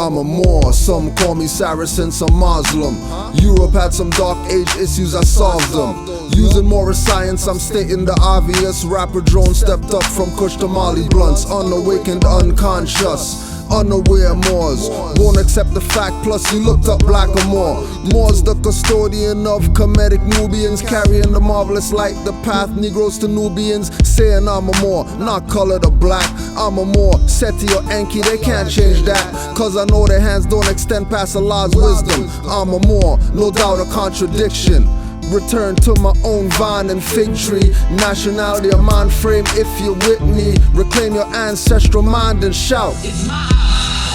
I'm a Moor, some call me Saracen, some Muslim. Europe had some dark age issues, I solved them. Using more science, I'm stating the obvious. Rapper drone stepped up from Kush to Molly blunts. Unawakened, unconscious, unaware Moors won't accept the fact, plus you looked up black or more. Moors the custodian of Kemetic Nubians, carrying the marvelous light, the path Negroes to Nubians, saying I'm a Moor, not colored or black. I'm a Moor, Seti or Enki, they can't change that, cause I know their hands don't extend past Allah's wisdom. I'm a Moor, no doubt a contradiction. Return to my own vine and fig tree. Nationality, a mind frame if you're with me. Reclaim your ancestral mind and shout. It's mine,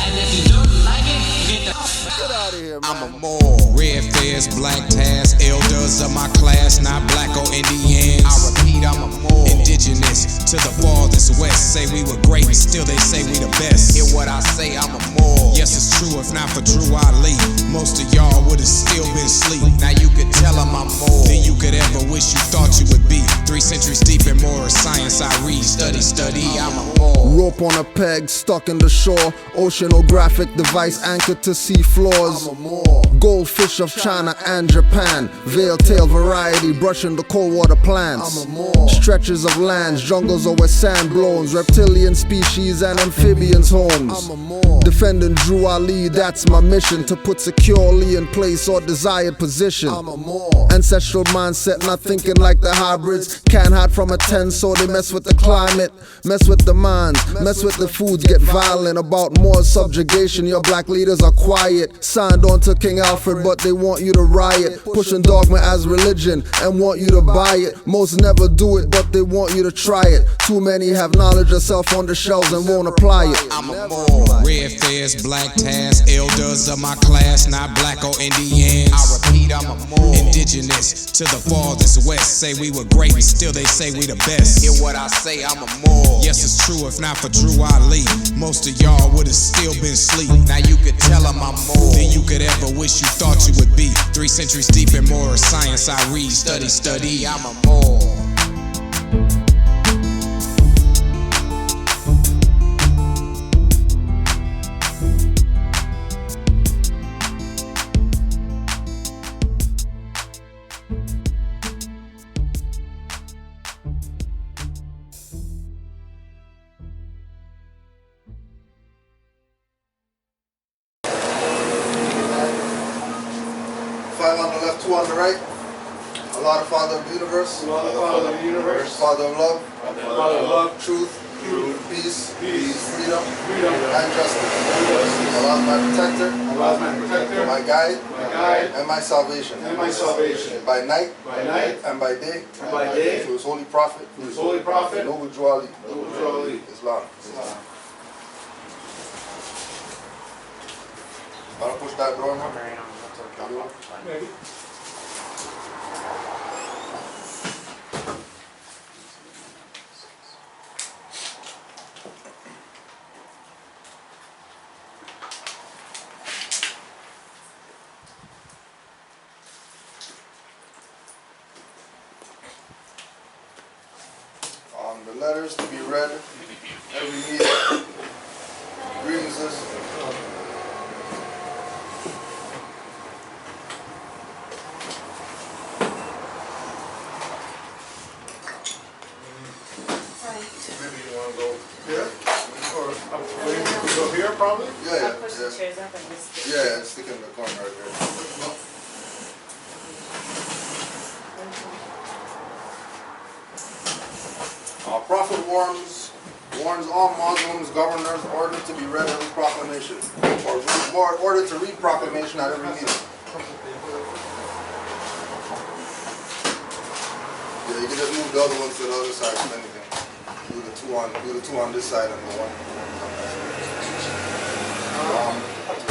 and if you don't like it, get out of here, man. I'm a Moor. Red fez, black tas, elders of my class, not black or Indians. I repeat, I'm a Moor. Indigenous to the farthest west. Say we were great, still they say we the best. Hear what I say, I'm a Moor. Yes, it's true, if not for Drew Ali, most of y'all would've still been asleep. Now you could tell them I'm more than you could ever wish you thought you would be. 3 centuries deep in more science I read. Study, I'm a Moor. Rope on a peg, stuck in the shore. Oceanographic device anchored to sea floors. I'm a Moor. Goldfish of China and Japan. Veil tail variety, brushing the cold water plants. I'm a Moor. Stretches of lands, jungles or where sand blows. Reptilian species and amphibians homes. I'm a Moor. Defending Drew Ali, that's my mission. To put securely in place or desired position. I'm a Moor. Ancestral mindset, not thinking like the hybrids. Can't hide from a 10, so they mess with the climate. Mess with the minds, mess with the foods, get violent. About more subjugation, your black leaders are quiet. Signed on to King Alfred, but they want you to riot. Pushing dogma as religion and want you to buy it. Most never do it, but they want you to try it. Too many have knowledge of self on the shelves and won't apply it. I'm a Moor. Red fez, black tas, elders of my class, not black or Indians. I repeat, I'm a Moor. Indigenous to the farthest west. Say we were great, still they say we the best. Hear what I say, I'm a Moor. Yes, it's true, if not for Drew Ali, most of y'all would've still been asleep. Now you could tell them I'm more than you could ever wish you thought you would be. 3 centuries deep in more science I read. Study, I'm a Moor. Five on the left, 2 on the right. Allah, the Father of the universe. Allah, the Father of the universe. Father of love. Father of love. Truth. Peace. Freedom. And justice. Allah is my protector. Allah is my protector. My guide. And my salvation. By night. And by day. Through his holy prophet. Noble Drew Ali. Islam. Wanna push that door now? Maybe. The letters to be read every meeting. Greetings, this. Maybe you want to go here? Or we go here, probably? I'll push the chairs up and just stick. Yeah, stick in the corner right there. Prophet warns all Muslims, governors, ordered to be read every proclamation, or ordered to read proclamation at every meeting. Yeah, you can just move the other ones to the other side if anything. Do the two on this side and the one.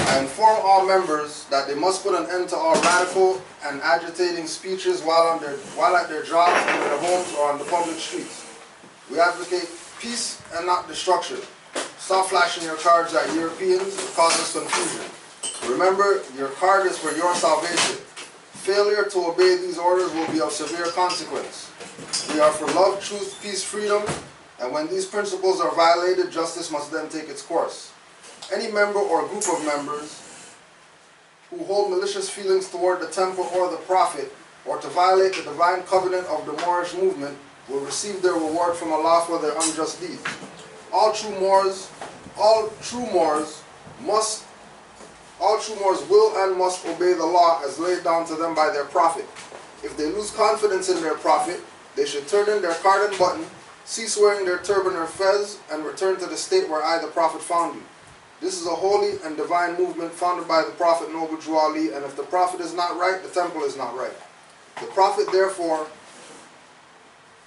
And inform all members that they must put an end to all radical and agitating speeches while at their jobs, in their homes, or on the public streets. We advocate peace and not destruction. Stop flashing your cards at Europeans. It causes confusion. Remember, your card is for your salvation. Failure to obey these orders will be of severe consequence. We are for love, truth, peace, freedom, and when these principles are violated, justice must then take its course. any member or group of members who hold malicious feelings toward the temple or the prophet, or to violate the divine covenant of the Moorish movement, will receive their reward from Allah for their unjust deeds. All true Moors will and must obey the law as laid down to them by their prophet. If they lose confidence in their prophet, they should turn in their card and button, cease wearing their turban or fez, and return to the state where I, the prophet, found you. This is a holy and divine movement founded by the Prophet Noble Drew Ali, and if the Prophet is not right, the temple is not right. The Prophet, therefore,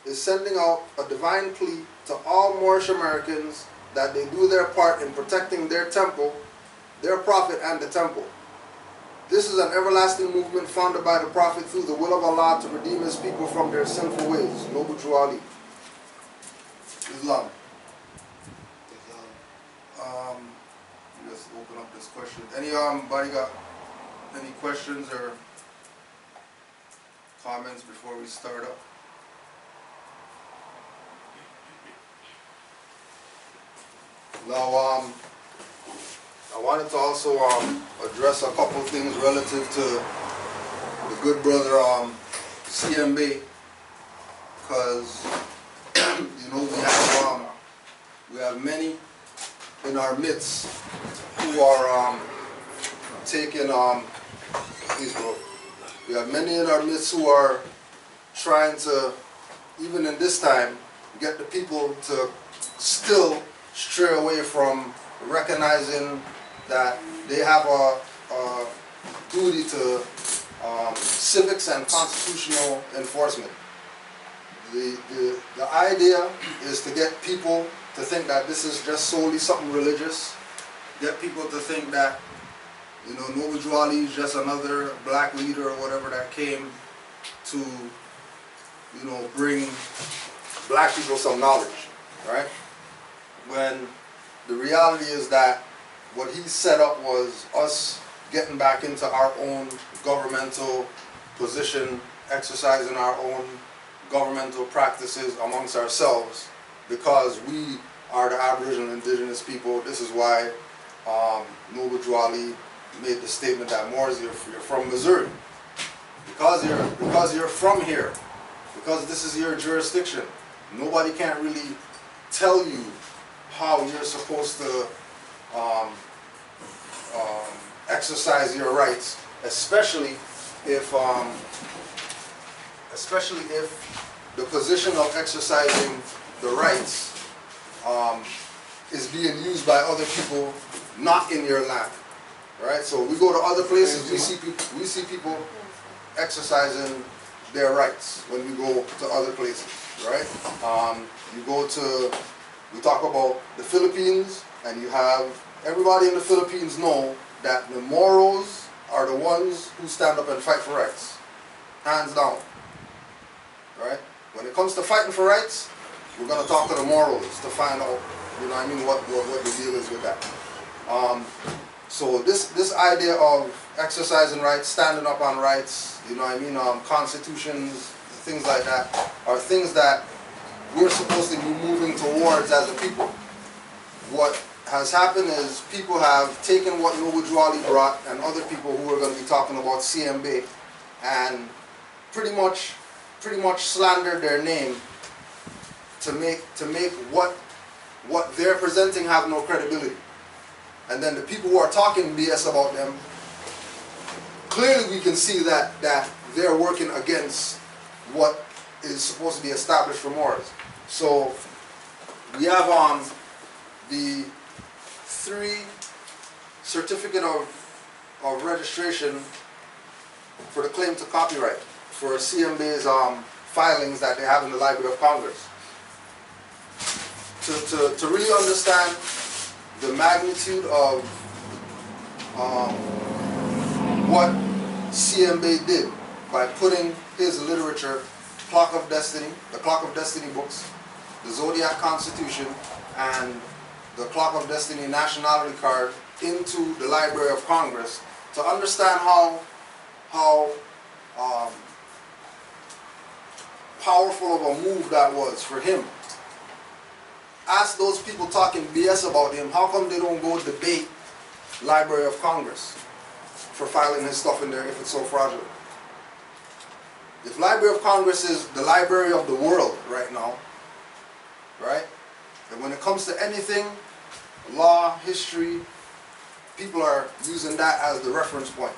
is sending out a divine plea to all Moorish Americans that they do their part in protecting their temple, their Prophet, and the temple. This is an everlasting movement founded by the Prophet through the will of Allah to redeem his people from their sinful ways. Noble Drew Ali. Islam. Let's open up this question. Anybody got any questions or comments before we start up? Now, I wanted to also address a couple of things relative to the good brother CMB, because you know we have many in our midst who are taking please bro. We have many in our midst who are trying to, even in this time, get the people to still stray away from recognizing that they have a duty to civics and constitutional enforcement. The idea is to get people to think that this is just solely something religious, get people to think that, you know, Noble Drew Ali is just another black leader or whatever that came to, you know, bring black people some knowledge, right? When the reality is that what he set up was us getting back into our own governmental position, exercising our own governmental practices amongst ourselves, because we are the Aboriginal indigenous people. This is why Noble Drew Ali made the statement that Moors, you're from Missouri. Because you're from here, because this is your jurisdiction, nobody can't really tell you how you're supposed to exercise your rights, especially if the position of exercising the rights is being used by other people not in your land, right? So we go to other places, we see people exercising their rights when we go to other places, right? We talk about the Philippines, and you have everybody in the Philippines know that the Moros are the ones who stand up and fight for rights, hands down, right? When it comes to fighting for rights, we're going to talk to the Moros to find out, you know what I mean, what the deal is with that. So this idea of exercising rights, standing up on rights, you know what I mean, constitutions, things like that, are things that we're supposed to be moving towards as a people. What has happened is people have taken what Noble Drew Ali brought and other people who are going to be talking about CMB and pretty much slandered their name to make what they're presenting have no credibility. And then the people who are talking BS about them, clearly we can see that they're working against what is supposed to be established for Moors. So we have the 3 certificate of registration for the claim to copyright for CMB's filings that they have in the Library of Congress. To really understand the magnitude of what CMB did by putting his literature, Clock of Destiny, the Clock of Destiny books, the Zodiac Constitution, and the Clock of Destiny nationality card into the Library of Congress, to understand how powerful of a move that was for him. Ask those people talking BS about him, how come they don't go debate Library of Congress for filing his stuff in there if it's so fraudulent. If Library of Congress is the library of the world right now, right? And when it comes to anything, law, history, people are using that as the reference point.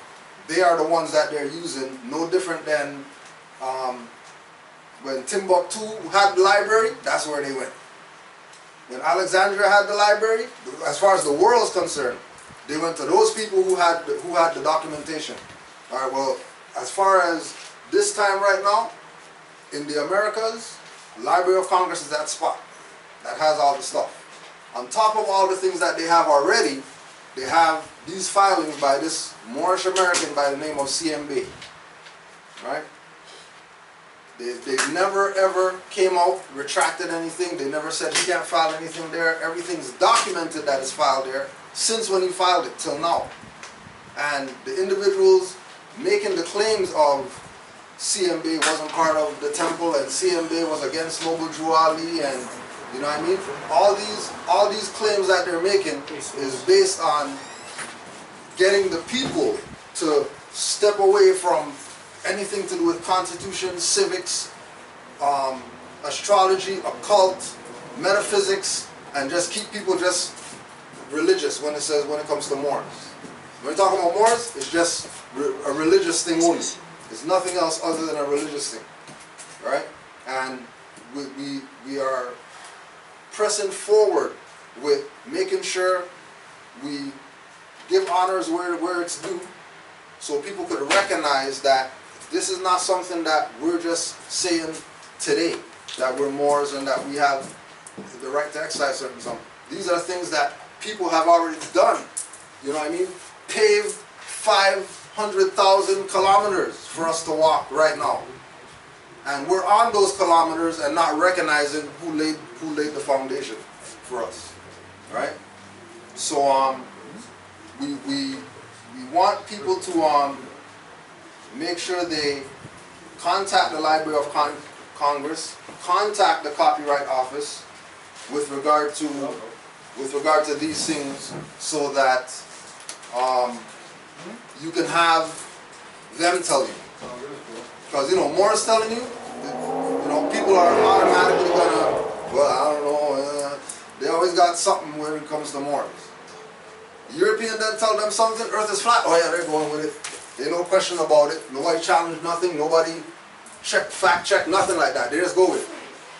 They are the ones that they're using, no different than when Timbuktu had the library, that's where they went. When Alexandria had the library, as far as the world is concerned, they went to those people who had the documentation. All right, well, as far as this time right now, in the Americas, Library of Congress is that spot that has all the stuff. On top of all the things that they have already, they have these filings by this Moorish American by the name of CMB. Right? They never ever came out, retracted anything. They never said he can't file anything there. Everything's documented that is filed there since when he filed it till now. And the individuals making the claims of CMB wasn't part of the temple and CMB was against Noble Drew Ali and you know what I mean? All these claims that they're making is based on getting the people to step away from anything to do with constitution, civics, astrology, occult, metaphysics, and just keep people just religious when it comes to Moors. When we talk about Moors, it's just a religious thing only. It's nothing else other than a religious thing, right? And we are pressing forward with making sure we give honors where it's due, so people could recognize that this is not something that we're just saying today, that we're Moors and that we have the right to exercise certain something. These are things that people have already done. You know what I mean? Paved 500,000 kilometers for us to walk right now. And we're on those kilometers and not recognizing who laid the foundation for us. Right? So we want people to make sure they contact the Library of Congress, contact the Copyright Office with regard to these things, so that you can have them tell you. Because Moore is telling you, people are automatically gonna, well, I don't know, they always got something when it comes to Moors. The European then tell them something, Earth is flat, oh yeah, they're going with it. There's no question about it. Nobody challenged nothing. Nobody fact check, nothing like that. They just go with it.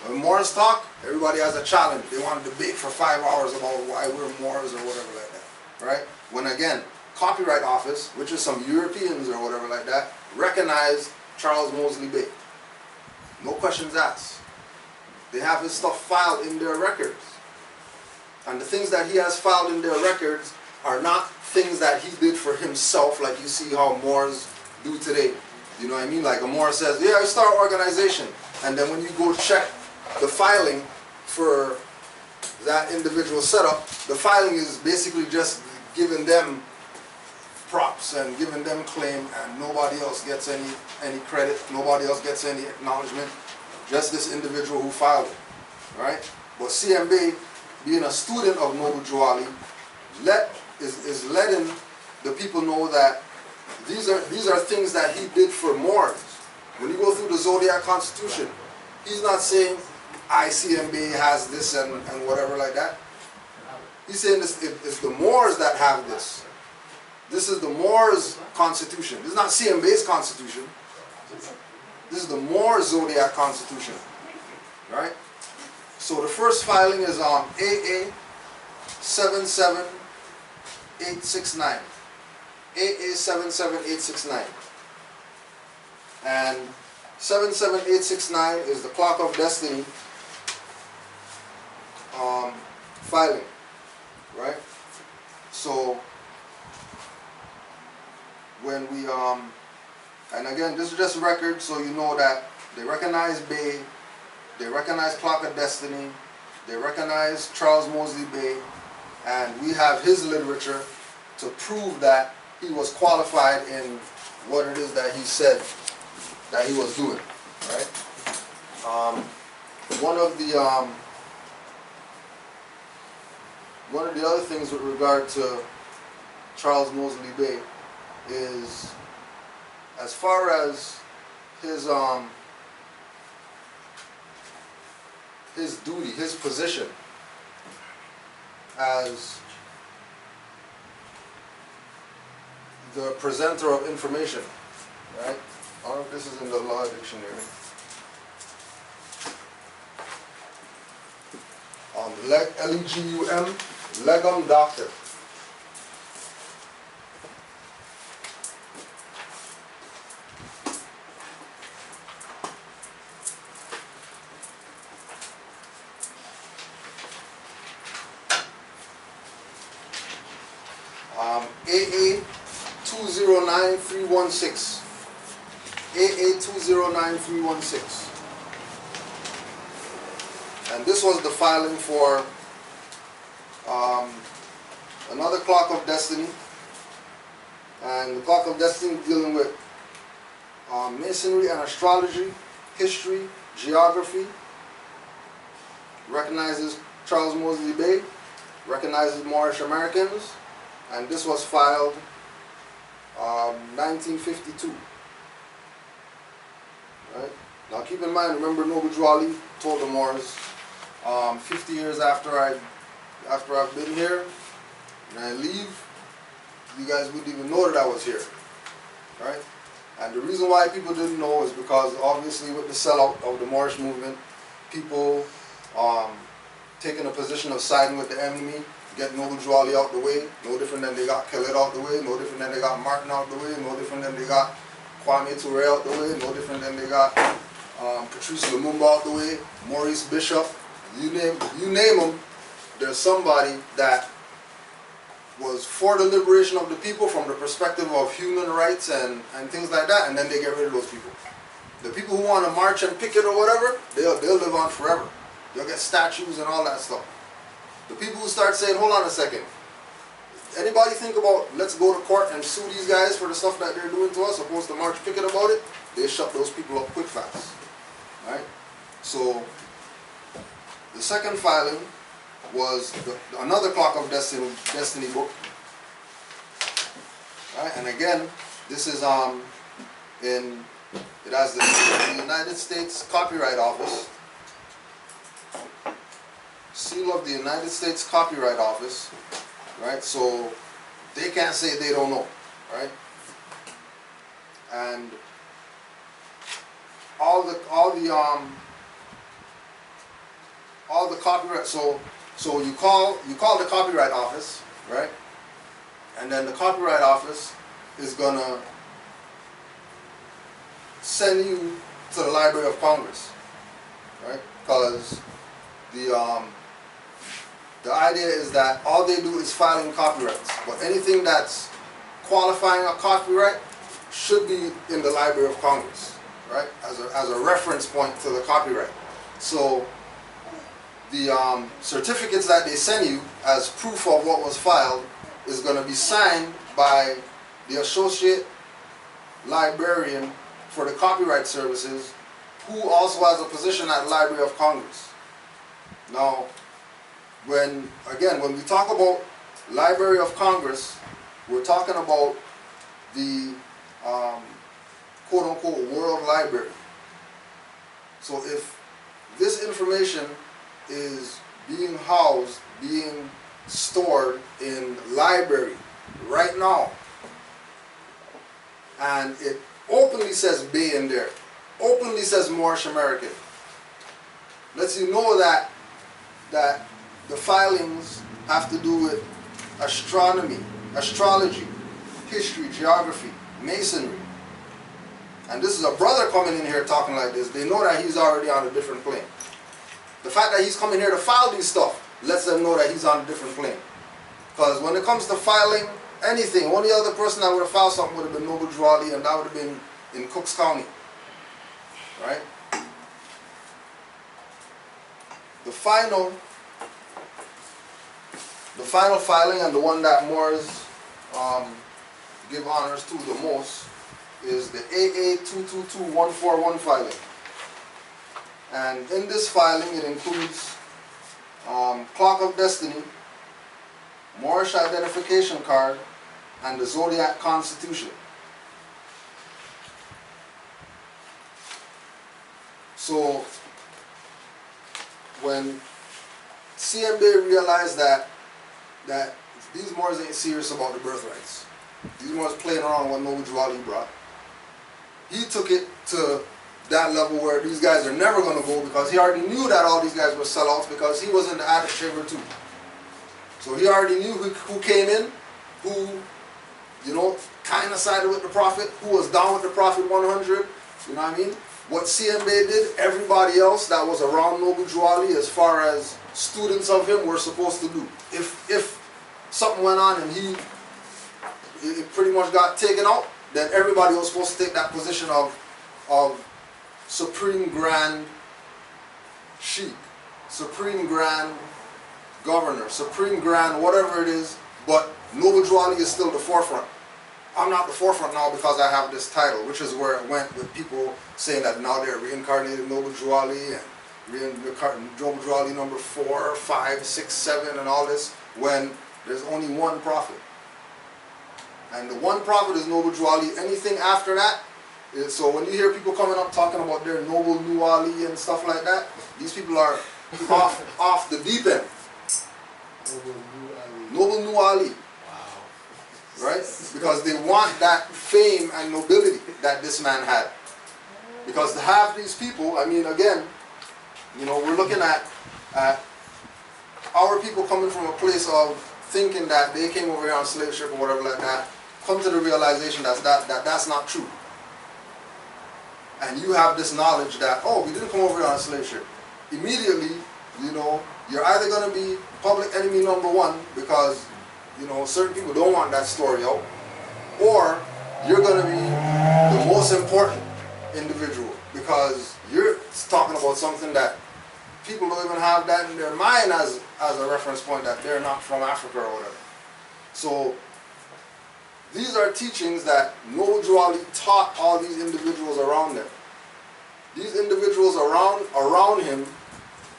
When Moors talk, everybody has a challenge. They want to debate for 5 hours about why we're Moors or whatever like that. Right? When again, Copyright Office, which is some Europeans or whatever like that, recognize Charles Mosley Bay. No questions asked. They have his stuff filed in their records. And the things that he has filed in their records are not things that he did for himself, like you see how Moors do today. You know what I mean? Like a Moor says, yeah, I start an organization. And then when you go check the filing for that individual setup, the filing is basically just giving them props and giving them claim, and nobody else gets any credit, nobody else gets any acknowledgement, just this individual who filed it. Right? But CMB, being a student of Noble Drew Ali, is letting the people know that these are things that he did for Moors. When you go through the Zodiac Constitution, he's not saying ICMB has this and whatever like that. He's saying it's the Moors that have this. This is the Moors Constitution. This is not CMB's Constitution. This is the Moors Zodiac Constitution. Right? So the first filing is on AA 77869. AA 77869. And 77869 is the Clock of Destiny filing. Right? So when we and again, this is just record, so you know that they recognize Bay, they recognize Clock of Destiny, they recognize Charles Mosley Bay, and we have his literature to prove that he was qualified in what it is that he said that he was doing. Right? One of the other things with regard to Charles Moseley Bay is, as far as his duty, his position as the presenter of information, right? I don't know if this is in the law dictionary. Legum, legum doctor. AA 209316. AA 209316. And this was the filing for another clock of destiny. And the clock of destiny dealing with masonry and astrology, history, geography. Recognizes Charles Moseley Bay, recognizes Moorish Americans, and this was filed 1952. Right? Now keep in mind, remember Noble Drew Ali told the Moors 50 years after I've been here and I leave, you guys wouldn't even know that I was here. Right? And the reason why people didn't know is because obviously with the sellout of the Moorish movement, people taking a position of siding with the enemy, get Noble Drew Ali out the way, no different than they got Khaled out the way, no different than they got Martin out the way, no different than they got Kwame Ture out the way, no different than they got Patrice Lumumba out the way, Maurice Bishop, you name them, there's somebody that was for the liberation of the people from the perspective of human rights and things like that, and then they get rid of those people. The people who want to march and picket or whatever, they'll live on forever. They'll get statues and all that stuff. The people who start saying, hold on a second, anybody think about let's go to court and sue these guys for the stuff that they're doing to us, opposed to march picket about it, they shut those people up quick fast. Right? So the second filing was another Clock of Destiny book. Right? And again, this is it has the United States Copyright Office, seal of the United States Copyright Office, right? So they can't say they don't know, right? And all the copyright. So you call the Copyright Office, right? And then the Copyright Office is gonna send you to the Library of Congress, right? Because the idea is that all they do is filing copyrights, but anything that's qualifying a copyright should be in the Library of Congress, right? As a reference point to the copyright. So the certificates that they send you as proof of what was filed is going to be signed by the Associate Librarian for the Copyright Services, who also has a position at the Library of Congress. Now, when we talk about Library of Congress, we're talking about the quote-unquote World Library. So if this information is being housed, being stored in library right now, and it openly says Bay in there, openly says Moorish American, lets you know that the filings have to do with astronomy, astrology, history, geography, masonry. And this is a brother coming in here talking like this. They know that he's already on a different plane. The fact that he's coming here to file these stuff lets them know that he's on a different plane. Because when it comes to filing anything, only other person that would have filed something would have been Noble Drew Ali, and that would have been in Cooks County. Right? The final filing, and the one that Moors give honors to the most, is the AA 222141 filing. And in this filing it includes Clock of Destiny, Moorish identification card, and the Zodiac Constitution. So when CMB realized that these Moors ain't serious about the birthrights, these Moors playing around with what Noble Drew Ali brought, he took it to that level where these guys are never going to go, because he already knew that all these guys were sellouts, because he was in the attic chamber too. So he already knew who came in, who, you know, kind of sided with the Prophet, who was down with the Prophet 100, you know what I mean? What CMB did, everybody else that was around Noble Drew Ali, as far as students of him, were supposed to do. If something went on and it pretty much got taken out, then everybody was supposed to take that position of Supreme Grand Sheikh, Supreme Grand Governor, Supreme Grand whatever it is, but Noble Drew Ali is still the forefront. I'm not the forefront now because I have this title, which is where it went with people saying that now they're reincarnated Noble Drew Ali and reincarnated Noble Drew Ali number 4, 5, 6, 7 and all this, when there's only one prophet. And the one prophet is Noble Drew Ali. Anything after that, so when you hear people coming up talking about their Noble New Ali and stuff like that, these people are off the deep end. Noble New Ali. Right? Because they want that fame and nobility that this man had. Because to have these people, I mean, again, you know, we're looking at our people coming from a place of thinking that they came over here on slave ship or whatever like that, come to the realization that that's not true. And you have this knowledge that, oh, we didn't come over here on a slave ship. Immediately, you know, you're either going to be public enemy number one because, you know, certain people don't want that story out, or you're going to be the most important individual because you're talking about something that people don't even have that in their mind as a reference point, that they're not from Africa or whatever. So these are teachings that Noble Drew Ali taught all these individuals around them. These individuals around him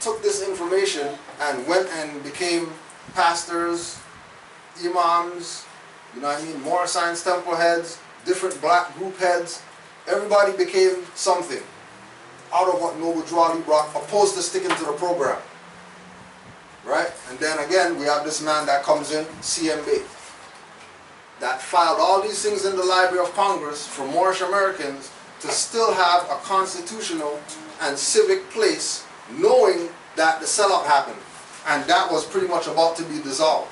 took this information and went and became pastors, imams, you know what I mean, Moor Science Temple heads, different black group heads. Everybody became something out of what Noble Drew Ali brought, opposed to sticking to the program. Right? And then again, we have this man that comes in, CMB, that filed all these things in the Library of Congress for Moorish Americans to still have a constitutional and civic place, knowing that the sellout happened. And that was pretty much about to be dissolved.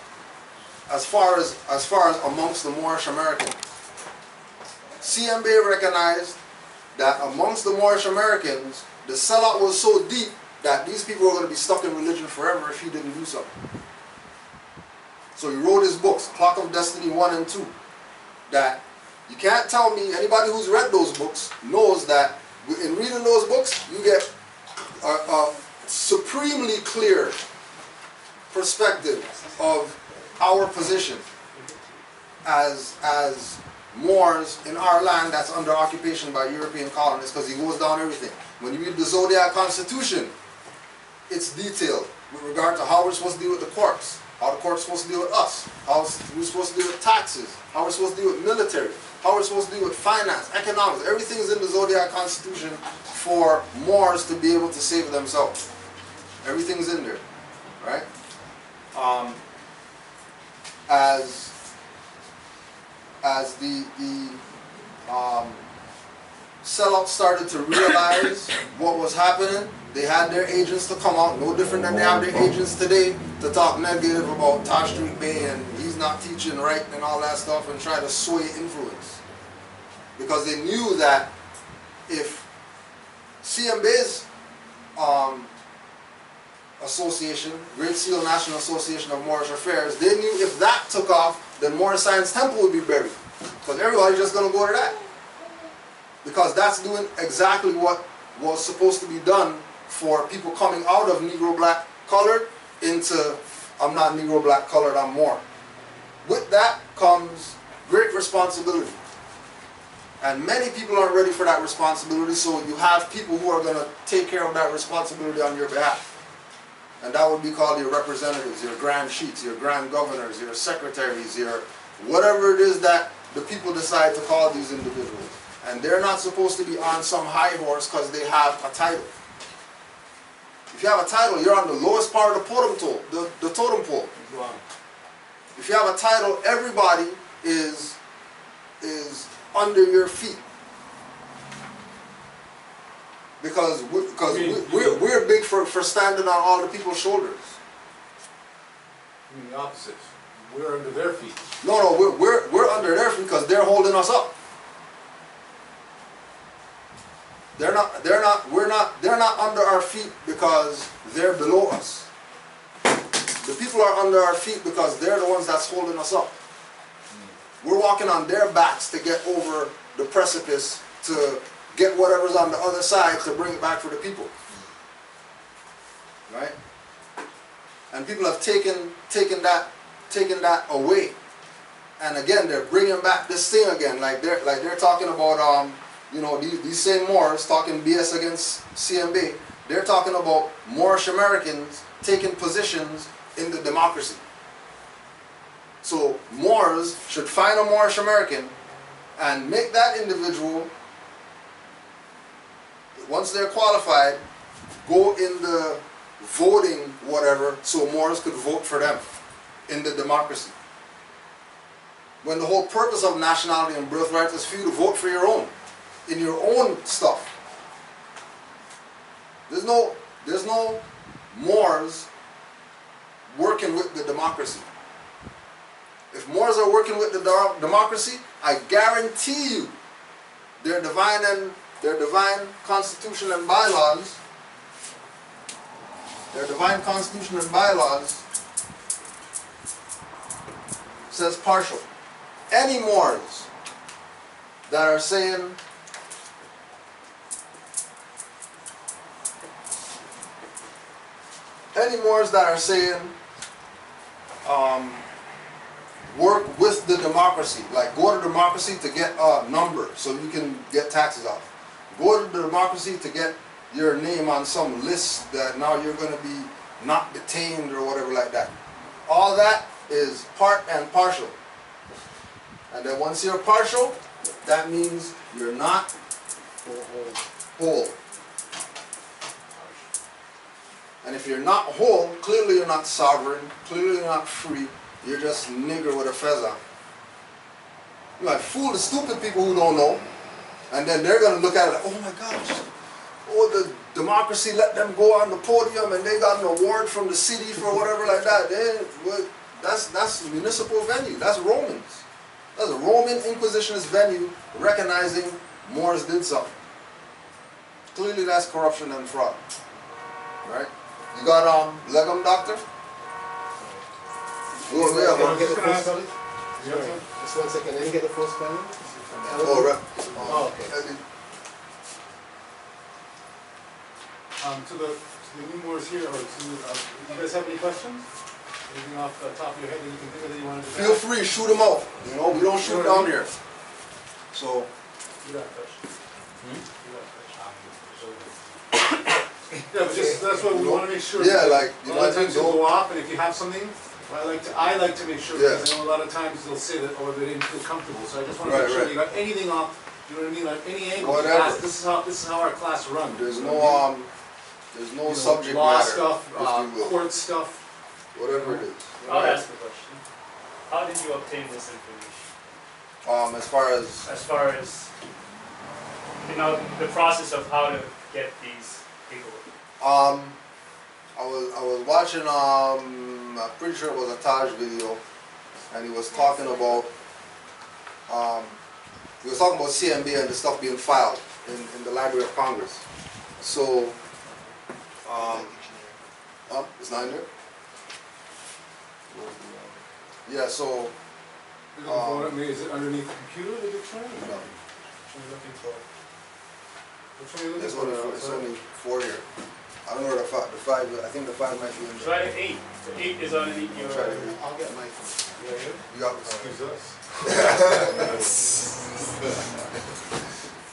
As far as amongst the Moorish Americans, CMB recognized that amongst the Moorish Americans, the sellout was so deep that these people were going to be stuck in religion forever if he didn't do something. So he wrote his books, Clock of Destiny 1 and 2, that you can't tell me, anybody who's read those books knows that in reading those books, you get a supremely clear perspective of our position as Moors in our land that's under occupation by European colonists, because he goes down everything. When you read the Zodiac Constitution, it's detailed with regard to how we're supposed to deal with the courts, how the court's supposed to deal with us, how we're supposed to deal with taxes, how we're supposed to deal with military, how we're supposed to deal with finance, economics. Everything's in the Zodiac Constitution for Moors to be able to save themselves. Everything's in there, right? As the sellouts started to realize what was happening, they had their agents to come out, no different than they have their agents today, to talk negative about Tashriq Bey and he's not teaching right and all that stuff, and try to sway influence. Because they knew that if CMB's association, Great Seal National Association of Moorish Affairs, they knew if that took off, then Moor Science Temple would be buried. Because everybody's just going to go to that. Because that's doing exactly what was supposed to be done for people coming out of Negro black colored into, I'm not Negro black colored, I'm Moor. With that comes great responsibility. And many people aren't ready for that responsibility, so you have people who are going to take care of that responsibility on your behalf. And that would be called your representatives, your grand sheiks, your grand governors, your secretaries, your whatever it is that the people decide to call these individuals. And they're not supposed to be on some high horse because they have a title. If you have a title, you're on the lowest part of the totem pole. If you have a title, everybody is under your feet. Because we're big for standing on all the people's shoulders. I mean the opposite. We're under their feet. No, we're under their feet because they're holding us up. They're not under our feet because they're below us. The people are under our feet because they're the ones that's holding us up. We're walking on their backs to get over the precipice, to get whatever's on the other side to bring it back for the people. Right? And people have taken that away. And again, they're bringing back this thing again, like they're talking about these same Moors talking BS against CMB. They're talking about Moorish Americans taking positions in the democracy. So Moors should find a Moorish American and make that individual, once they're qualified, go in the voting whatever so Moors could vote for them in the democracy. When the whole purpose of nationality and birthright is for you to vote for your own, in your own stuff. There's no Moors working with the democracy. If Moors are working with the democracy, I guarantee you their divine constitution and bylaws, says partial. Any Moors that are saying work with the democracy, like go to democracy to get a number so you can get taxes off. Go to the democracy to get your name on some list that now you're going to be not detained or whatever like that. All that is part and partial. And then once you're partial, that means you're not whole. And if you're not whole, clearly you're not sovereign, clearly you're not free, you're just nigger with a feather. You might fool the stupid people who don't know, and then they're going to look at it like, oh my gosh, the democracy let them go on the podium and they got an award from the city for whatever like that. That's municipal venue, that's Romans. That's a Roman Inquisitionist venue recognizing Moors did something. Clearly that's corruption and fraud. Right? You got Legum, doctor? Get the full spelling? Just 1 second, let me get the full spelling. Oh, right. Oh, okay. To the new Moors here, or you guys have any questions? Anything off the top of your head that you can think of that you wanted to Feel free, shoot them out. You know, we don't shoot down here. So. You got a question? Yeah, but just, that's what we want to make sure. Yeah, like, a lot of times you'll go off, and if you have something, I like to make sure, because I know a lot of times they'll say that, or they didn't feel comfortable, so I just want to make sure you got anything off, you know what I mean, like any angle. Whatever. This is how our class runs. There's no subject law matter, stuff, if you will. court stuff. Whatever it is. I'll ask a question. How did you obtain this information? As far as the process of how to get these people. I was watching I'm pretty sure it was a Taj video, and he was talking about CMB and the stuff being filed in the Library of Congress. So it's not in there? Yeah, so Is it underneath the computer, the dictionary? no, Which one are you looking for? Which one are you looking it's for? only 4 here. I don't know where the five. I think the 5 might be in there. Try the 8. The 8 is underneath your. Try the 8. I'll get my phone. You got this. Excuse us.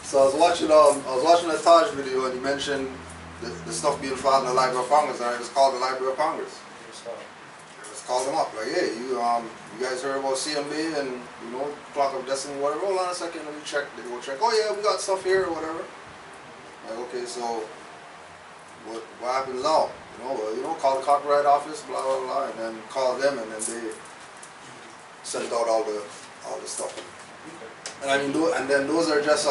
So I was watching a Taj video, and he mentioned the stuff being filed in the Library of Congress, and I just called the Library of Congress. call them up, like, hey, you guys heard about CMB and, you know, Clock of Destiny, whatever, hold on a second, let me check, they go check, oh yeah, we got stuff here, or whatever. Like, okay, so, what happens now? You know, call the copyright office, blah, blah, blah, and then call them, and then they send out all the stuff. And I mean, and then those are just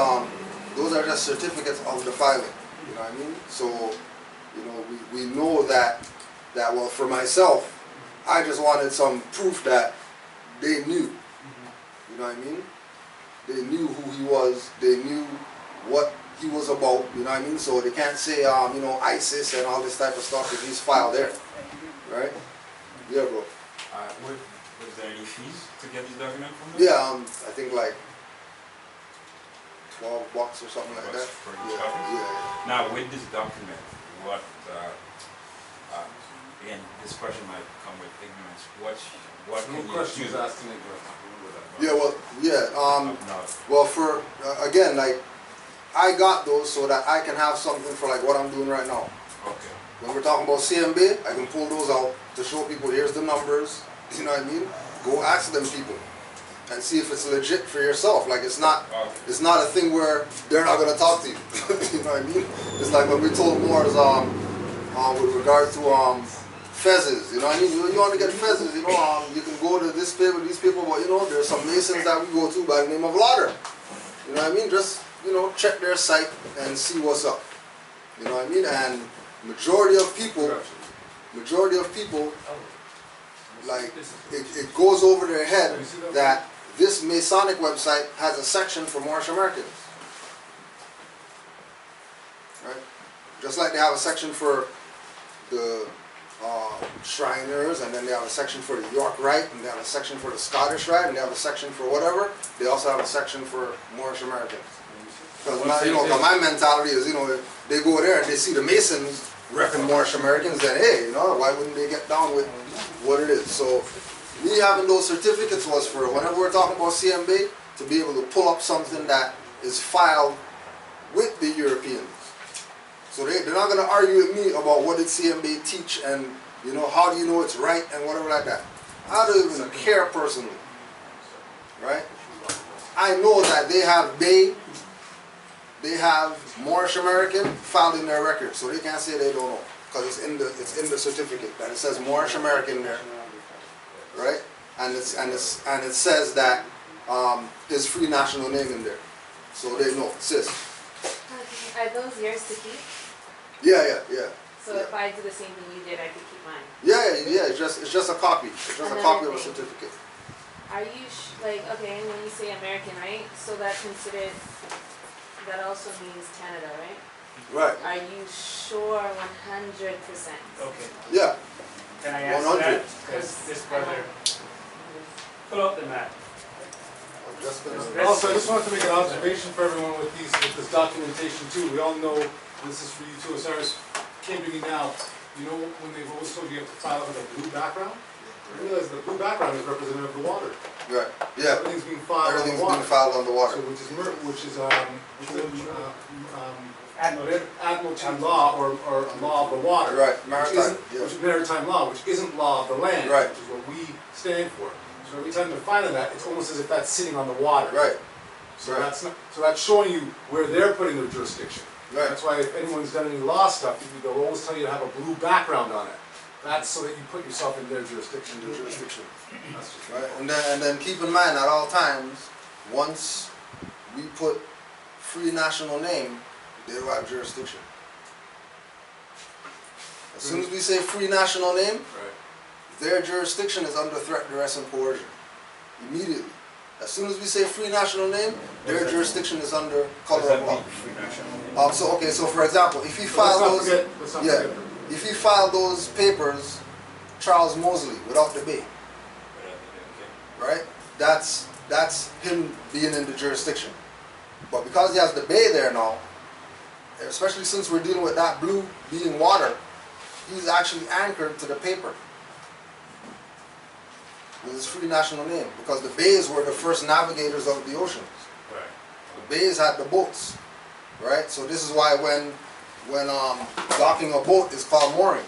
certificates of the filing, you know what I mean? So, you know, we know that, well, for myself, I just wanted some proof that they knew, you know what I mean? They knew who he was, they knew what he was about, you know what I mean? So they can't say, you know, ISIS and all this type of stuff if he's filed there, right? Yeah, bro. Was there any fees to get this document from them? Yeah, I think like $12 or something like that. For these Yeah, copies? yeah. Now, with this document, what, again, this question might come with ignorance. What can No you questions do? asked tonight, bro. Yeah, well, yeah, No. well, for, again, like, I got those so that I can have something for like what I'm doing right now. Okay. When we're talking about CMB, I can pull those out to show people, here's the numbers, you know what I mean? Go ask them people and see if it's legit for yourself. Like, it's not a thing where they're not gonna talk to you. You know what I mean? It's like when we told Moor's with regard to fezzes, you know what I mean? You want to get fezzes, you know, you can go to this paper, these people, but you know, there's some masons that we go to by the name of Lauder. You know what I mean? Just, you know, check their site and see what's up. You know what I mean? And majority of people, like, it goes over their head that this Masonic website has a section for Moorish Americans. Right? Just like they have a section for the Shriners, and then they have a section for the York Rite, and they have a section for the Scottish Rite, and they have a section for whatever. They also have a section for Moorish Americans. Because my mentality is, you know, if they go there and they see the Masons repping Moorish Americans, then hey, you know, why wouldn't they get down with what it is? So me having those certificates was for whenever we're talking about CMB, to be able to pull up something that is filed with the Europeans. So they're not going to argue with me about what did CMB teach and, you know, how do you know it's right and whatever like that. I don't even care personally, right? I know that they have they have Moorish American filed in their record, so they can't say they don't know, because it's in the certificate that it says Moorish American there, right? And it says that his free national name in there, so they know. Sis. Are those yours to keep? Yeah. So if I do the same thing you did, I could keep mine. Yeah. It's just a copy. It's just a copy of a certificate. Are you like, okay? And when you say American, right? So that considered. That also means Canada, right? Right. Are you sure 100%? Okay. Yeah. Can I answer 100. that? Because this brother, pull up the map. Also, I just wanted to make an observation for everyone with this documentation too. We all know, this is for you too, as far as Cambridge now, you know when they've always told you have to file it with a blue background? You realize the blue background is representative of the water. Right. Yeah. Everything's being filed on the water. Being filed on the water. So which is Admiralty law or law of the water. Right. Maritime. Which is maritime law, which isn't law of the land. Right. Which is what we stand for. So every time they're filing that, it's almost as if that's sitting on the water. Right. So that's showing you where they're putting their jurisdiction. Right. That's why if anyone's done any law stuff, they'll always tell you to have a blue background on it. That's so that you put yourself in their jurisdiction. That's just right. And then keep in mind at all times, once we put free national name, they don't have jurisdiction. As soon as we say free national name, their jurisdiction is under threat, duress, and coercion. Immediately. As soon as we say free national name, their jurisdiction is under color of law. So for example, if you file those, if you file those papers, Charles Mosley without the bay, right? That's him being in the jurisdiction. But because he has the bay there now, especially since we're dealing with that blue being water, he's actually anchored to the paper with his free national name, because the bays were the first navigators of the oceans. Right. The bays had the boats, right? So this is why when docking a boat is called mooring.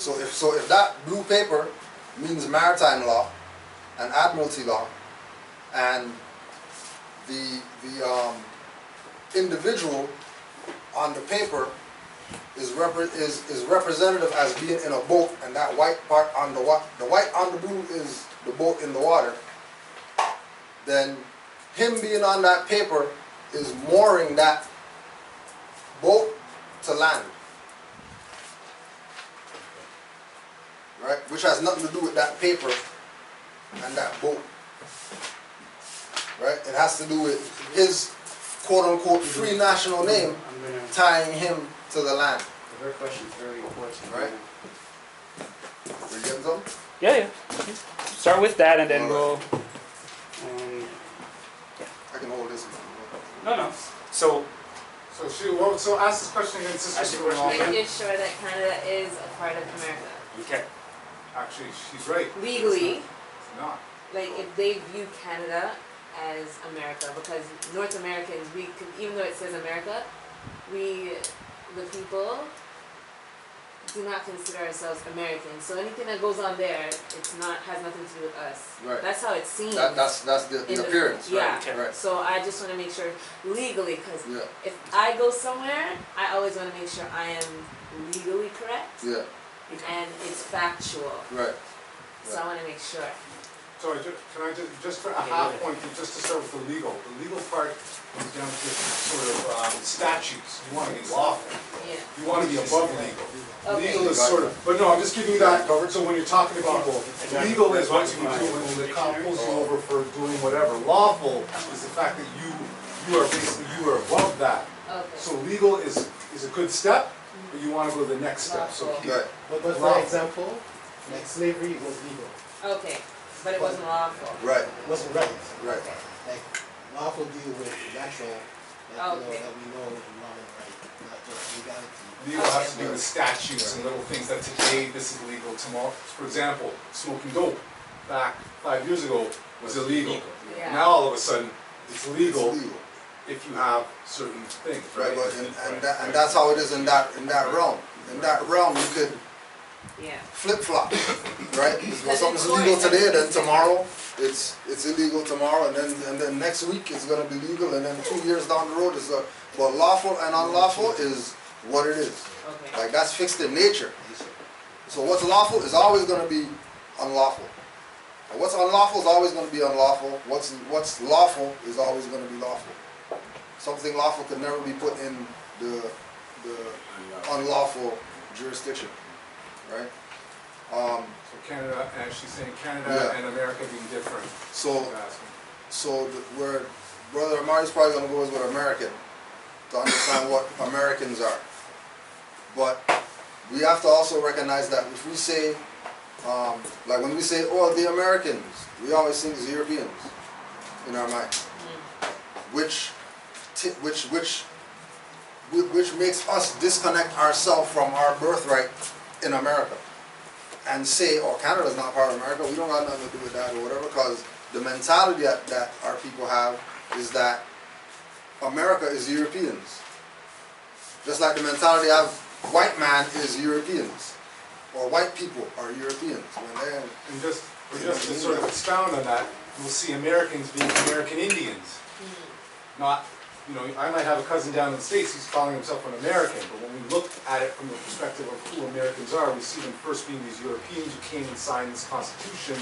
So if that blue paper means maritime law and admiralty law, and the individual on the paper is representative as being in a boat, and that white part on the white on the blue is the boat in the water, then him being on that paper is mooring that boat to land. Right? Which has nothing to do with that paper and that boat. Right? It has to do with his quote-unquote free national name I'm gonna, tying him to the land. her question's very important. Right? We getting something? Yeah. Start with that and then Alright. go. I can hold this. No. So, So ask this question again, Ask sister. the question again. Making sure that Canada is a part of America. okay. Actually, she's right. Legally, It's not. like if they view Canada as America, because North Americans, even though it says America, the people, do not consider ourselves Americans. So anything that goes on there, has nothing to do with us. Right. That's how it's seen. That's the in appearance, yeah. right? Okay. Right. So I just want to make sure legally, because Yeah. if I go somewhere, I always want to make sure I am legally correct Yeah. and it's factual. Right. So I want to make sure. Sorry, can I just for a half point, just to start with the legal part comes down to sort of statutes. You want to be lawful. Yeah. You want to be above legal. Okay. Legal is sort of, but no, I'm just giving you that covered. So when you're talking about legal is what you do when the cop pulls you over for doing whatever. Lawful is the fact that you are above that. Okay. So legal is a good step, but you want to go to the next step. So Lawful. keep Right. But for example, like slavery was legal. Okay. But it wasn't lawful. Right. It wasn't right. Right. Like lawful deal with natural, Okay. that we know is wrong and right, not just legality. legal has to do with statutes and little things that today this is legal, tomorrow. For example, smoking dope back 5 years ago was illegal. Yeah. Now all of a sudden, it's It's legal illegal. if you have certain things, Right. right? But and that's how it is in that realm. In that realm, you could Yeah. flip-flop, right? When Because something's in court, illegal today, then everything's tomorrow it's illegal tomorrow, and then next week it's gonna be legal, and then 2 years down the road it's but lawful and unlawful is what it is. Okay. Like that's fixed in nature. So what's lawful is always gonna be unlawful. And what's unlawful is always gonna be unlawful. What's lawful is always gonna be lawful. Something lawful could never be put in the unlawful jurisdiction. Right? So Canada, and she's saying Canada Yeah. and America being different. So, She's asking. where Brother Amari's probably gonna go is with American to understand what Americans are. But we have to also recognize that if we say, like when we say, "Oh, the Americans," we always think it's Europeans in our mind, which makes us disconnect ourselves from our birthright in America and say, "Oh, Canada's not part of America. We don't got nothing to do with that," or whatever, because the mentality that our people have is that America is Europeans. Just like the mentality of white man is Europeans, or white people are Europeans. And just to sort of expound on that, we'll see Americans being American Indians. Not, I might have a cousin down in the States who's calling himself an American, but when we look at it from the perspective of who Americans are, we see them first being these Europeans who came and signed this Constitution.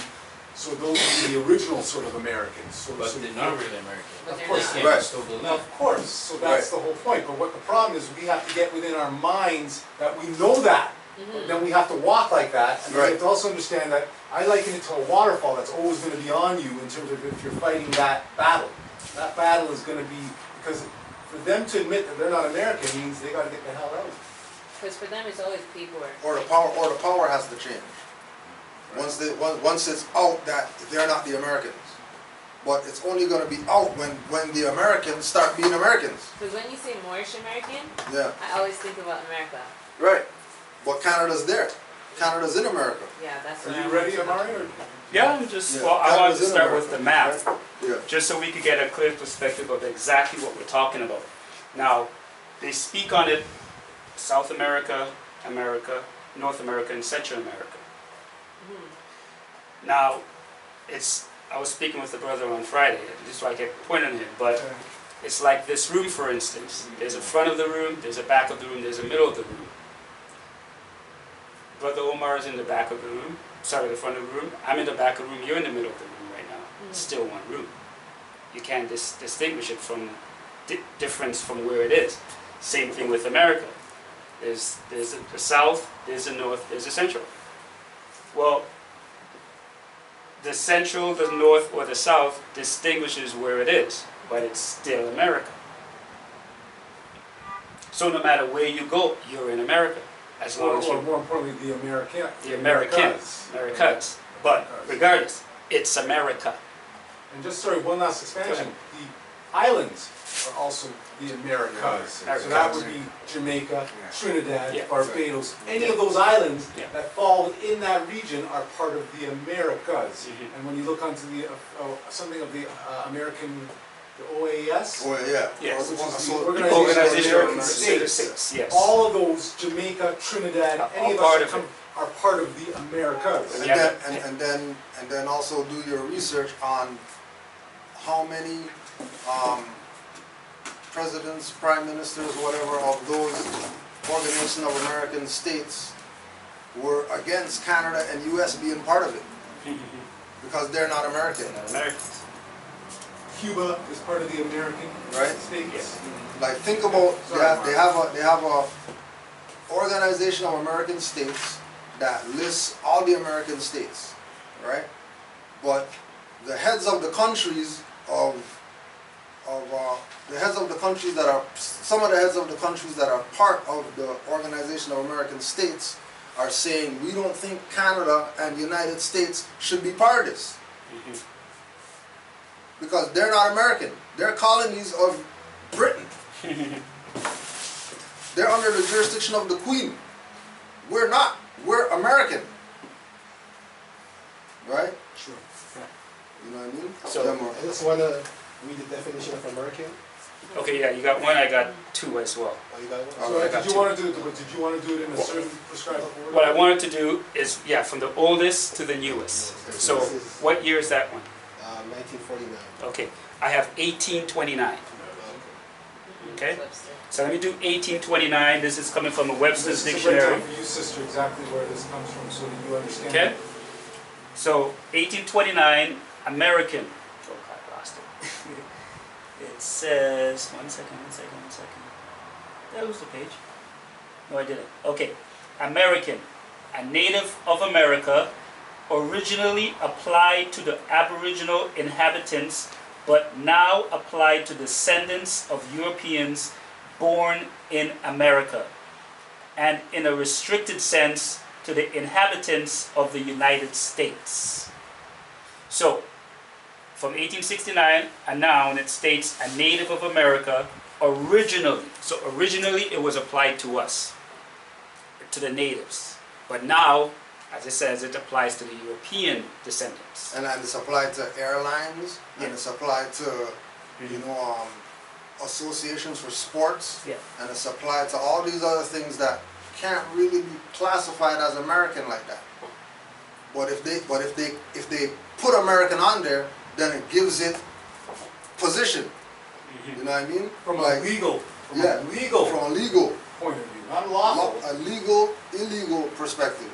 So those would be the original sort of Americans. But they're not really American. But they're Of course, not. They can't Right. still believe. Of course, so that's the whole point. But what the problem is, we have to get within our minds that we know that. But then we have to walk like that, and then we have to also understand that I liken it to a waterfall that's always going to be on you in terms of if you're fighting that battle. That battle is going to be, because for them to admit that they're not American means they got to get the hell out. Because for them, it's always paperwork. Or the power has to change. Once it's out that they're not the Americans. But it's only going to be out when the Americans start being Americans. Because when you say Moorish American, Yeah. I always think about America. Right. But Canada's there. Canada's in America. Yeah, that's Are what you I ready, want to Amari? Or? Yeah, I'm just, Yeah, well, I wanted Canada's to in start America, with the map, Yeah. just so we could get a clear perspective of exactly what we're talking about. Now, they speak on it, South America, America, North America and Central America. Now, I was speaking with the brother on Friday, just so I kept pointing him, but it's like this room, for instance. There's a front of the room, there's a back of the room, there's a middle of the room. Brother Omar is in the back of the room, sorry, the front of the room. I'm in the back of the room, you're in the middle of the room right now. It's still one room. You can't distinguish it from difference from where it is. Same thing with America. There's the South, there's the North, there's the Central. Well, the Central, the North, or the South distinguishes where it is, but it's still America. So no matter where you go, you're in America. As long as Or you... more importantly, the American. The Americas. But regardless, it's America. And just, sorry, one last expansion. The islands are also the Americas. So that would be Jamaica, Trinidad, Barbados. Any of those islands that fall within that region are part of the Americas. And when you look onto the something of the American, the OAS, Yes. which is So the the Organization of American States. States, Yes. all of those, Jamaica, Trinidad, any of part us of it. are part of the Americas. And then also do your research on how many presidents, prime ministers, whatever, of those Organization of American States were against Canada and US being part of it. Because they're not American. Americans. Cuba is part of the American States. Like think about they have a Organization of American States that lists all the American states, right? But the heads of the countries the heads of the countries that are some of the heads of the countries that are part of the Organization of American States are saying we don't think Canada and the United States should be part of this. Because they're not American. They're colonies of Britain. They're under the jurisdiction of the Queen. We're not. We're American. Right? Sure. You know what I mean? So, I just want to read the definition of American. okay, yeah, you got one, I got two as well. Oh, you got one? All So right. did you want to do it in a certain prescribed order? What I wanted to do is, from the oldest to the newest. So, what year is that one? 1949. Okay, I have 1829. Okay? So let me do 1829. This is coming from a Webster's This is a great Dictionary. time for you, sister, exactly where this comes from, so that you understand. Okay? So 1829, American. Oh, I lost it. It says, one second. That was the page. No, I didn't. Okay. American, a native of America, originally applied to the Aboriginal inhabitants, but now applied to descendants of Europeans born in America, and in a restricted sense to the inhabitants of the United States. So, from 1869, a noun, it states a native of America originally. So originally it was applied to us, to the natives. But now, as it says, it applies to the European descendants. And it's applied to airlines, and it's applied to, associations for sports, and it's applied to all these other things that can't really be classified as American like that. But if they put American on there, then it gives it position. You know what I mean? From like, a legal from a legal point of view, not lawful. a legal, illegal perspective.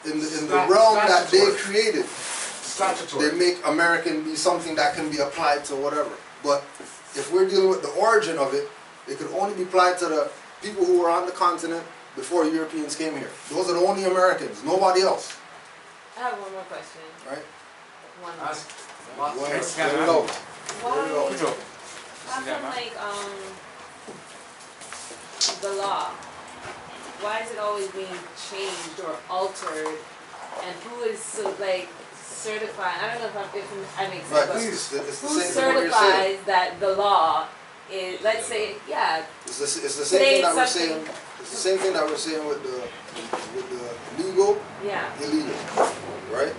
In the realm that they created, Statutory. they make American be something that can be applied to whatever. But if we're dealing with the origin of it, it could only be applied to the people who were on the continent before Europeans came here. Those are the only Americans, nobody else. I have one more question. Right? One more. Ask lots of Well, questions. there we go. Why? How come the law? Why is it always being changed or altered? And who is certified? I don't know if I make sense. Right, but please. It's the who same thing what you're saying. certifies that the law is? Let's say, It's the same thing that we're saying. something- It's the same thing that we're saying with the legal, illegal, right?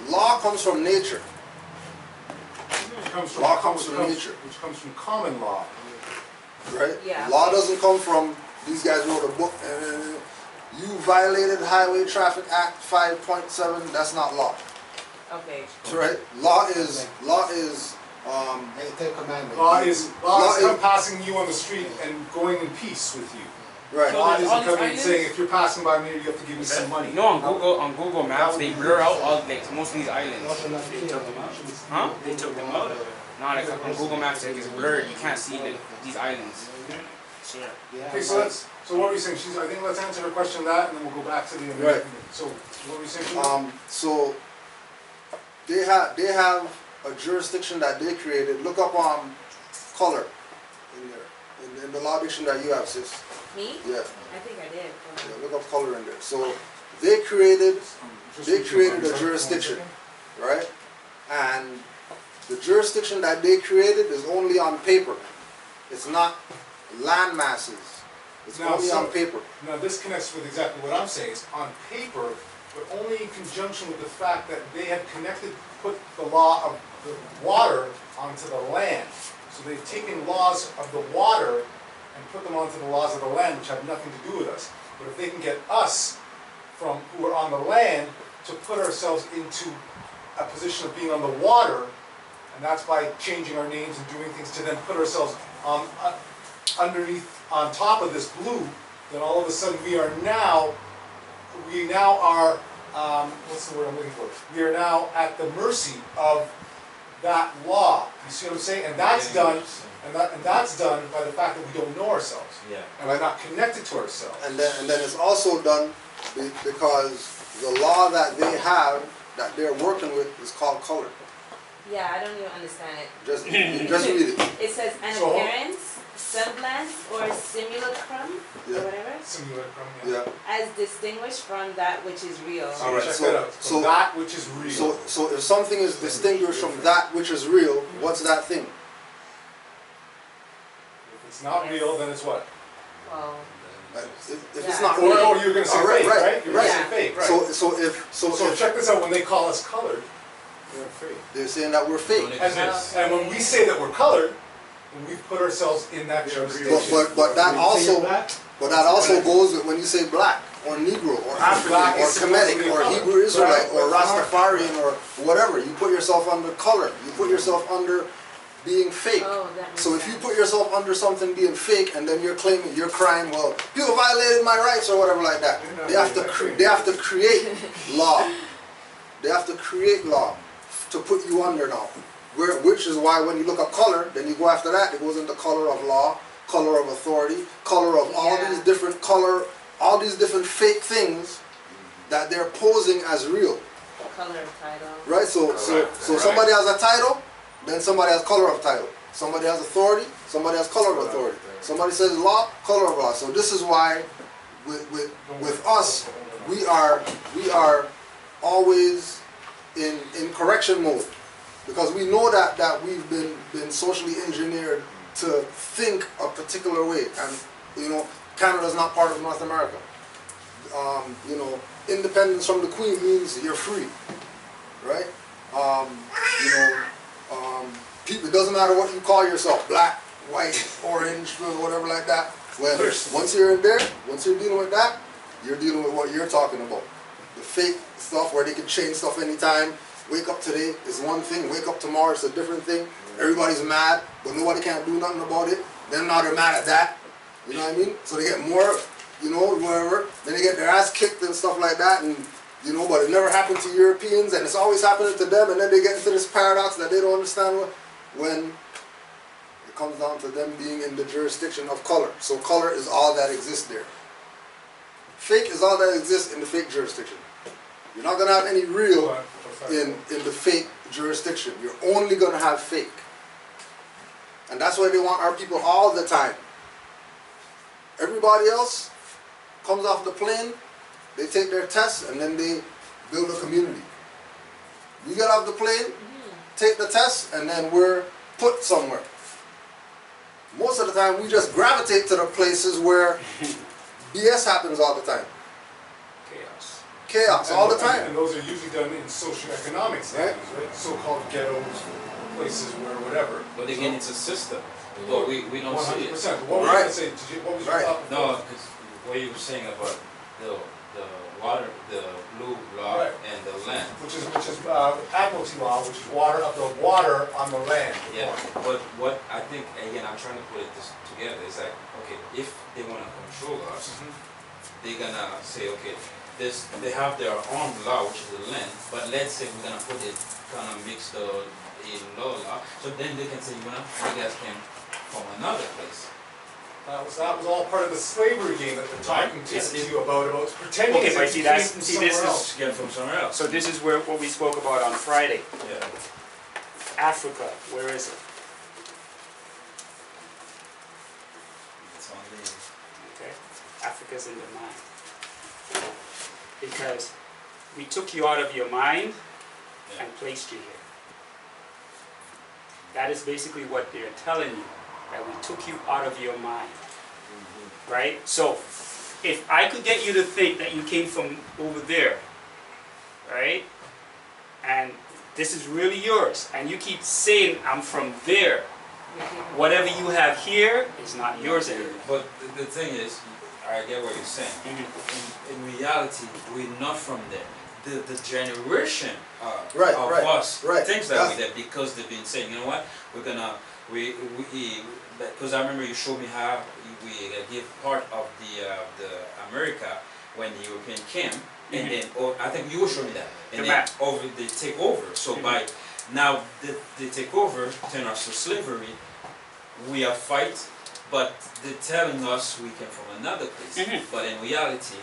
Law comes from nature. Law comes from nature. Which comes from common law. Right? Yeah. Law doesn't come from these guys wrote a book and violated Highway Traffic Act 5.7, that's not law. Okay. Right? Law is Like the Ten Commandments. Law is Law come is- passing you on the street and going in peace with you. right. So Law there's is all these coming and islands? saying if you're passing by me, you have to give me some money. You know, on Google Maps, they blur out all like most of these islands. Also not They clear. took them out. Huh? They took them out of it. No, like on Google Maps, like it's blurred. You can't see like these islands. Sure. Yeah, Okay, so what were you saying? I think let's answer her question that, and then we'll go back to the Right. American. So what were you saying? So they have a jurisdiction that they created. Look up color in there. In the law dictionary that you have, sis. Me? Yeah. I think I did. Yeah, look up color in there. So they created a jurisdiction, right? And the jurisdiction that they created is only on paper. It's not land masses. It's Now, only so- on paper. Now this connects with exactly what I'm saying. It's on paper, but only in conjunction with the fact that they have put the law of the water onto the land. So they've taken laws of the water and put them onto the laws of the land, which have nothing to do with us. But if they can get us who are on the land to put ourselves into a position of being on the water, and that's by changing our names and doing things to then put ourselves underneath, on top of this blue, then all of a sudden we now are, what's the word I'm looking for? We are now at the mercy of that law. You see what I'm saying? And that's done, and that's done by the fact that we don't know ourselves. Yeah. And we're not connected to ourselves. And then it's also done because the law that they have, that they're working with, is called color. Yeah, I don't even understand it. Just read it. It says an So- appearance, semblance, or simulacrum, Yeah. or whatever, Simulacrum, Yeah. as distinguished from that which is real. All right, Check so- that out. so- That which is real. So if something is distinguished from that which is real, what's that thing? If it's not real, then it's what? Well, If it's Yeah. not Or real, you're gonna say All right, fake, right, right? You're gonna say right. fake, right? so So if check this out, when they call us colored, they're fake. they're saying that we're fake, And when we say that we're colored, then we've put ourselves in that jurisdiction. but that also goes with when you say black or Negro or African Black or is supposed to be Kemetic a or color. Hebrew Israelite or Right. Rastafarian or whatever. You put yourself under color. You put yourself under being fake. oh, that makes So if sense. you put yourself under something being fake and then you're claiming, you're crying, well, people violated my rights or whatever like that. They have to create law. They have to create law to put you under now. Which is why when you look at color, then you go after that. It goes into color of law, color of authority, color of all Yeah. these different all these different fake things that they're posing as real. Color of title. Right? So somebody has a title, then somebody has color of title. Somebody has authority, somebody has color of authority. Somebody says law, color of law. So this is why with us, we are always in correction mode. Because we know that we've been socially engineered to think a particular way. And Canada's not part of North America. Independence from the Queen means you're free. Right? People, it doesn't matter what you call yourself, black, white, orange, whatever like that. When once you're in there, once you're dealing with that, you're dealing with what you're talking about. The fake stuff where they can change stuff anytime. Wake up today is one thing, wake up tomorrow is a different thing. Everybody's mad, but nobody can do nothing about it. Then now they're mad at that. You know what I mean? So they get more, whatever. Then they get their ass kicked and stuff like that. And but it never happened to Europeans, and it's always happening to them, and then they get into this paradox that they don't understand when it comes down to them being in the jurisdiction of color. So color is all that exists there. Fake is all that exists in the fake jurisdiction. You're not going to have any real in the fake jurisdiction. You're only going to have fake. And that's why they want our people all the time. Everybody else comes off the plane, they take their tests, and then they build a community. We get off the plane, take the test, and then we're put somewhere. Most of the time, we just gravitate to the places where BS happens all the time. Chaos all the time. And those are usually done in socioeconomic settings, right? So-called ghettos, places where whatever. But again, it's a system. But we don't see it. 100%. What were you going to say? What was your thought? No, because what you were saying about the admiralty law, which is water of the water on the land. Yeah, but what I think, again, I'm trying to put this together, is that, okay, if they want to control us, they're gonna say, okay, this, they have their own law, which is the land, but let's say we're gonna put it, kind of mix the law, so then they can say, you know, you guys came from another place. That was all part of the slavery game that they're talking to you about pretending Okay, as but if see, you that's- came from see, somewhere this is- else. Get from somewhere else. So this is where what we spoke about on Friday. Yeah. Africa, where is it? It's on the, Okay, Africa's in the mind. Because we took you out of your mind and placed you here. That is basically what they're telling you, that we took you out of your mind, right? So, if I could get you to think that you came from over there, right? And this is really yours, and you keep saying, I'm from there. Whatever you have here is not yours anymore. but the thing is, I get what you're saying. In reality, we're not from there. The generation of us thinks that we're there because they've been saying, you know what, we're gonna, because I remember you showed me how we give part of the America when the European came, and then, I think you will show me that, and then they take over. So by now they take over, turn us to slavery, we are fight, but they're telling us we came from another place. But in reality,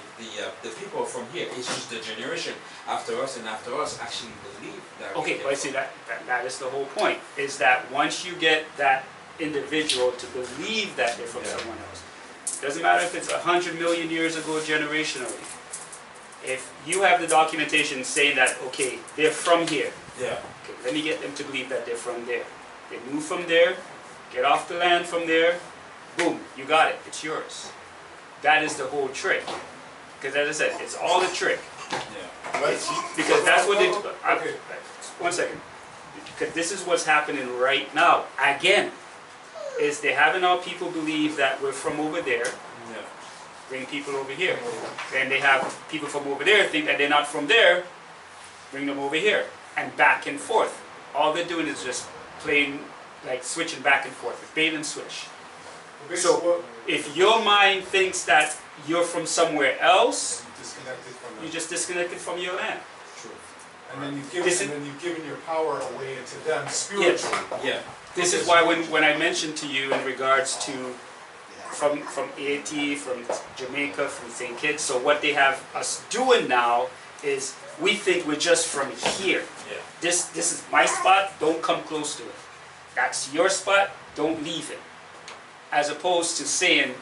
the people from here, it's just the generation after us and after us actually believe that. Okay, but see, that is the whole point, is that once you get that individual to believe that they're from someone else, doesn't matter if it's 100 million years ago generationally, if you have the documentation saying that, okay, they're from here, okay, let me get them to believe that they're from there. They move from there, get off the land from there, boom, you got it, it's yours. That is the whole trick. Because as I said, it's all a trick. Because that's what they do. Okay, one second. Because this is what's happening right now. Again, is they're having our people believe that we're from over there, bring people over here. Then they have people from over there think that they're not from there, bring them over here. And back and forth. All they're doing is just playing, like switching back and forth, bait and switch. So if your mind thinks that you're from somewhere else, you just disconnected from your land. True. And then you've given your power away to them spiritually. Yes. This is why when I mentioned to you in regards to from Haiti, from Jamaica, from St. Kitts, so what they have us doing now is we think we're just from here. This is my spot, don't come close to it. That's your spot, don't leave it. As opposed to saying,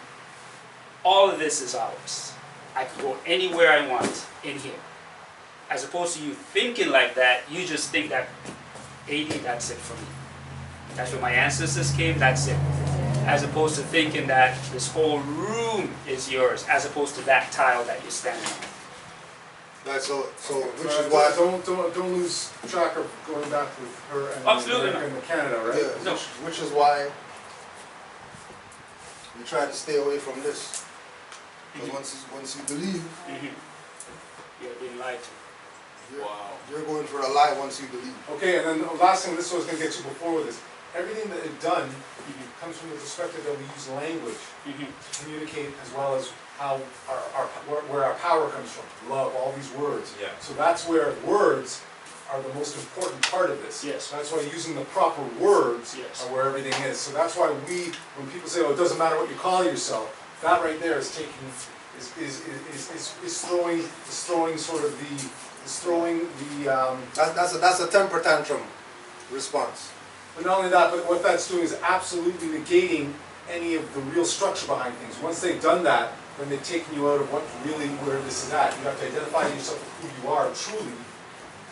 all of this is ours. I can go anywhere I want in here. As opposed to you thinking like that, you just think that 80, that's it for me. That's where my ancestors came, that's it. As opposed to thinking that this whole room is yours, as opposed to that tile that you're standing on. Right, so which is why don't lose track of going back with her and America and Canada, right? Yeah, No. which is why we try to stay away from this. Because once you believe, You're being lied to. you're going for a lie once you believe. Okay, and then the last thing, this is what I was going to get to before with this. Everything that is done comes from the perspective that we use language to communicate, as well as how where our power comes from. Love, all these words. Yeah. So that's where words are the most important part of this. Yes. That's why using the proper words Yes. are where everything is. So that's why when people say, oh, it doesn't matter what you call yourself, that right there is taking, is throwing sort of That's a temper tantrum response. But not only that, but what that's doing is absolutely negating any of the real structure behind things. Once they've done that, then they've taken you out of what really where this is at. You have to identify yourself with who you are truly,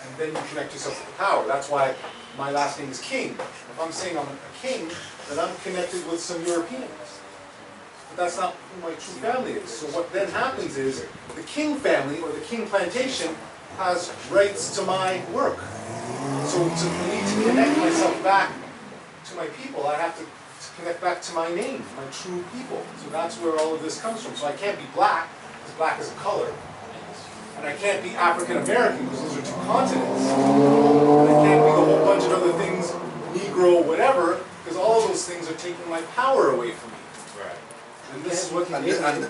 and then you connect yourself to the power. That's why my last name is King. If I'm saying I'm a king, then I'm connected with some Europeans. But that's not who my true family is. So what then happens is the King family or the King plantation has rights to my work. So for me to connect myself back to my people, I have to connect back to my name, my true people. So that's where all of this comes from. So I can't be black, because black is a color. And I can't be African American, because those are two continents. And it can't be a whole bunch of other things, Negro, whatever, because all of those things are taking my power away from me. Right. And this is what Canadian, and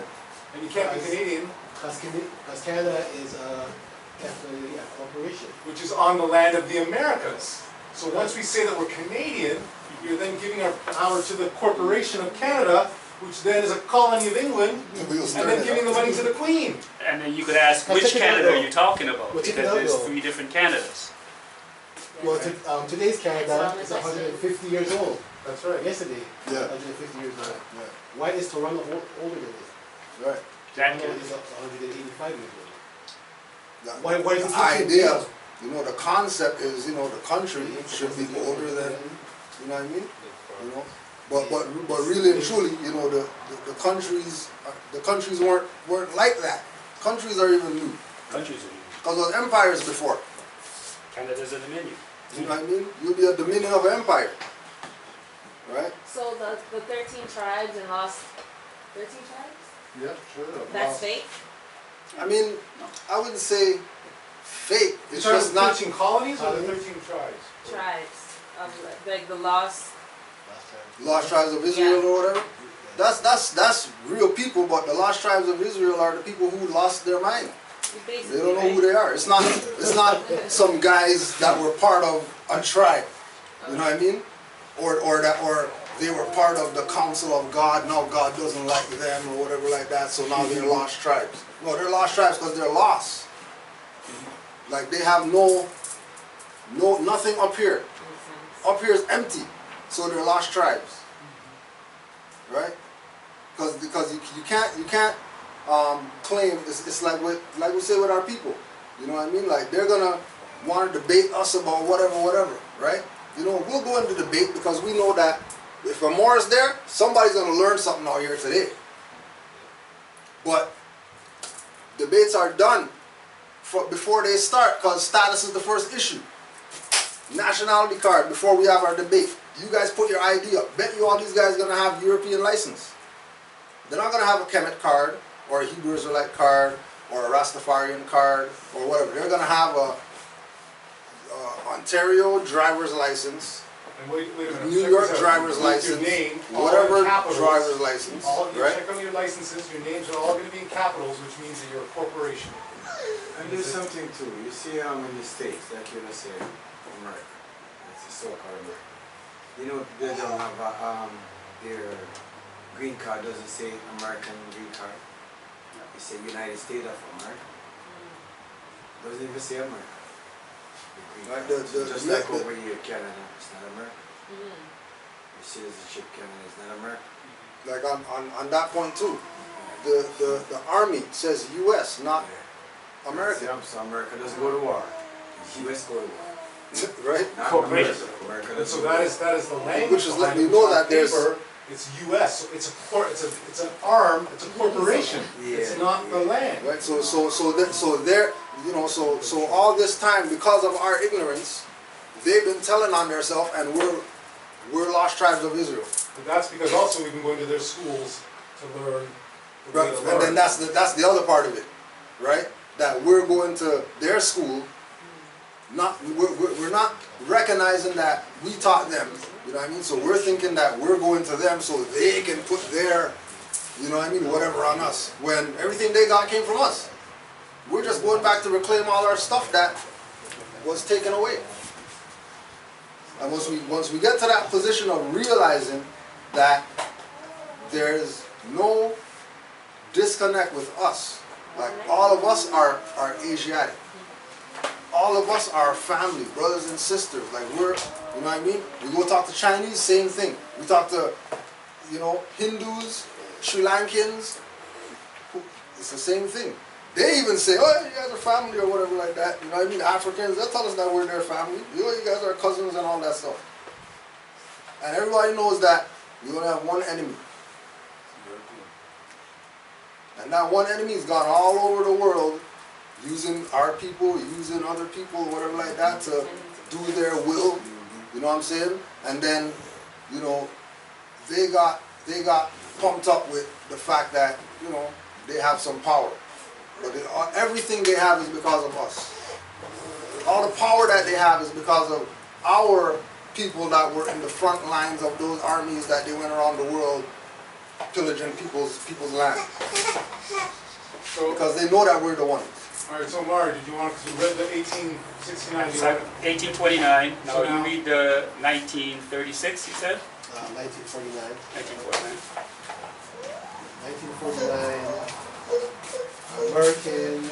you can't be Canadian. Because Canada is definitely a corporation. Which is on the land of the Americas. So once we say that we're Canadian, you're then giving our power to the Corporation of Canada, which then is a colony of England, and then giving the money to the Queen. And then you could ask, which Canada are you talking about? Well, Because there's 3 different Canadas. Well, today's Canada is 150 years old. That's right. Yesterday, 150 years old. Why is Toronto older than this? Right. Toronto is up to 185 years old. Why is the idea, you know, the concept is, you know, the country should be older than, you know what I mean? You know, but really and truly, you know, the countries weren't like that. Countries are even new. Countries are new. Because there was empires before. Canada's a dominion. You know what I mean? You'll be a dominion of an empire, right? So the 13 tribes and lost 13 tribes? Yeah, sure. That's fake? I mean, I wouldn't say fake. It's You're just talking not 13 colonies or the 13 tribes? Tribes of like the lost. lost tribes of Israel or whatever. That's real people, but the lost tribes of Israel are the people who lost their mind. Basically, They don't know who they are. It's not some guys that were part of a tribe. You know what I mean? Or they were part of the council of God. Now God doesn't like them or whatever like that. So now they're lost tribes. No, they're lost tribes because they're lost. Like they have nothing up here. Up here is empty. So they're lost tribes. Right? Because you can't claim it's like we say with our people. You know what I mean? Like they're gonna want to debate us about whatever, right? You know, we'll go into debate because we know that if a Moor is there, somebody's gonna learn something out here today. But debates are done before they start because status is the first issue. Nationality card before we have our debate. You guys put your ID up. Bet you all these guys are gonna have European license. They're not gonna have a Kemet card or a Hebrew Israelite card or a Rastafarian card or whatever. They're gonna have a Ontario driver's license, And wait a minute, New check York this out. driver's With license, your name, all whatever in capitals, driver's license, you right? check on your licenses, your names are all going to be in capitals, which means that you're a corporation. And there's something too. You see in the States, like you say, America. It's the so-called America. You know, they don't have their green card doesn't say American green card. It say United States of America. Doesn't even say America. Like just like over here, Canada, it's not America. Your citizenship, Canada is not America. Like on that point too, the army says U.S., not America. So America doesn't go to war. U.S. go to war. Right? Not Corporation. America And doesn't so go that to is the language. Which is letting behind you it. know On that there's- paper, it's U.S. So it's an arm. It's a corporation. It's not the land. Right. So there, you know, so all this time because of our ignorance, they've been telling on themselves, and we're lost tribes of Israel. But that's because also we've been going to their schools to learn. the way Right. to And learn. then that's the other part of it, right? That we're going to their school. We're not recognizing that we taught them. You know what I mean? So we're thinking that we're going to them so they can put their, you know what I mean, whatever on us. When everything they got came from us. We're just going back to reclaim all our stuff that was taken away. And once we get to that position of realizing that there's no disconnect with us, like all of us are Asiatic. All of us are family, brothers and sisters. Like we're, you know what I mean? We go talk to Chinese, same thing. We talk to, you know, Hindus, Sri Lankans. It's the same thing. They even say, oh, you guys are family or whatever like that. You know what I mean? Africans, they'll tell us that we're their family. You know, you guys are cousins and all that stuff. And everybody knows that we only have one enemy. And that one enemy has gone all over the world using our people, using other people, whatever like that, to do their will. You know what I'm saying? And then, you know, they got pumped up with the fact that, you know, they have some power. But everything they have is because of us. all the power that they have is because of our people that were in the front lines of those armies that they went around the world pillaging people's land. So, because they know that we're the ones. all right, so Mara, did you want to read the 1869? So 1829. Now So you now- read the 1936. You said 1949. 1949. 1949. American.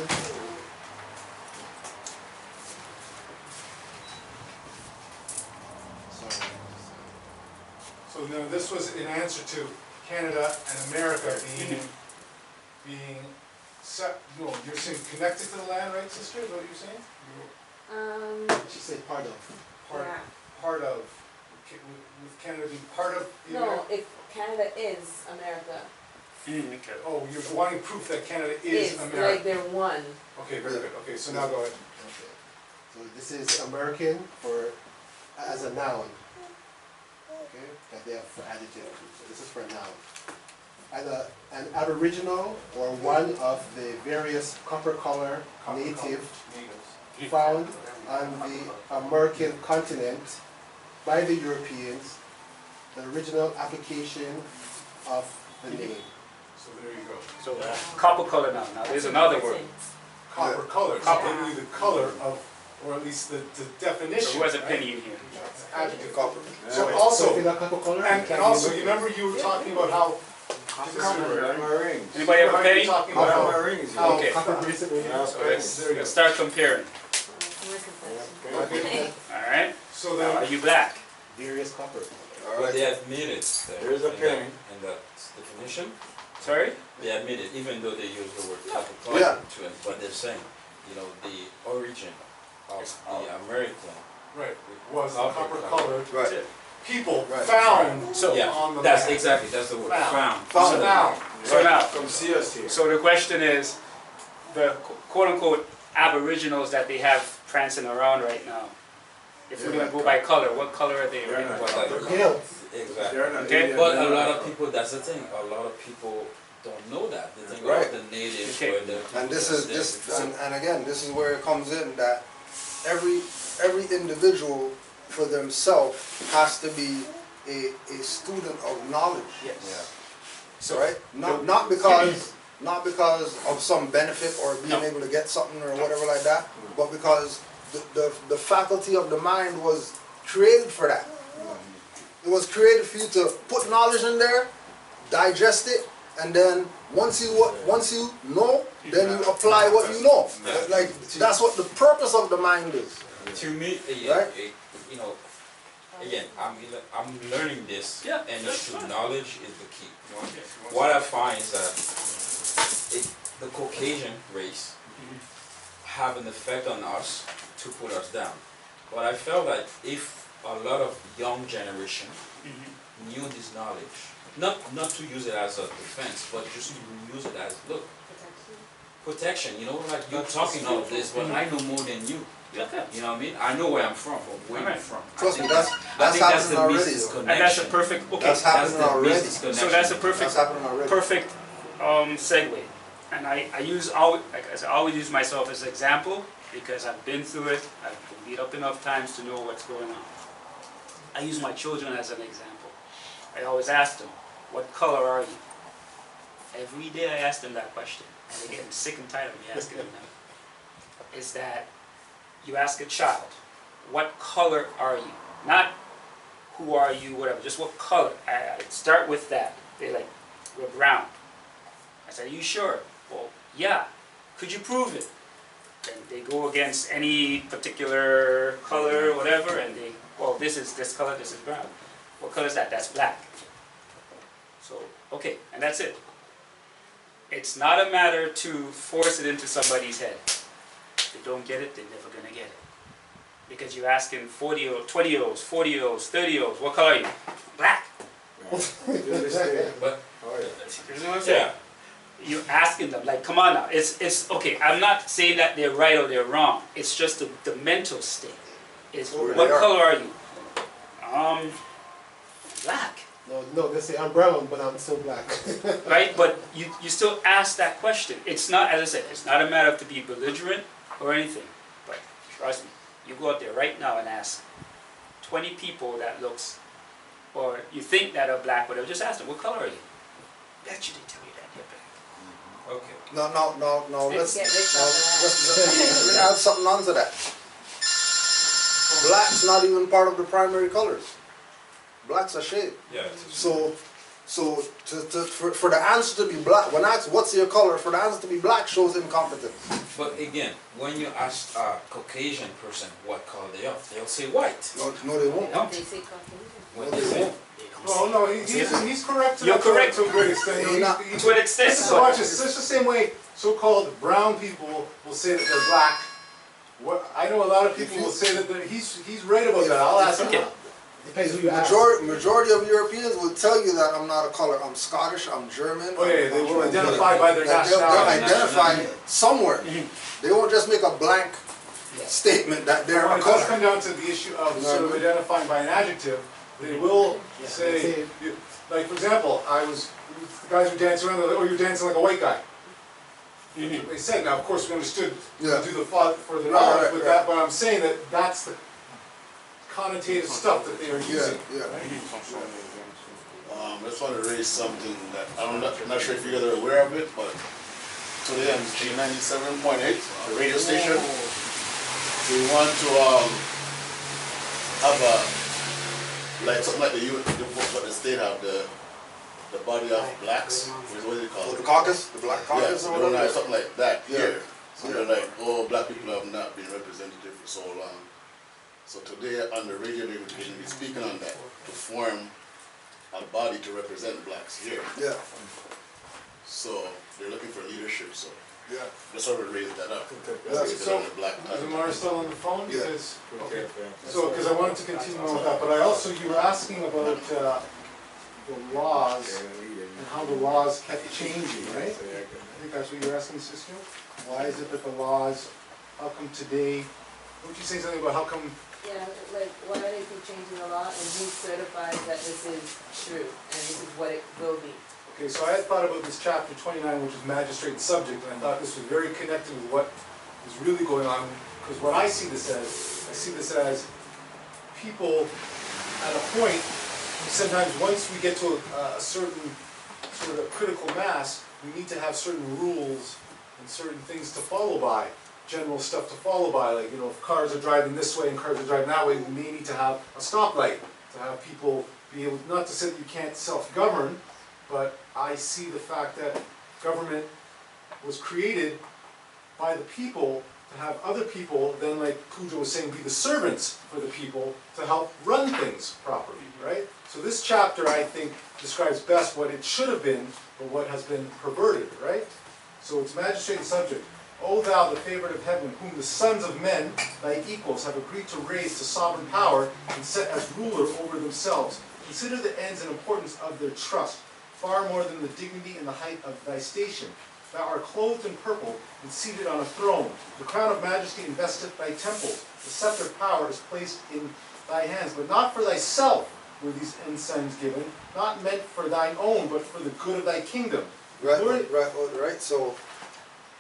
Sorry. So now this was in answer to Canada and America being set, no, you're saying connected to the land, right, sister? Is that what you're saying? She said part of. Yeah. Part of, with Canada being part of the No, America? if Canada is America, Okay. Oh, you're wanting proof that Canada is like America? they're one. Okay, very good. Okay, so now go ahead. Okay. So this is American for as a noun. Okay, that they have for adjective. So this is for a noun. And an aboriginal or one of the various copper color native found on the American continent by the Europeans, the original application of the name. So there you go. So copper color now. Now there's another word. Copper color, so Copper. giving you the color of, or at least the definition. So who has a right? penny in here? Adjective copper. So So if also, you got copper color, and also, you remember you were talking about how, My rings. Anybody have a how you penny? were talking I have about my rings. how, Okay. copper basically. Yeah, So pennies. there you go. let's start comparing. Okay. All right. So Now, are then, you black? Various copper. But they admit it there. Here's a in penny. In that definition, Sorry? they admit it, even though they use the word copper Yeah. to it, but they're saying, the origin of the American right, was the copper colored Right. people Right. found So on the that's land. exactly, that's the word, Found. found. So now, So now, Come see us here. so the question is, the quote unquote aboriginals that they have prancing around right now, if we're gonna go by color, what color are they? They're not But like- copper. Pale. Exactly. They're not Okay, Indian, But they're a not lot of copper. people, that's the thing, a lot of people don't know that. They think, Right. the natives Okay. were the And this people is that's this, there. and again, this is where it comes in that every individual for themselves has to be a student of knowledge, Yes. Yeah. So, right? Not because of some benefit or being able to get something or whatever like that, but because the faculty of the mind was created for that. It was created for you to put knowledge in there, digest it, and then once you know, then you apply what you know. Yeah. Like that's what the purpose of the mind is. To me, Right? Again, I'm learning this, Yeah, and that's the fine. knowledge is the key. What I find is that the Caucasian race have an effect on us to put us down. But I felt that if a lot of young generation knew this knowledge, not to use it as a defense, but just to use it as, look, protection, like you're talking all of this, but I know more than you. Okay. You know what I mean? I know where I'm from, or where Alright. I'm from. Trust me, I that's think that's happening the already. misconnection. And that's a perfect, okay, That's happening the already. misconnection. so that's a perfect, That's happening already. perfect segue. And I use always, like I said, I always use myself as an example because I've been through it. I've been beat up enough times to know what's going on. I use my children as an example. I always ask them, what color are you? Every day I ask them that question. And they're getting sick and tired of me asking them that. Is that you ask a child, what color are you? Not who are you, whatever, just what color. I start with that. They're like, we're brown. I said, are you sure? Well, yeah. Could you prove it? And they go against any particular color or whatever, and they, well, this is this color, this is brown. What color is that? That's black. So, okay, and that's it. It's not a matter to force it into somebody's head. If they don't get it, they're never gonna get it. Because you're asking 40-year-olds, 20-year-olds, 40-year-olds, 30-year-olds, what color are you? Black. But You know what I'm saying? You're asking them, like, come on now. It's okay. I'm not saying that they're right or they're wrong. It's just the mental state. Is what color are you? Black. No, they say I'm brown, but I'm still black. Right? But you still ask that question. It's not, as I said, it's not a matter of to be belligerent or anything. But trust me, You go out there right now and ask 20 people that looks, or you think that are black, whatever, just ask them, what color are you? Bet you they tell you that they're black. Okay. No, let's Get rich off of just add something onto that. Black's not even part of the primary colors. Black's a shade. Yeah. So for the answer to be black, when I ask what's your color, for the answer to be black shows incompetence. But again, when you ask a Caucasian person what color they are, they'll say white. No, they won't. No. They say Caucasian. What they say? Well, no, he's correct. You're correct. To a great extent. To an extent. This is watch this. It's the same way so-called brown people will say that they're black. What I know, a lot of people will say that he's right about that. I'll ask him. Depends who you ask. Majority of Europeans will tell you that I'm not a color. I'm Scottish. I'm German. Oh yeah, they will identify by their nationality. They'll identify somewhere. They won't just make a blank statement that they're When a it does color. come down to the issue of sort of identifying by an adjective, they will say, like for example, the guys were dancing around, oh, you're dancing like a white guy. They said, now of course we understood to do the for the knowledge, but I'm saying that that's the connotative stuff that they are using. I just want to raise something that I'm not sure if you guys are aware of it, but today on G97.8, the radio station, we want to have something like the youth, what the state have, the body of blacks, what is it called? The caucus, the black caucus, yeah, or whatever. have something like that here. So they're like, oh, black people have not been representative for so long. So today on the radio, they're going to be speaking on that, to form a body to represent blacks here. Yeah. So they're looking for leadership, so Yeah. just sort of raise that up. So, is Amar still on the phone? Because, because I wanted to continue on with that, but you were asking about the laws and how the laws kept changing, right? I think that's what you were asking, Cisco? Why is it that the laws, how come today, would you say something about how come? Yeah, like why they keep changing the law and who certifies that this is true and this is what it will be? Okay, so I had thought about this chapter 29, which is magistrate and subject, and I thought this was very connected with what is really going on, because what I see this as people at a point, sometimes once we get to a certain sort of critical mass, we need to have certain rules and certain things to follow by, general stuff to follow by, like, you know, if cars are driving this way and cars are driving that way, we may need to have a stoplight, to have people be able, not to say that you can't self-govern, but I see the fact that government was created by the people to have other people, then like Cujo was saying, be the servants for the people to help run things properly, right? So this chapter, I think, describes best what it should have been, but what has been perverted, right? So it's magistrate and subject. O thou, the favorite of heaven, whom the sons of men, thy equals, have agreed to raise to sovereign power and set as ruler over themselves, consider the ends and importance of their trust, far more than the dignity and the height of thy station. Thou art clothed in purple and seated on a throne. The crown of majesty investeth thy temples. The scepter of power is placed in thy hands. But not for thyself were these ensigns given, not meant for thine own, but for the good of thy kingdom. Right. So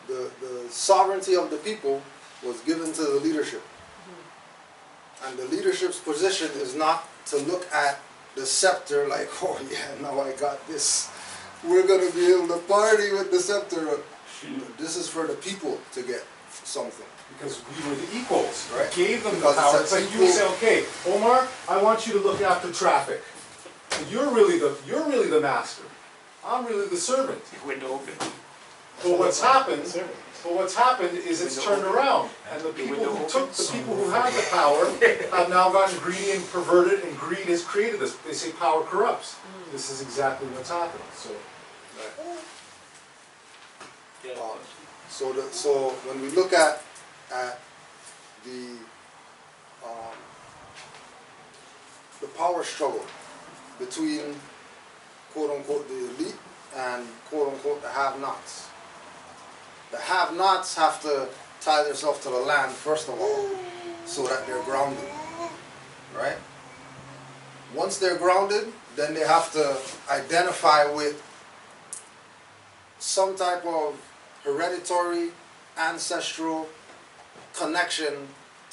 the sovereignty of the people was given to the leadership. And the leadership's position is not to look at the scepter like, oh yeah, now I got this. We're going to be able to party with the scepter. This is for the people to get something. Because we were the equals. Right. We gave them the power. It's like you would say, okay, Omar, I want you to look after traffic. You're really the master. I'm really the servant. Window open. But what's happened is it's turned around, and the people who have the power have now gotten greedy and perverted, and greed has created this. They say power corrupts. This is exactly what's happening. So when we look at the power struggle between quote unquote the elite and quote unquote the have-nots. The have-nots have to tie themselves to the land first of all, so that they're grounded, right? Once they're grounded, then they have to identify with some type of hereditary, ancestral connection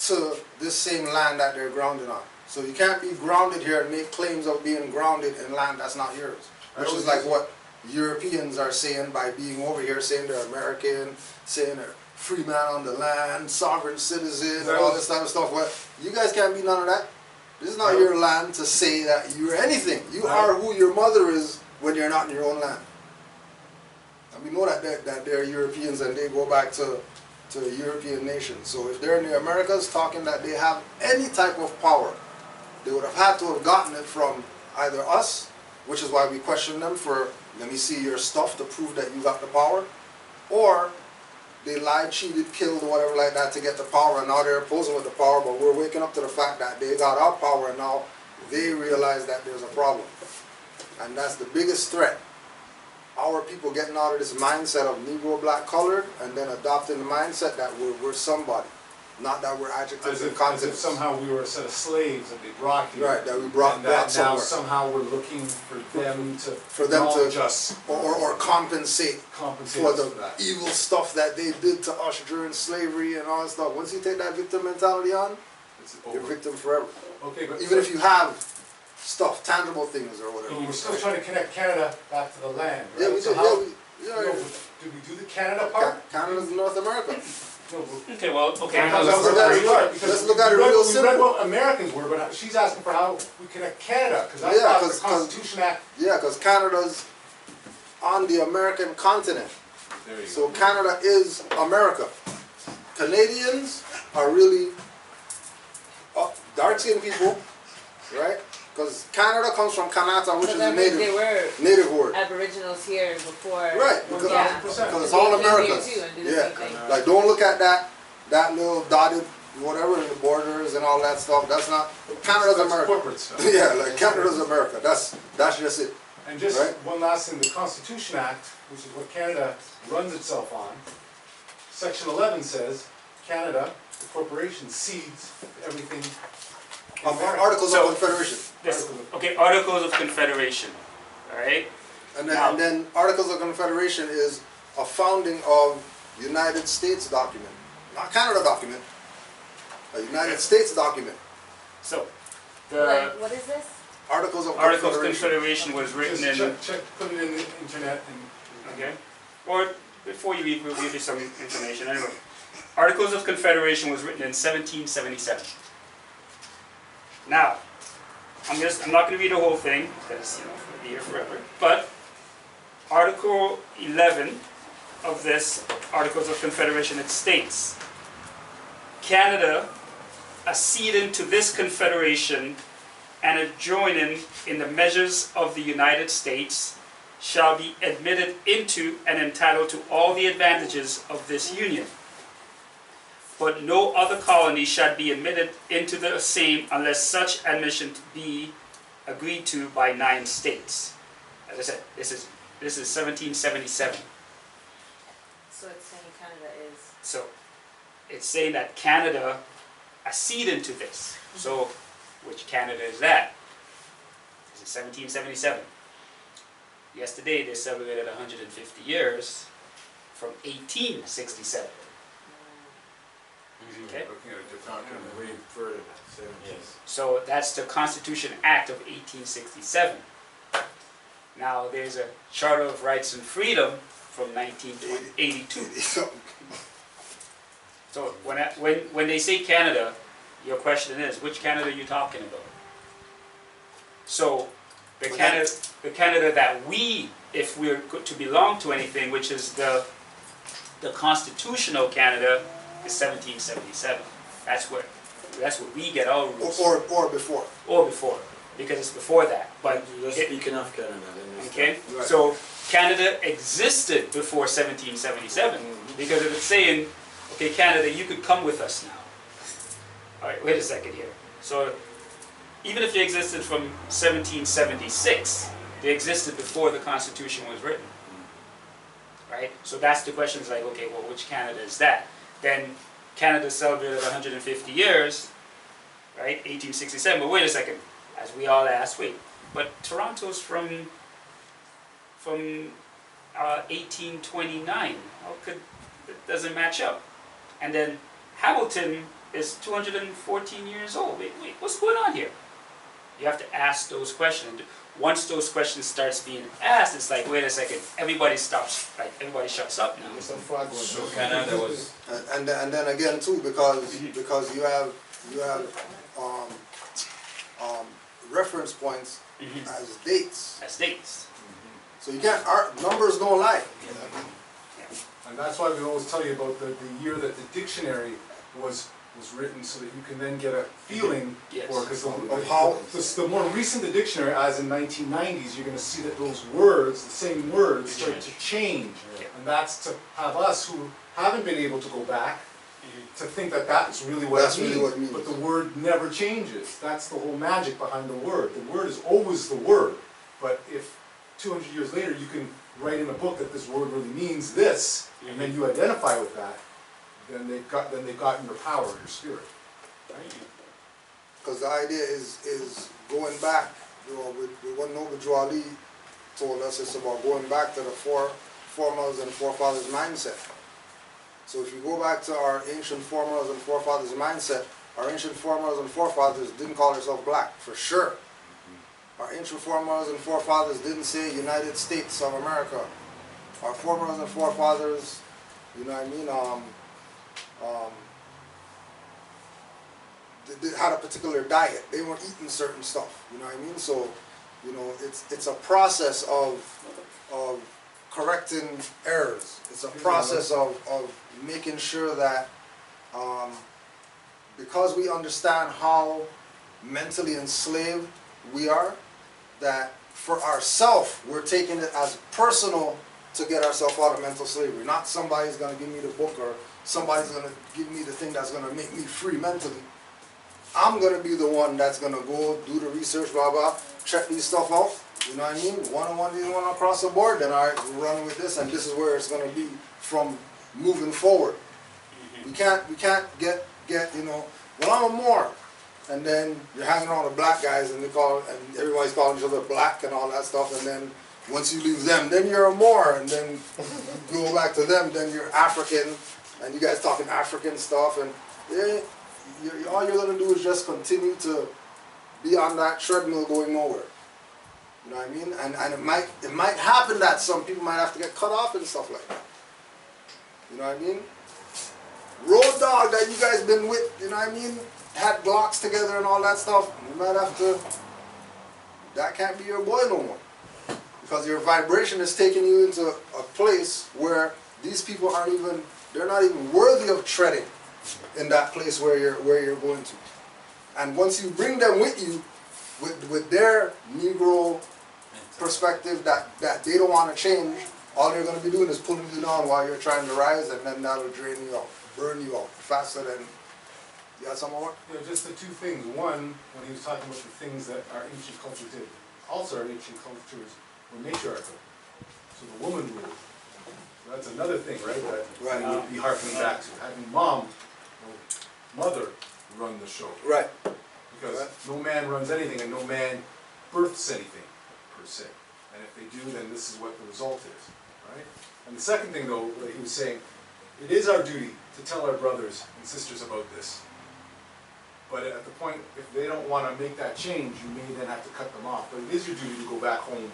to this same land that they're grounded on. So you can't be grounded here and make claims of being grounded in land that's not yours. Which is like what Europeans are saying by being over here, saying they're American, saying they're free man on the land, sovereign citizen, and all this type of stuff. Well, you guys can't be none of that. This is not your land to say that you're anything. You are who your mother is when you're not in your own land. And we know that they're Europeans and they go back to European nations. So if they're in the Americas talking that they have any type of power, they would have had to have gotten it from either us, which is why we question them for, let me see your stuff to prove that you got the power, or they lied, cheated, killed, or whatever like that to get the power, and now they're opposing with the power, but we're waking up to the fact that they got our power and now they realize that there's a problem. And that's the biggest threat. Our people getting out of this mindset of Negro, black, colored, and then adopting the mindset that we're somebody. Not that we're adjectives and concepts. As if somehow we were a set of slaves that they brought here. Right, that we brought and back that now somewhere. somehow we're looking for them to acknowledge us. Or compensate for the evil stuff that they did to us during slavery and all that stuff. Once you take that victim mentality on, you're a victim forever. Okay, but even if you have stuff, tangible things or whatever. We're still trying to connect Canada back to the land, right? Yeah, we did. So Did we do the Canada part? Canada's North America. Okay, well, okay. Let's look at it real simple. We read what Americans were, but she's asking for how we connect Canada, because I thought the Constitution Act. Yeah, because Canada's on the American continent. So Canada is America. Canadians are really dark-skinned people, right? Because Canada comes from Kanata, which is a native word. Aboriginals here before. Right, because it's all Americans. Yeah, like don't look at that little dotted whatever in the borders and all that stuff. That's not Canada's America. Corporate stuff. Yeah, like Canada's America. That's just it. And just one last thing, the Constitution Act, which is what Canada runs itself on, Section 11 says Canada, the corporation, cedes everything. Articles of Confederation. Yes. Okay, Articles of Confederation. Alright? And then Articles of Confederation is a founding of United States document. Not Canada document. A United States document. So, what is this? Articles of Confederation was written Just in... check, put it in the internet. Okay. Or, before you leave, we'll give you some information. Anyway, Articles of Confederation was written in 1777. Now, I'm not going to read the whole thing, because, we'll be here forever, but Article 11 of this Articles of Confederation, it states, Canada, acceding to this confederation and adjoining in the measures of the United States, shall be admitted into and entitled to all the advantages of this union. But no other colony shall be admitted into the same unless such admission be agreed to by 9 states. As I said, this is 1777. So it's saying Canada is. So it's saying that Canada acceded to this. So which Canada is that? This is 1777. Yesterday they celebrated 150 years from 1867. Okay. Way further. So that's the Constitution Act of 1867. Now there's a Charter of Rights and Freedom from 1982. So when they say Canada, your question is, which Canada are you talking about? So the Canada that we, if we're to belong to anything, which is the constitutional Canada, is 1777. That's where we get our roots. Or before. Or before, because it's before that. But speaking of Canada, then okay, so Canada existed before 1777 because if it's saying, okay, Canada, you could come with us now. All right, wait a second here. So even if they existed from 1776, they existed before the Constitution was written. Right? So that's the question. Is like, okay, well, which Canada is that? Then Canada celebrated 150 years, right? 1867. But wait a second, as we all ask, wait, but Toronto's from 1829. How could it doesn't match up? And then Hamilton is 214 years old. Wait, what's going on here? You have to ask those questions. Once those questions starts being asked, it's like, wait a second, everybody stops, like everybody shuts up now. So Canada was, and then again too, because you have reference points as dates. As dates. So you can't, numbers don't lie. And that's why we always tell you about the year that the dictionary was written, so that you can then get a feeling for, because of how, the more recent the dictionary, as in 1990s, you're going to see that those words, the same words, start to change. And that's to have us who haven't been able to go back to think that that's really what it means. But the word never changes. That's the whole magic behind the word. The word is always the word. But if 200 years later you can write in a book that this word really means this, and then you identify with that, then they've gotten your power, your spirit. Right? Because the idea is going back, you know, with what Noble Drew Ali told us, it's about going back to the foremothers and forefathers mindset. So if you go back to our ancient foremothers and forefathers mindset, our ancient foremothers and forefathers didn't call themselves black, for sure. Our ancient foremothers and forefathers didn't say United States of America. Our foremothers and forefathers, you know what I mean, they had a particular diet. They weren't eating certain stuff, you know what I mean? So, you know, it's a process of correcting errors. It's a process of making sure that because we understand how mentally enslaved we are, that for ourselves, we're taking it as personal to get ourselves out of mental slavery. Not somebody's going to give me the book, or somebody's going to give me the thing that's going to make me free mentally. I'm going to be the one that's going to go do the research, blah, blah, check these stuff out. You know what I mean? One across the board, then all right, we're running with this, and this is where it's going to be from moving forward. We can't get, you know, well, I'm a Moor. And then you're hanging around with black guys, and everybody's calling each other black and all that stuff, and then once you leave them, then you're a Moor, and then you go back to them, then you're African, and you guys talking African stuff, and all you're going to do is just continue to be on that treadmill going nowhere. You know what I mean? And it might happen that some people might have to get cut off and stuff like that. You know what I mean? Road dog that you guys been with, you know what I mean? Had blocks together and all that stuff, you might have to, that can't be your boy no more. Because your vibration is taking you into a place where these people they're not even worthy of treading in that place where you're going to. And once you bring them with you, with their Negro perspective that they don't want to change, all they're going to be doing is pulling you down while you're trying to rise, and then that'll drain you out, burn you out faster than. You got some more? Yeah, just the two things. One, when he was talking about the things that our ancient culture did, also our ancient cultures were matriarchal. So the woman ruled. That's another thing, right? That we would be harkening back to. Having mom or mother run the show. Right. Because no man runs anything, and no man births anything, per se. And if they do, then this is what the result is. Right? And the second thing, though, that he was saying, it is our duty to tell our brothers and sisters about this. But at the point, if they don't want to make that change, you may then have to cut them off. But it is your duty to go back home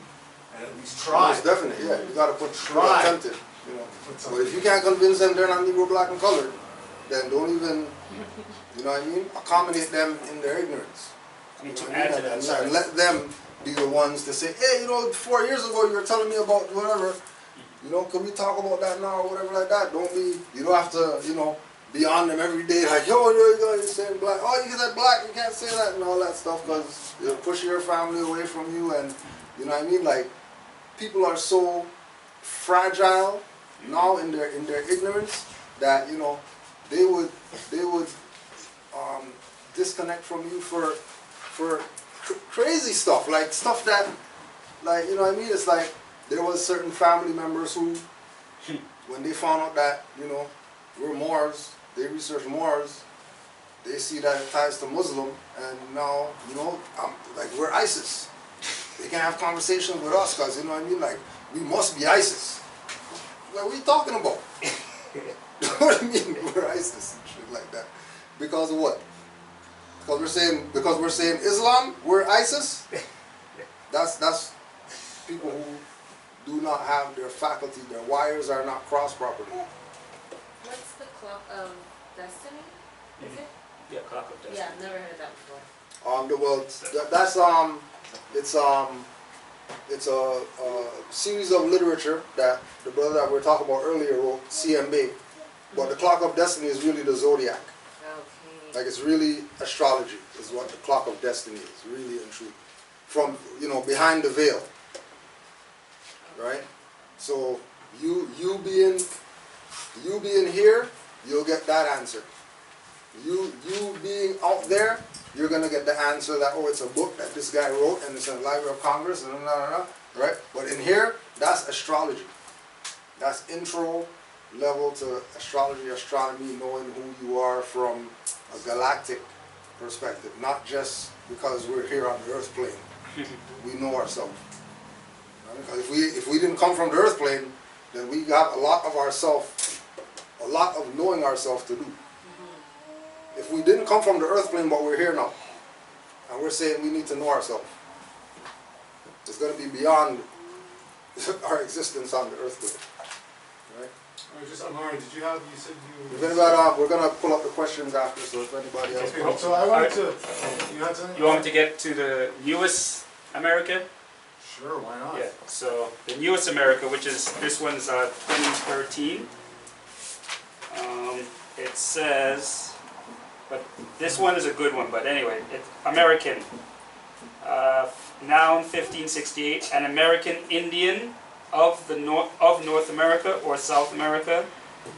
and at least try. Most definitely, yeah. You got to attempt it. You know. But if you can't convince them they're not Negro, black, and colored, then don't even, you know what I mean, accommodate them in their ignorance. You know and let them be the ones to say, hey, you know, 4 years ago you were telling me about whatever. You know, can we talk about that now or whatever like that? You don't have to, you know, be on them every day like, yo, you're saying black. Oh, you get black, you can't say that and all that stuff, because it'll push your family away from you. And you know what I mean? Like, people are so fragile now in their ignorance that, you know, they would disconnect from you for crazy stuff, like stuff that, like, you know what I mean? It's like there was certain family members who, when they found out that, you know, we're Moors, they research Moors, they see that it ties to Muslim, and now, you know, like, we're ISIS. They can't have conversations with us because, you know what I mean, like, we must be ISIS. Like, what are you talking about? You know what I mean? We're ISIS and shit like that. Because of what? Because we're saying Islam, we're ISIS. That's people who do not have their faculty, their wires are not crossed properly. What's the clock of destiny? Is it? Yeah, clock of destiny. Yeah, I've never heard that before. It's a series of literature that the brother that we were talking about earlier wrote, CMB. But the clock of destiny is really the zodiac. Okay. Like it's really astrology is what the clock of destiny is, really and truly. From, behind the veil. Right? So you being here, you'll get that answer. You being out there, you're gonna get the answer that, oh, it's a book that this guy wrote and it's in the Library of Congress and right? But in here, that's astrology. That's intro level to astrology, astronomy, knowing who you are from a galactic perspective, not just because we're here on the earth plane. We know ourselves. Right? Because if we didn't come from the earth plane, then we got a lot of knowing ourselves to do. If we didn't come from the earth plane, but we're here now, and we're saying we need to know ourselves, it's going to be beyond our existence on the earth plane. Right? Just Amari, did you said you... If anybody, we're going to pull up the questions after, so if anybody else... Okay, so I wanted to... You had something? You want me to get to the newest America? Sure, why not? Yeah, so the newest America, which is, this one's 2013. It says, but this one is a good one, but anyway, it's American. Noun 1568, an American Indian of North America or South America,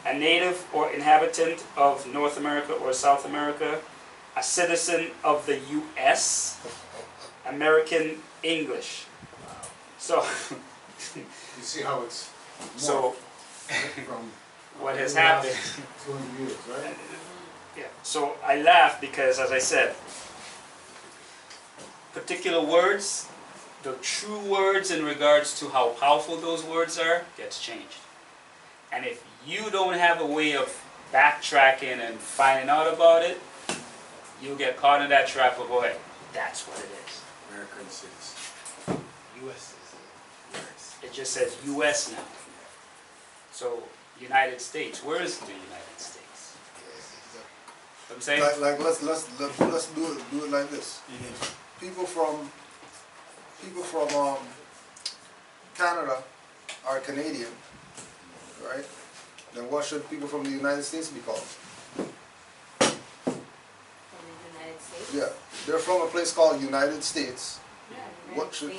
a native or inhabitant of North America or South America, a citizen of the U.S., American English. So, you see how it's so from what has happened? 200 years, right? Yeah. So I laugh because, as I said, particular words, the true words in regards to how powerful those words are, gets changed. And if you don't have a way of backtracking and finding out about it, you'll get caught in that trap of, oh, hey, that's what it is. American citizen. U.S. citizen. It just says U.S. now. So, United States. Where is the United States? I'm saying? Like let's do it like this. People from Canada are Canadian, right? Then what should people from the United States be called? From the United States? Yeah, they're from a place called United States. Yeah, What should?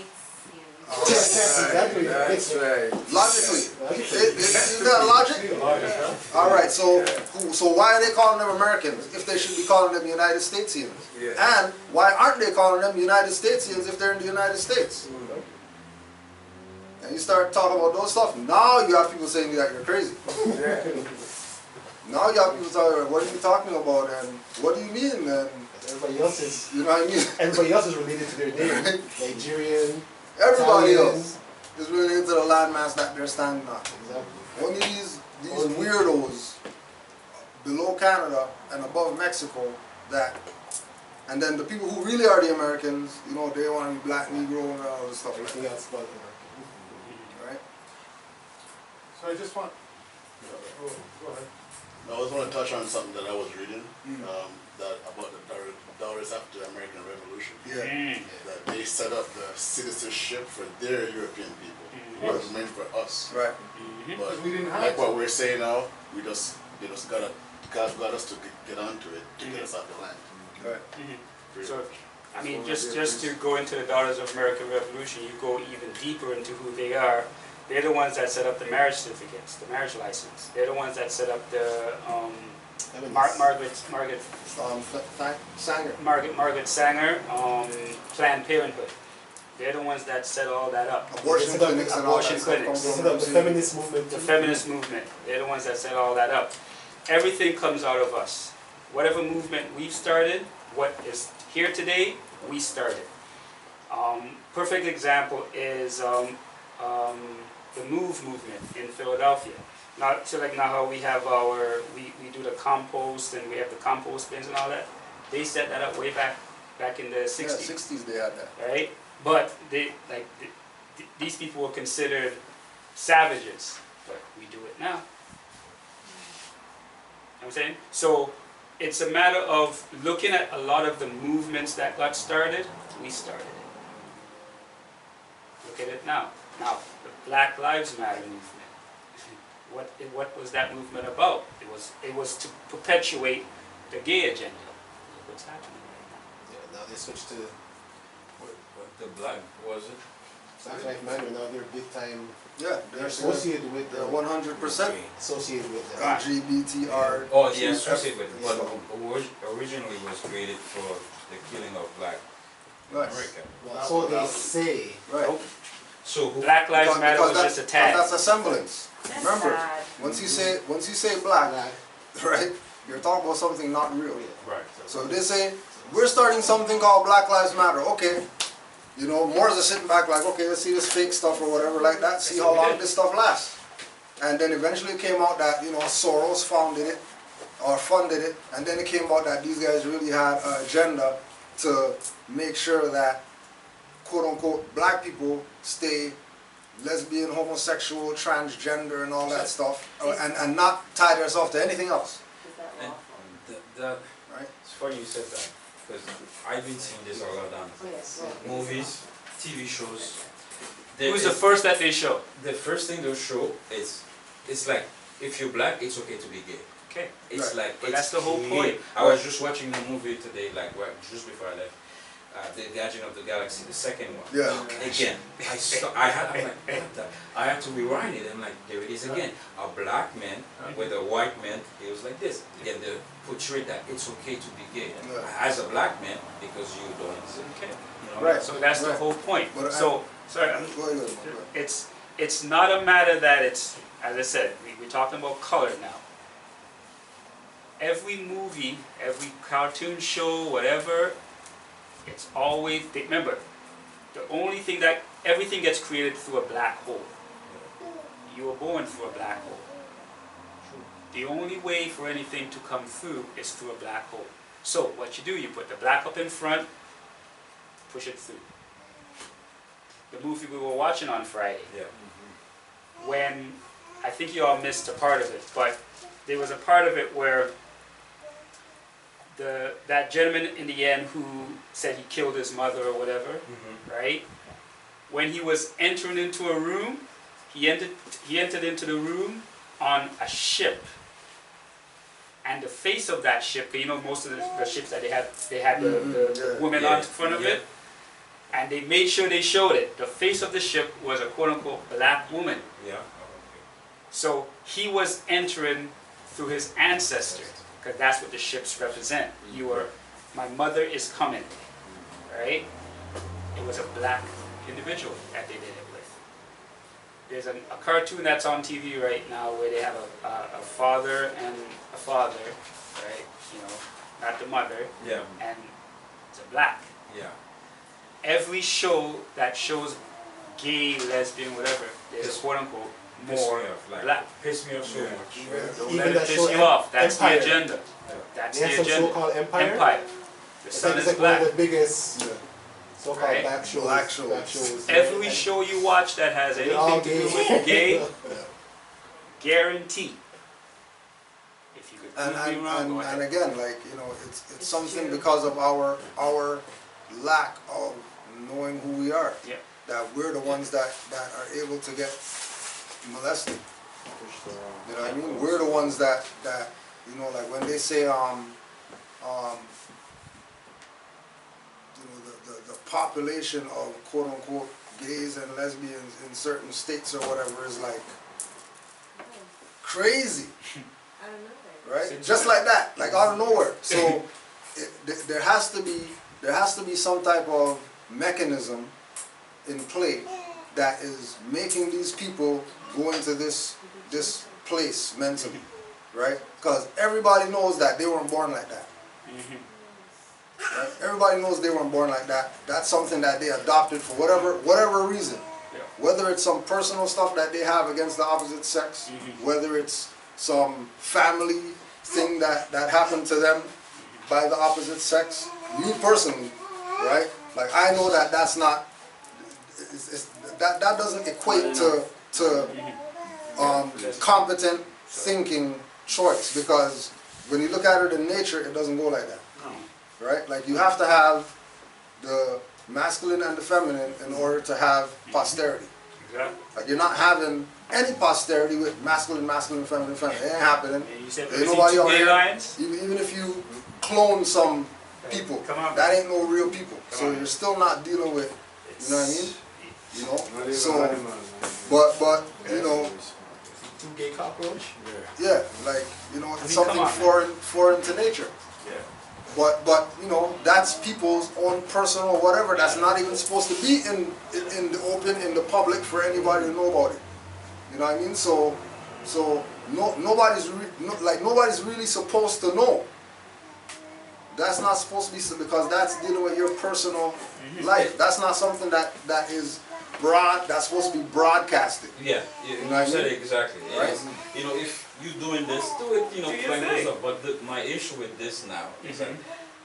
Exactly. That's right. Logically, is that logic? All right. So why are they calling them Americans if they should be calling them United Statesians? Yeah. And why aren't they calling them United Statesians if they're in the United States? And you start talking about those stuff. Now you have people saying that you're crazy. Now you have people talking, what are you talking about? And what do you mean? And everybody else is. You know what I mean? Everybody else is related to their name. Nigerian. Everybody Italian. else is related to the landmass that they're standing on. Exactly. Only these weirdos below Canada and above Mexico and then the people who really are the Americans, they want to be black, Negro, and all this stuff like that. Right? So I just want... Go ahead. I was going to touch on something that I was reading, that about the Daughters after the American Revolution. Yeah. That they set up the citizenship for their European people. It was meant for us. Right. But we didn't have like what we're saying now, they just got us to get onto it to get us off the land. Right. So, I mean, just to go into the Daughters of American Revolution, you go even deeper into who they are. They're the ones that set up the marriage certificates, the marriage license. They're the ones that set up the Margaret Sanger, Planned Parenthood. They're the ones that set all that up. Abortion clinics and all that stuff. The feminist movement. The feminist movement. They're the ones that set all that up. Everything comes out of us. Whatever movement we've started, what is here today, we started. Perfect example is the MOVE movement in Philadelphia. Not so like now how we have we do the compost and we have the compost bins and all that. They set that up way back in the 60s. Yeah, 60s they had that. Right? But these people were considered savages, but we do it now. You know what I'm saying? So it's a matter of looking at a lot of the movements that got started. We started it. Look at it now. Now, the Black Lives Matter movement. What was that movement about? It was to perpetuate the gay agenda. Look what's happening right now. Yeah, now they switched to What the black was it? Black Lives Matter. Now they're big time. Yeah, They're associated with they're the 100% associated with the LGBTR. Oh, yeah, associated with it. But originally was created for the killing of black America. Well, so they say. Right. So Black Lives Matter was just a tag. That's a semblance. That's Remember, sad. once you say black, right, you're talking about something not real. right. So if they say, we're starting something called Black Lives Matter, okay. You know, Moors are sitting back like, okay, let's see this fake stuff or whatever like that, see how long this stuff lasts. And then eventually it came out that, you know, Soros founded it, or funded it, and then it came out that these guys really had an agenda to make sure that, quote unquote, black people stay lesbian, homosexual, transgender, and all that stuff, and not tie themselves to anything else. Is that And lawful? that, Right? it's funny you said that, because I've been seeing this all around. Oh, yes. Movies, TV shows. Who's the first that they show? The first thing they'll show is, it's like, if you're black, it's okay to be gay. Okay. It's Right. like, But it's that's the whole gay. point. I was just watching the movie today, like, just before I left. The Guardian of the Galaxy, the second one. Yeah. Again, I had to rewind it. I'm like, there it is again. A black man with a white man, it was like this. Again, they portrayed that it's okay to be gay. Yeah. As a black man, because you don't, it's okay. You know? Right. So that's the Right. whole point. But So, sorry, Go ahead, go ahead. it's not a matter that it's, as I said, we're talking about color now. Every movie, every cartoon show, whatever, it's always, remember, the only thing that, everything gets created through a black hole. You were born through a black hole. The only way for anything to come through is through a black hole. So what you do, you put the black up in front, push it through. The movie we were watching on Friday, Yeah. when, I think you all missed a part of it, but there was a part of it where that gentleman in the end who said he killed his mother or whatever, right? When he was entering into a room, he entered into the room on a ship. And the face of that ship, you know, most of the ships that they had the women on front of it, and they made sure they showed it. The face of the ship was a quote-unquote black woman. Yeah. So he was entering through his ancestors, because that's what the ships represent. My mother is coming, right? It was a black individual that they did it with. There's a cartoon that's on TV right now where they have a father and a father, right? You know, not the mother. Yeah. And it's a black. Yeah. Every show that shows gay, lesbian, whatever, there's a quote-unquote more black. Piss me off so much. Don't Even let it that piss show you off. That's Empire. the agenda. That's They the have some agenda. show called Empire. Empire. The It's sun like, is one black. of the biggest so-called Right. black shows. Black shows. Every show you watch that has They're all anything to do with gay, guarantee. If you could prove me wrong, go ahead. And again, like, you know, it's something because of our lack of knowing who we are. Yeah. That we're the ones that are able to get molested. You know what I mean? We're the ones that you know, like when they say you know, the population of quote unquote gays and lesbians in certain states or whatever is like crazy. I don't know. Right? Just like that, like out of nowhere. So there has to be some type of mechanism in play that is making these people go into this place mentally, right? Because everybody knows that they weren't born like that. Right? Everybody knows they weren't born like that. That's something that they adopted for whatever reason. whether it's some personal stuff that they have against the opposite sex, whether it's some family thing that happened to them by the opposite sex, me personally, right? Like I know that that's not, that doesn't equate to competent thinking choice, because when you look at it in nature, it doesn't go like that, right? Like you have to have the masculine and the feminine in order to have posterity. Exactly. Like you're not having any posterity with masculine, feminine. It ain't happening. And you said, Ain't nobody out here. lines? Even if you clone some people, that ain't no real people. So you're still not dealing with, you know what I mean? You know. So, but you know. Two gay cockroach? Yeah, like you know, it's something foreign to nature. Yeah. But you know, that's people's own personal whatever. That's not even supposed to be in the open, in the public for anybody to know about it. You know what I mean? So nobody's really supposed to know. That's not supposed to be, because that's dealing with your personal life. That's not something that is broad. That's supposed to be broadcasted. Yeah, you said it exactly. Right? You know, if you're doing this, do it. You know, playing this up. But my issue with this now is that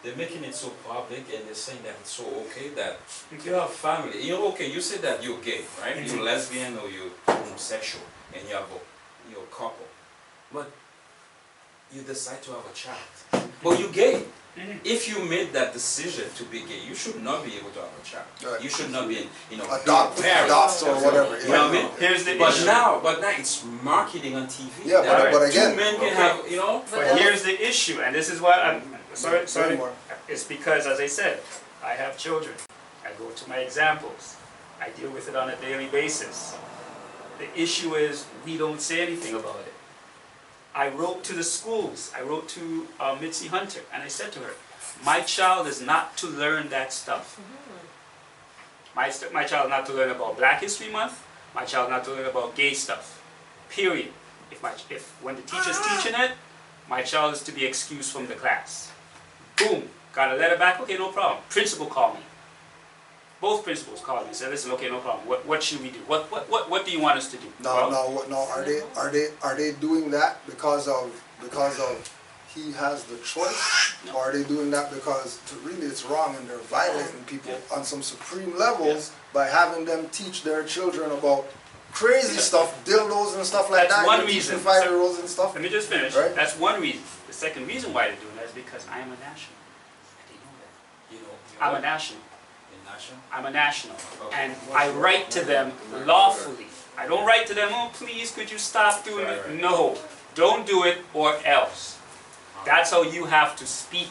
they're making it so public, and they're saying that it's so okay that you have family. You know, okay, you say that you're gay, right? You're lesbian or you're homosexual, and you're a couple, but you decide to have a child. But you're gay. If you made that decision to be gay, you should not be able to have a child. Right. You should not be, adopt or whatever. You know what I mean? Here's the but issue. now it's marketing on TV. Yeah, but again, two men can have, you know. But here's the issue, and this is why I'm sorry. It's because, as I said, I have children. I go to my examples. I deal with it on a daily basis. The issue is we don't say anything about it. I wrote to the schools. I wrote to Mitzi Hunter, and I said to her, my child is not to learn that stuff. My child is not to learn about Black History Month. My child is not to learn about gay stuff. Period. If when the teacher's teaching it, my child is to be excused from the class. Boom. Got a letter back? Okay, no problem. Principal called me. Both principals called me and said, listen, okay, no problem. What should we do? What do you want us to do? No. Are they doing that because of he has the choice? No. Or are they doing that because really it's wrong and they're violating people on some supreme levels by having them teach their children about crazy stuff, dildos and stuff like that? That's one reason. 5-year-olds and stuff. Let me just finish. Right? That's one reason. The second reason why they're doing that is because I am a national. I didn't know that. You know, I'm a national. National? I'm a national. Okay. And I write to them lawfully. I don't write to them, oh please could you stop doing it? No, don't do it or else. That's how you have to speak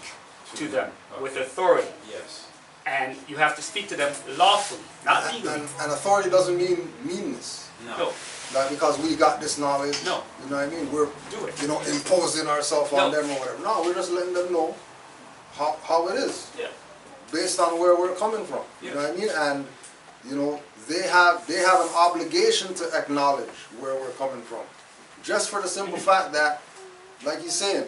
to them, with authority. Yes. And you have to speak to them lawfully, not legally. And authority doesn't mean meanness. No. Like because we got this knowledge. No. You know what I mean? We're Do it. imposing ourselves on them or whatever. No, we're just letting them know how it is. Yeah. Based on where we're coming from. You know what I mean? And they have an obligation to acknowledge where we're coming from. Just for the simple fact that, like he's saying,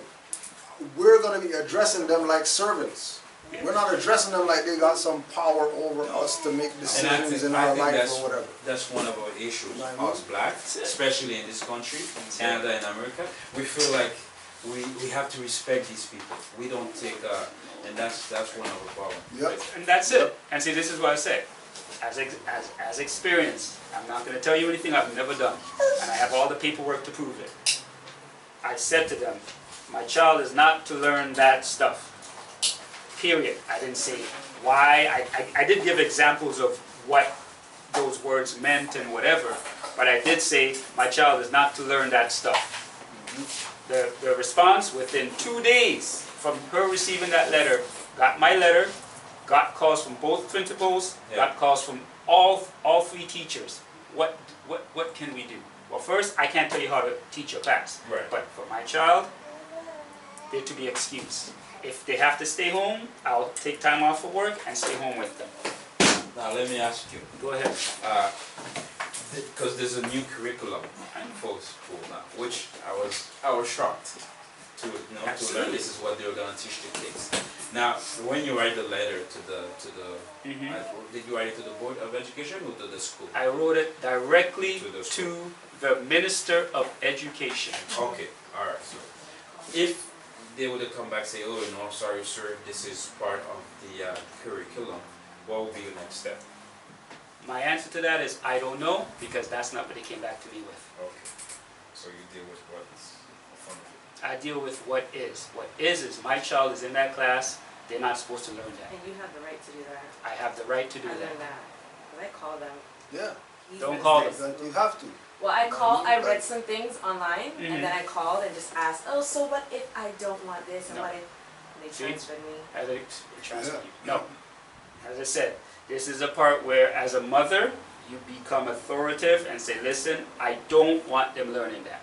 we're going to be addressing them like servants. We're not addressing them like they got some power over us to make decisions in our life or whatever. That's one of our issues, us blacks, especially in this country, Canada and America. We feel like we have to respect these people. We don't take, and that's one of our problems. Yep. And that's it. And see, this is what I say. As experience, I'm not going to tell you anything I've never done. And I have all the paperwork to prove it. I said to them, my child is not to learn that stuff. Period. I didn't say why. I did give examples of what those words meant and whatever, but I did say my child is not to learn that stuff. The response within 2 days from her receiving that letter, got my letter, got calls from both principals, got calls from all three teachers. What can we do? Well, first, I can't tell you how to teach your class, but for my child, they're to be excused. If they have to stay home, I'll take time off for work and stay home with them. Now let me ask you. Go ahead. Because there's a new curriculum in folk school now, which I was shocked to learn this is what they were going to teach the kids. Now, when you write the letter to the Mhm. did you write it to the Board of Education or to the school? I wrote it directly To the to the Minister of Education. Okay, all right. So, if they would have come back and say, "Oh, no, sorry, sir, this is part of the curriculum," what would be your next step? My answer to that is I don't know, because that's not what they came back to me with. Okay. So you deal with what's in front of you. I deal with what is. What is my child is in that class, they're not supposed to learn that. And you have the right to do that. I have the right to do I that. learned that. But I call them. Yeah, He's Don't been call nice. them. you have to. Well, I read some things online, Mhm. and then I called and just asked, oh, so what if I don't want this, and No. what if, and they See? transferred me. As I, trust Yeah. me. No. As I said, this is a part where, as a mother, you become authoritative and say, listen, I don't want them learning that.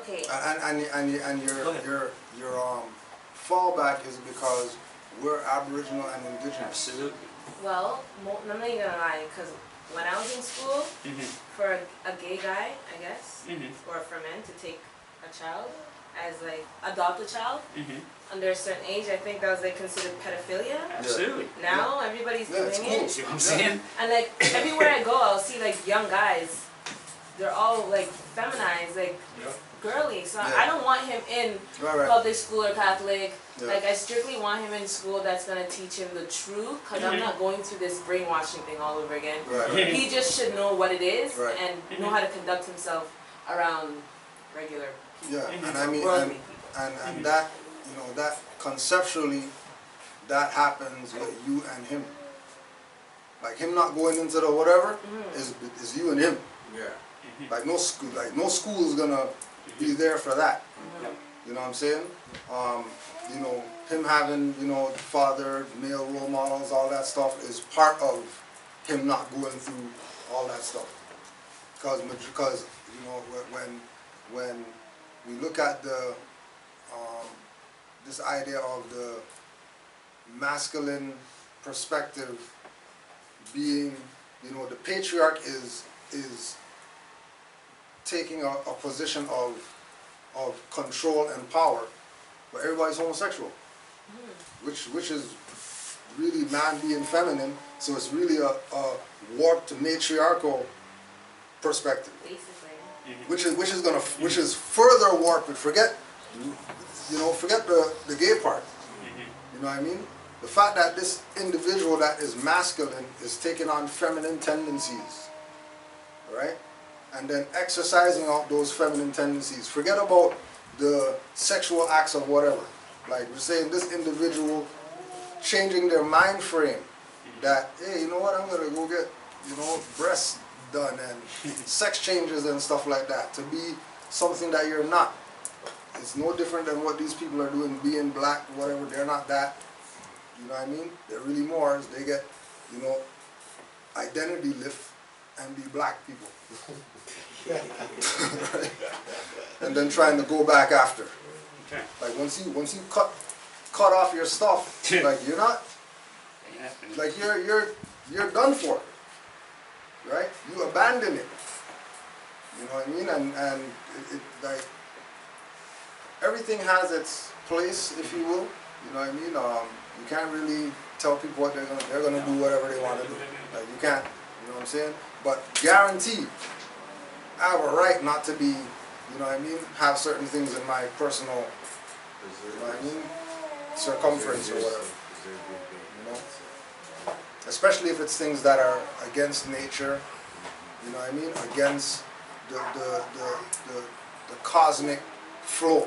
Okay, And Go ahead. your fallback is because we're Aboriginal and Indigenous. Absolutely. well, I'm not even gonna lie, because when I was in school, Mhm. for a gay guy, I guess, Mhm. or for men to take a child as like, adopt a child Mhm. under a certain age, I think that was like considered pedophilia. Absolutely. Now, everybody's Yeah, it's doing cool. it. See what I'm saying? And like everywhere I go, I'll see like young guys. They're all like feminized, like girly. So Yeah. I don't want him in Right. public school or Catholic. Yeah. Like I strictly want him in school that's gonna teach him the truth. Cause I'm not going through this brainwashing thing all over again. Right. He just should know what it is Right. and know how to conduct himself around regular people. Yeah, and I mean, Worldly people. and that, you know, that conceptually, that happens with you and him. Like him not going into the whatever is you and him. Yeah. Like no school is gonna be there for that. Yep. You know what I'm saying? You know, him having, you know, father, male role models, all that stuff is part of him not going through all that stuff. Because you know, when we look at the this idea of the masculine perspective being, you know, the patriarch is taking a position of control and power, but everybody's homosexual, which is really man being feminine. So it's really a warped matriarchal perspective, Basically. which is further warped. Forget the gay part. You know what I mean? The fact that this individual that is masculine is taking on feminine tendencies, right? And then exercising out those feminine tendencies. Forget about the sexual acts of whatever. Like we're saying, this individual changing their mind frame that, hey, you know what, I'm gonna go get, you know, breasts done and sex changes and stuff like that to be something that you're not. It's no different than what these people are doing, being black, whatever. They're not that. You know what I mean? They're really Moors. They get, you know, identity lift and be black people. Right? And then trying to go back after. Okay. Like once you cut off your stuff, like you're not, like you're done for. Right? You abandon it. You know what I mean? And it like everything has its place, if you will. You know what I mean? You can't really tell people what they're gonna do whatever they want to do. Like you can't. You know what I'm saying? But guaranteed, I have a right not to be. You know what I mean? Have certain things in my personal. You know what I mean? Circumference or whatever. You know? Especially if it's things that are against nature. You know what I mean? Against the cosmic flow.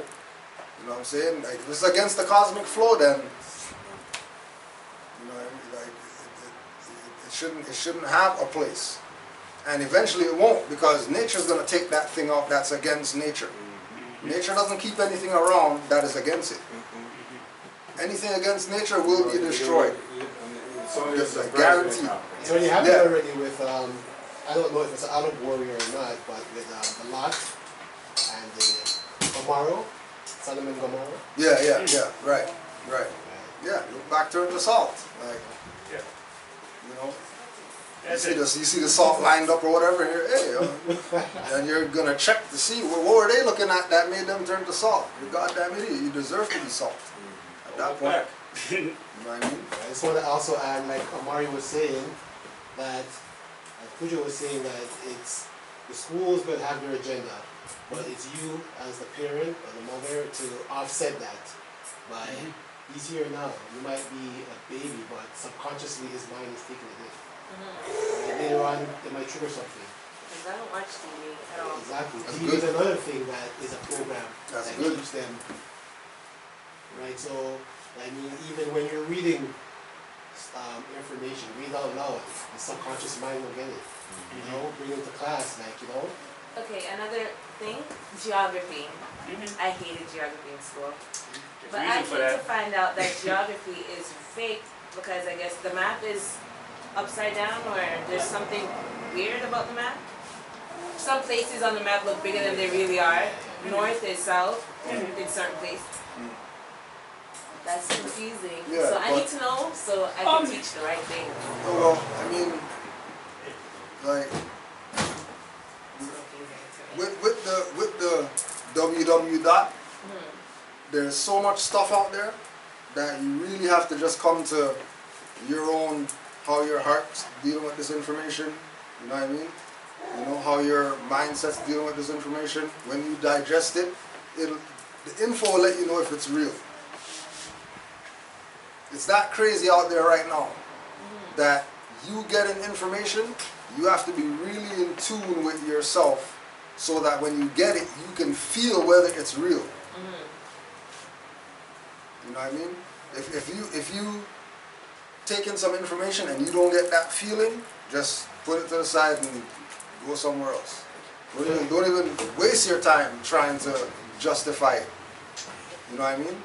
You know what I'm saying? Like if it's against the cosmic flow, then you know what I mean? Like it shouldn't have a place. And eventually it won't, because nature's gonna take that thing off that's against nature. Nature doesn't keep anything around that is against it. Anything against nature will be destroyed. So Just like guaranteed. So you have it already with, I don't know if it's an olive warrior or not, but with the Lot and the Gomorrah, Sodom and Gomorrah. Yeah, right. Yeah, look back to the salt. Like, you know, you see the salt lined up or whatever, and you're, and you're gonna check to see what were they looking at that made them turn to salt. You goddamn idiot, you deserve to be salt. At that point. You know what I mean? I just want to also add, like Amari was saying, that Pujo was saying that it's the schools will have their agenda, but it's you as the parent or the mother to offset that by he's here now. You might be a baby, but subconsciously his mind is taking it in. And later on, it might trigger something. Because I don't watch TV at all. Exactly. That's TV good. is another thing that is a program That's that good. keeps them. Right, so, I mean, even when you're reading information, read out loud, the subconscious mind will get it. You know, bring it to class, like, you know. Okay, another thing, geography. I hated geography in school. But I came to find out that geography is fake because I guess the map is upside down or there's something weird about the map. Some places on the map look bigger than they really are. North is south in certain places. That's confusing. Yeah, so I need to know so I can teach the right thing. Well, I mean, like with the www dot, there's so much stuff out there that you really have to just come to your own, how your heart's dealing with this information. You know what I mean? You know how your mindset's dealing with this information. When you digest it, the info will let you know if it's real. It's that crazy out there right now that you getting information, you have to be really in tune with yourself so that when you get it, you can feel whether it's real. You know what I mean? If you take in some information and you don't get that feeling, just put it to the side and go somewhere else. Don't even waste your time trying to justify it. You know what I mean?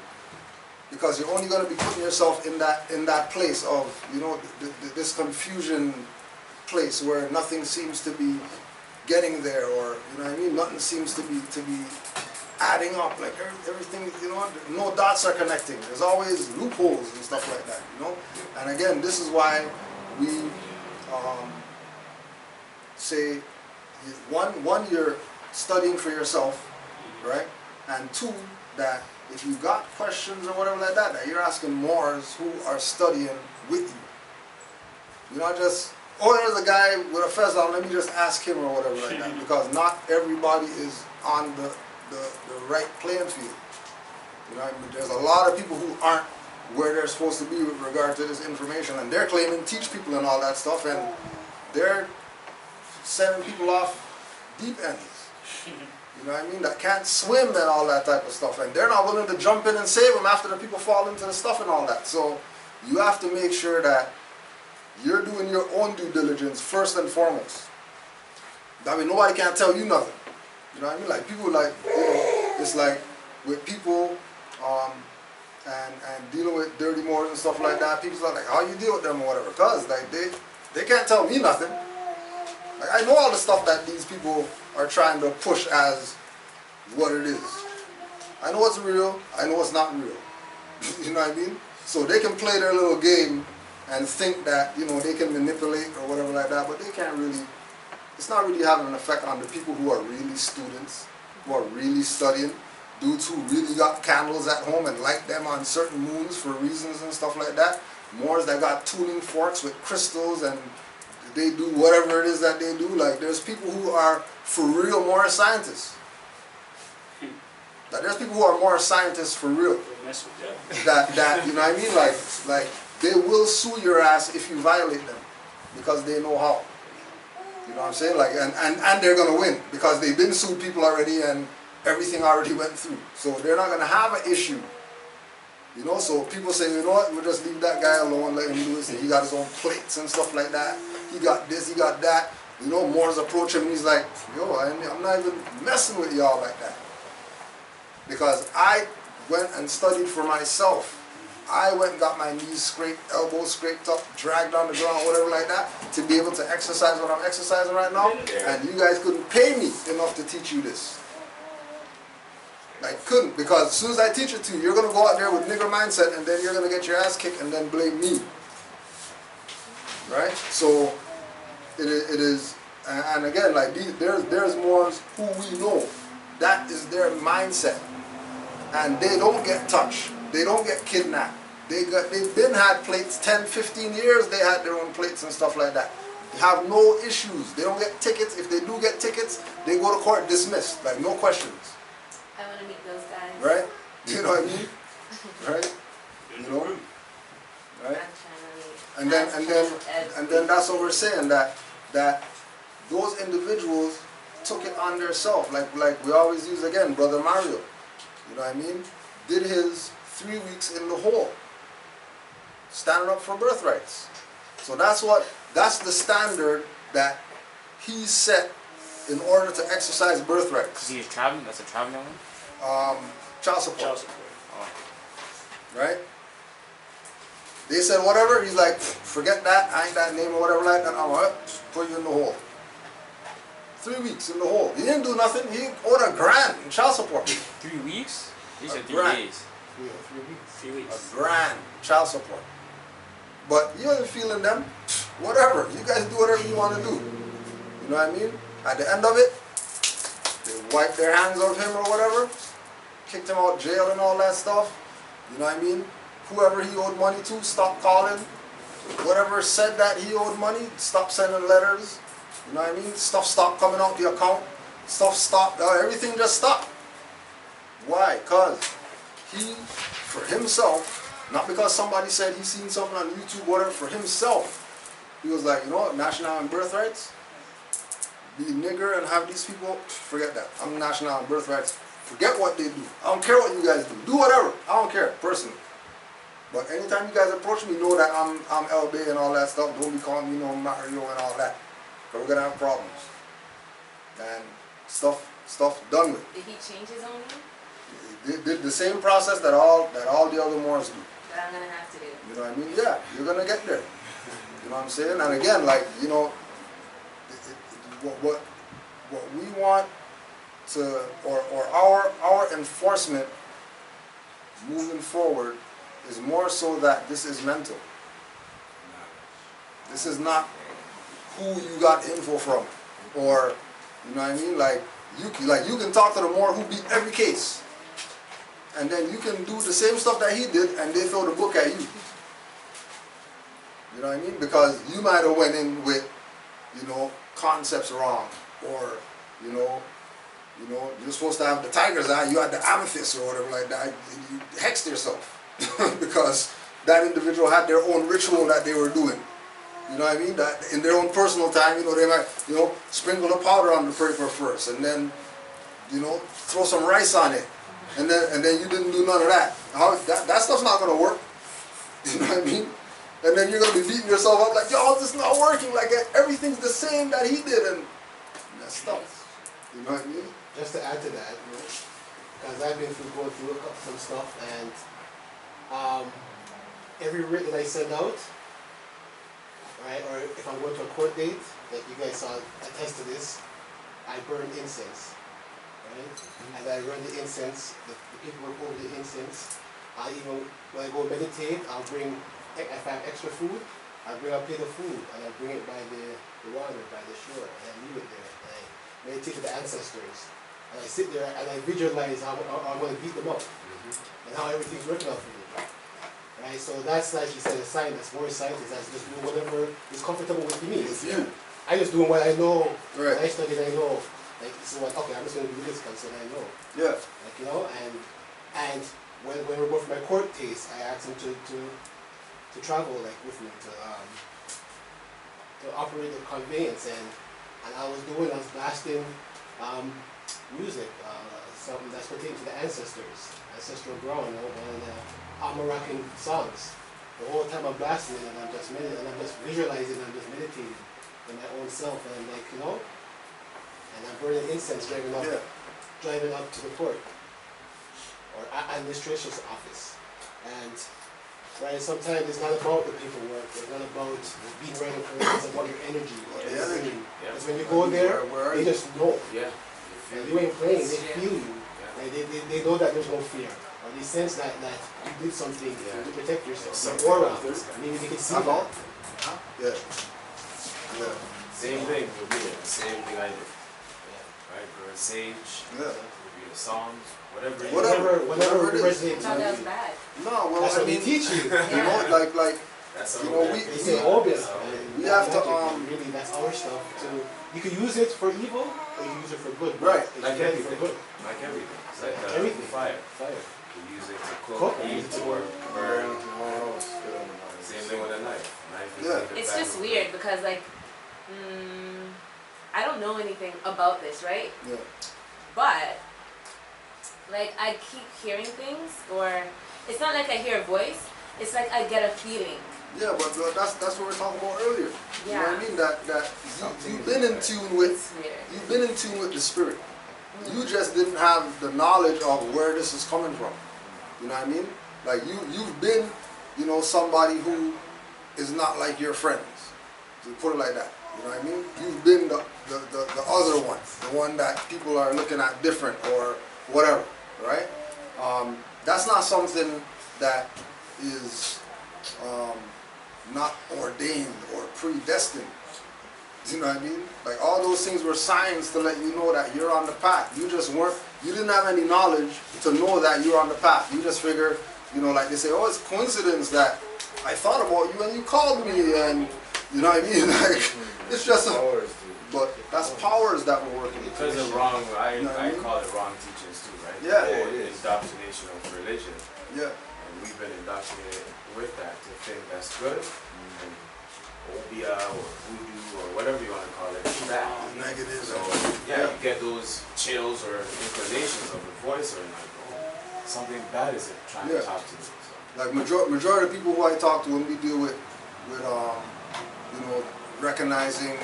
Because you're only going to be putting yourself in that place of, you know, this confusion place where nothing seems to be getting there, or, you know what I mean, nothing seems to be adding up, like everything, you know, no dots are connecting. There's always loopholes and stuff like that, you know. And again, this is why we say, one, you're studying for yourself, right? And two, that if you got questions or whatever like that, that you're asking Moors who are studying with you. You're not just, oh, there's a guy with a fez on, let me just ask him or whatever like that. Because not everybody is on the right playing field. You know what I mean? There's a lot of people who aren't where they're supposed to be with regard to this information, and they're claiming teach people and all that stuff, and they're sending people off deep ends. You know what I mean? That can't swim and all that type of stuff. And they're not willing to jump in and save them after the people fall into the stuff and all that. So you have to make sure that you're doing your own due diligence first and foremost. That way nobody can tell you nothing. You know what I mean? Like people like, you know, it's like with people and dealing with dirty Moors and stuff like that, people are like, how you deal with them or whatever? Because like they can't tell me nothing. Like, I know all the stuff that these people are trying to push as what it is. I know what's real, I know what's not real. You know what I mean? So they can play their little game and think that, you know, they can manipulate or whatever like that, but they can't really, it's not really having an effect on the people who are really students, who are really studying, dudes who really got candles at home and light them on certain moons for reasons and stuff like that. Moors that got tuning forks with crystals and they do whatever it is that they do. Like, there's people who are for real Moor scientists. Like, there's people who are Moor scientists for real. That you know what I mean? Like they will sue your ass if you violate them because they know how. You know what I'm saying? Like, and they're gonna win because they've been sued people already and everything already went through. So they're not gonna have an issue. You know, so people say, you know what, we'll just leave that guy alone, let him do this. And he got his own plates and stuff like that. He got this, he got that. You know, Moors approach him and he's like, yo, I'm not even messing with y'all like that. Because I went and studied for myself. I went and got my knees scraped, elbows scraped up, dragged on the ground, whatever like that, to be able to exercise what I'm exercising right now. And you guys couldn't pay me enough to teach you this. Like, couldn't, because as soon as I teach it to you, you're going to go out there with nigger mindset and then you're going to get your ass kicked and then blame me. Right? So, it is, and again, like, there's Moors who we know. That is their mindset. And they don't get touched. They don't get kidnapped. They've been had plates, 10, 15 years they had their own plates and stuff like that. They have no issues. They don't get tickets. If they do get tickets, they go to court dismissed, like no questions. I want to meet those guys. Right? You know what I mean? Right? You know? Right? And then that's what we're saying, that those individuals took it on themselves, like we always use again, Brother Mario. You know what I mean? Did his 3 weeks in the hole, standing up for birthrights. So that's the standard that he set in order to exercise birthrights. He's traveling. That's a traveling one. Child support. Child support. Oh. Right? They said whatever, he's like, forget that, I ain't that name or whatever like that, I'm gonna put you in the hole. 3 weeks in the hole. He didn't do nothing, he owed $1,000 in child support. 3 weeks? He said 3 grand. days. Yeah, 3 weeks. 3 weeks. $1,000 child support. But you ain't feeling them, whatever. You guys do whatever you want to do. You know what I mean? At the end of it, they wiped their hands of him or whatever, kicked him out of jail and all that stuff. You know what I mean? Whoever he owed money to, stop calling. Whatever said that he owed money, stop sending letters. You know what I mean? Stuff stopped coming out the account. Stuff stopped. Everything just stopped. Why? Because he, for himself, not because somebody said he seen something on YouTube, whatever, for himself, he was like, you know what, national and birthrights, be a nigger and have these people, forget that. I'm national and birthrights. Forget what they do. I don't care what you guys do. Do whatever. I don't care, personally. But anytime you guys approach me, know that I'm El Bay and all that stuff. Don't be calling me no Mario and all that. Because we're going to have problems. And stuff done with. Did he change his own name? He did the same process that all the other Moors do. That I'm going to have to do. You know what I mean? Yeah, you're going to get there. You know what I'm saying? And again, like, you know, what we want to, or our enforcement moving forward is more so that this is mental. This is not who you got info from, or you know what I mean. Like you can talk to the Moor who beat every case, and then you can do the same stuff that he did, and they throw the book at you. You know what I mean? Because you might have went in with, you know, concepts wrong, or you know, you're supposed to have the tiger's eye, you had the amethyst or whatever like that. You hexed yourself. Because that individual had their own ritual that they were doing. You know what I mean? That in their own personal time, you know, they might, you know, sprinkle the powder on the paper first, and then, you know, throw some rice on it, and then you didn't do none of that. That stuff's not gonna work. You know what I mean? And then you're gonna be beating yourself up like, yo, this is not working. Like everything's the same that he did, and that stuff. You know what I mean? Just to add to that, because I've been going through some stuff, and every writ that I send out, right, or if I'm going to a court date, like you guys saw, attest to this, I burn incense, right? As I burn the incense, the people over the incense, even when I go meditate, I'll bring, if I have extra food, I'll bring a plate of food, and I'll bring it by the water, by the shore, and I leave it there, and I meditate to the ancestors, and I sit there and I visualize how I'm going to beat them up, and how everything's working out for me. Right, so that's, like you said, a sign that's more scientist. That's just doing whatever is comfortable with me. Yeah. I just doing what I know. Right. What I studied, I know. Like, so what? Okay, I'm just gonna do this because I know. Yeah. Like, you know, and when we're going for my court case, I asked him to travel like with me to operate the conveyance, and I was blasting music, something that's pertaining to the ancestral ground, you know, and Moroccan songs. The whole time I'm blasting it, and I'm just visualizing, I'm just meditating in my own self, and like, you know, and I'm burning incense driving up to the court or administration's office. And right, sometimes it's not about the paperwork, it's not about being right in front, it's about your energy. Because when you go there, they just know. Yeah. And you ain't playing, they feel you. Like they know that there's no fear. Or they sense that you did something to protect yourself. Your aura. Maybe they can see that. Yeah. Same thing with me, same thing I did. right? Burn sage, Yeah. read the Psalms, whatever. Whatever it is. resonates No, with that was you. bad. No, well, That's I what mean, they teach you. you know, like, That's you know, They say obvious. we have to, really, that's our stuff. So you can use it for evil, or you can use it for good. Right. It's Like meant everything. for good. Like everything. It's like Everything. fire. Fire. You use it to Cook, eat, use it to or burn. Oh, it's good. Same thing with a knife. Knife is Yeah. like the It's back just of weird because like, I don't know anything about this, right? yeah. But like I keep hearing things, or it's not like I hear a voice. It's like I get a feeling. Yeah, but that's what we were talking about earlier. You know what I Yeah. mean? That you've been in tune with, It's weird. you've been in tune with the spirit. You just didn't have the knowledge of where this is coming from. You know what I mean? Like you've been, you know, somebody who is not like your friends. To put it like that. You know what I mean? You've been the other one, the one that people are looking at different or whatever, right? That's not something that is not ordained or predestined. You know what I mean? Like all those things were signs to let you know that you're on the path. You didn't have any knowledge to know that you're on the path. You just figure, you know, like they say, oh, it's coincidence that I thought about you and you called me, and you know what I mean? Like it's just but that's powers that we're working with. Because of wrong, I call it wrong teachings too, right? Yeah, Or it is. indoctrination of religion. Yeah. And we've been indoctrinated with that to think that's good. And obia or voodoo or whatever you want to call it, bad. Negative. So yeah, you get those chills or inclinations of the voice, or like, oh, something bad is it trying to talk to you. So. Like majority of people who I talk to when we deal with you know, recognizing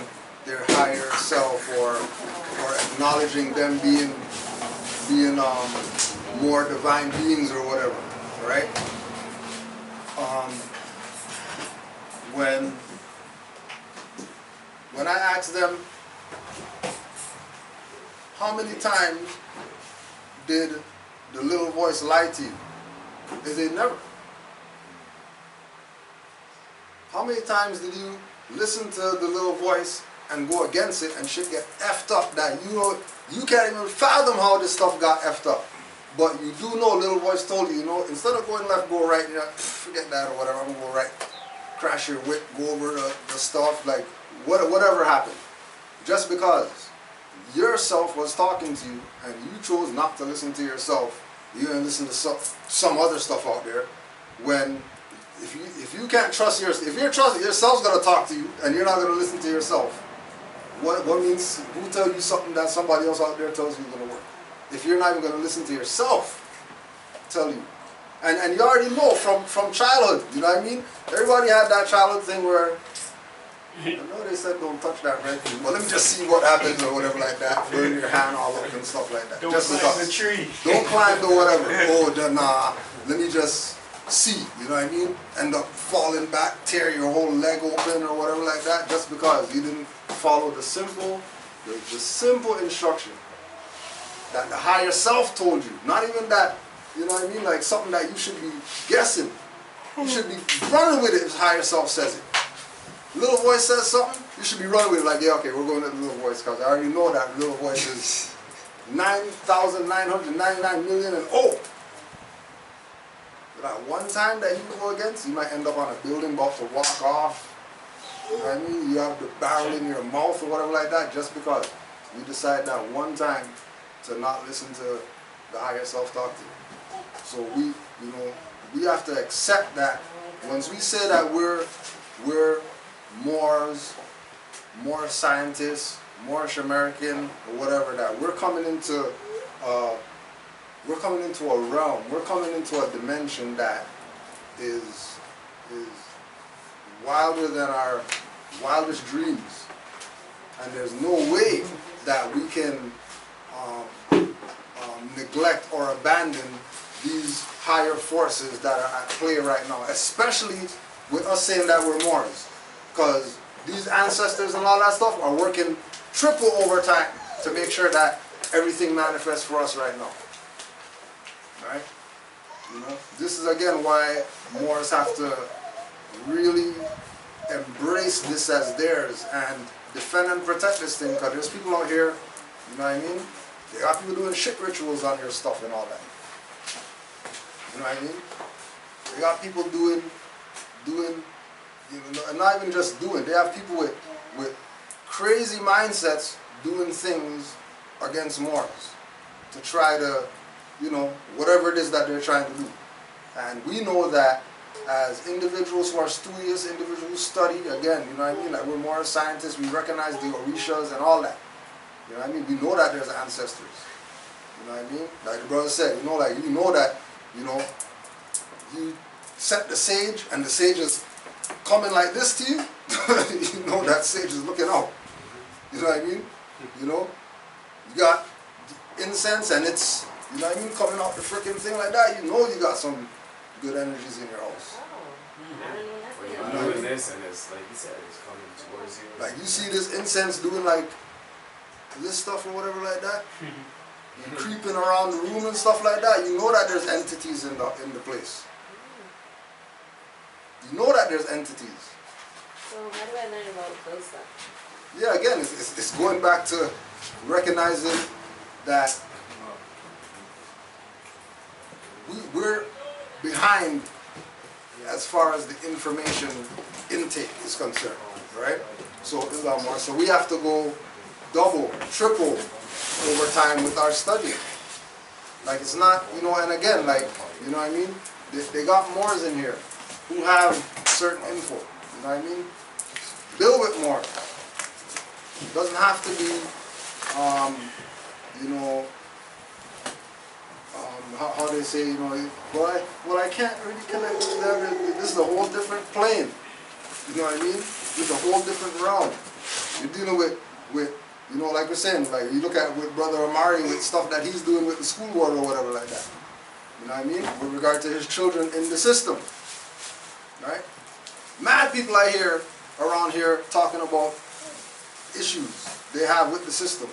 their higher self or acknowledging them being more divine beings or whatever, right? When I ask them how many times did the little voice lie to you, they say never. How many times did you listen to the little voice and go against it and shit get effed up that you can't even fathom how this stuff got effed up? But you do know little voice told you, you know, instead of going left, go right, you know, forget that or whatever, I'm gonna go right, crash your whip, go over the stuff, like whatever happened. Just because yourself was talking to you and you chose not to listen to yourself, you're gonna listen to some other stuff out there when if you can't trust if you're trusting yourself's gonna talk to you and you're not gonna listen to yourself, what means who tell you something that somebody else out there tells you is gonna work? If you're not even gonna listen to yourself tell you. And you already know from childhood, you know what I mean? Everybody had that childhood thing where I know they said don't touch that red thing, but let me just see what happens or whatever like that. Burn your hand all up and stuff like that. Don't just climb because. the tree. Don't climb the whatever. Oh, nah. Let me just see, you know what I mean? End up falling back, tear your whole leg open or whatever like that, just because you didn't follow the simple instruction that the higher self told you. Not even that, you know what I mean? Like something that you should be guessing. You should be running with it if higher self says it. Little voice says something, you should be running with it like, yeah, okay, we're going to the little voice because I already know that little voice is 9,999 million and oh. That one time that you go against, you might end up on a building about to walk off. You know what I mean? You have the barrel in your mouth or whatever like that just because you decide that one time to not listen to the higher self talk to you. So we have to accept that once we say that we're Moors, more scientists, Moorish American, or whatever, that we're coming into a realm, we're coming into a dimension that is wilder than our wildest dreams. And there's no way that we can neglect or abandon these higher forces that are at play right now, especially with us saying that we're Moors. Because these ancestors and all that stuff are working triple overtime to make sure that everything manifests for us right now. Right? You know, this is again why Moors have to really embrace this as theirs and defend and protect this thing, because there's people out here You know what I mean? They got people doing shit rituals on your stuff and all that. You know what I mean? They got people doing, you know, and not even just doing. They have people with crazy mindsets doing things against Moors to try to, you know, whatever it is that they're trying to do. And we know that as individuals who are studious, individuals who study, again, you know what I mean? Like we're more scientists, we recognize the Orishas and all that. You know what I mean? We know that there's ancestors. You know what I mean? Like the brother said, you know, like you know that, you know, you set the sage and the sage is coming like this to you. You know that sage is looking out. You know what I mean? You know? You got incense and it's, you know what I mean, coming out the freaking thing like that. You know you got some good energies in your house. Well, you're doing this and it's, like you said, it's coming towards you. Like you see this incense doing like this stuff or whatever like that. Creeping around the room and stuff like that. You know that there's entities in the place. You know that there's entities. So how do I learn about those stuff? Yeah, again, it's going back to recognizing that we're behind as far as the information intake is concerned, right? So we have to go double, triple over time with our studying. Like it's not, you know, and again, like, you know what I mean? They got Moors in here who have certain info, you know what I mean? Build with more. It doesn't have to be, you know, how they say, you know, well I can't really connect with them. This is a whole different plane. You know what I mean? It's a whole different realm. You're dealing with, you know, like we're saying, like you look at with Brother Amari with stuff that he's doing with the school board or whatever like that. You know what I mean? With regard to his children in the system. Right? Mad people I hear around here talking about issues they have with the system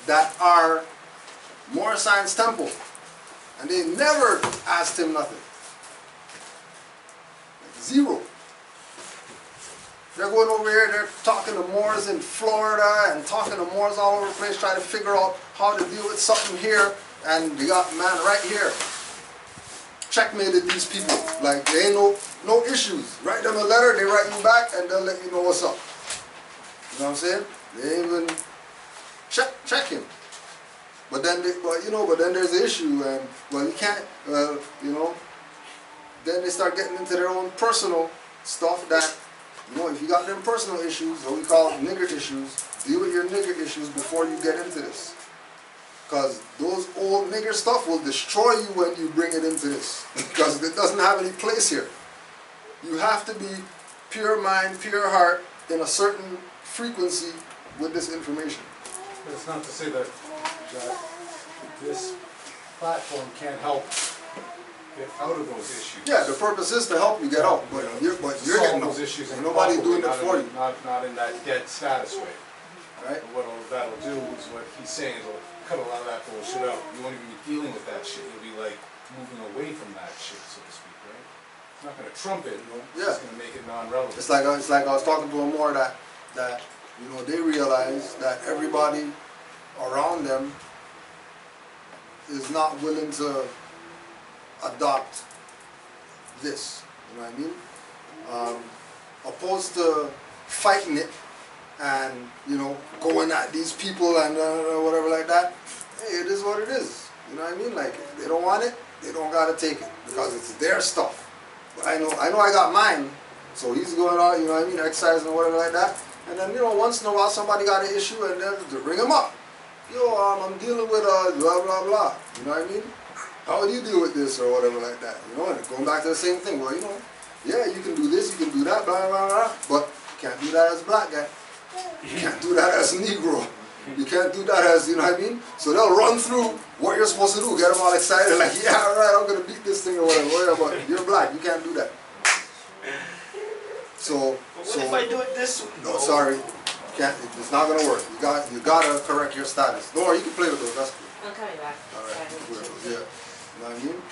that are Moor Science Temple. And they never asked him nothing. Like zero. They're going over here, they're talking to Moors in Florida and talking to Moors all over the place, trying to figure out how to deal with something here. And they got man right here. Checkmated these people. Like there ain't no issues. Write them a letter, they write you back, and they'll let you know what's up. You know what I'm saying? They ain't even check him. But then there's the issue, and well, you can't, you know. Then they start getting into their own personal stuff that, you know, if you got them personal issues, what we call nigger issues, deal with your nigger issues before you get into this. Because those old nigger stuff will destroy you when you bring it into this. Because it doesn't have any place here. You have to be pure mind, pure heart, in a certain frequency with this information. But it's not to say that this platform can't help get out of those issues. Yeah, the purpose is to help you get out, but you're getting those issues, and nobody's doing it for you. Not in that dead status way. Right. What that'll do is what he's saying is it'll cut a lot of that bullshit out. You won't even be dealing with that shit. You'll be like moving away from that shit, so to speak, right? It's not gonna trump it. It's just gonna make it non-relevant. It's like I was talking to a Moor that you know, they realize that everybody around them is not willing to adopt this. You know what I mean? Opposed to fighting it and, you know, going at these people and whatever like that. Hey, it is what it is. You know what I mean? Like, if they don't want it, they don't gotta take it because it's their stuff. But I know I got mine. So he's going out, you know what I mean, exercising or whatever like that. And then, you know, once in a while somebody got an issue and then to bring him up. Yo, I'm dealing with blah, blah, blah. You know what I mean? How would you deal with this or whatever like that? You know, and going back to the same thing. Well, you know, yeah, you can do this, you can do that, blah, blah, blah. But you can't do that as a black guy. You can't do that as a Negro. You can't do that as, you know what I mean? So they'll run through what you're supposed to do, get them all excited, like, yeah, all right, I'm going to beat this thing or whatever. But you're black, you can't do that. So if I do it this way? No, sorry. Can't, it's not gonna work. You gotta correct your status. Don't worry, you can play with those, that's cool. I'm coming back. Alright, you can play with those, yeah. You know what I mean?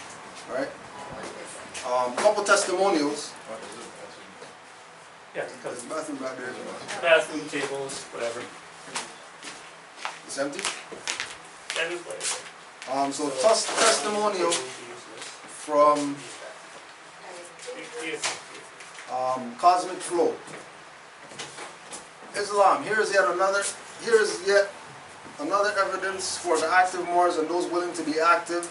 Alright. Couple testimonials. Yeah, because bathroom back there. bathroom tables, whatever. It's empty? That is what it is. So testimonial from Cosmic Flow. Islam, here is yet another evidence for the active Moors and those willing to be active,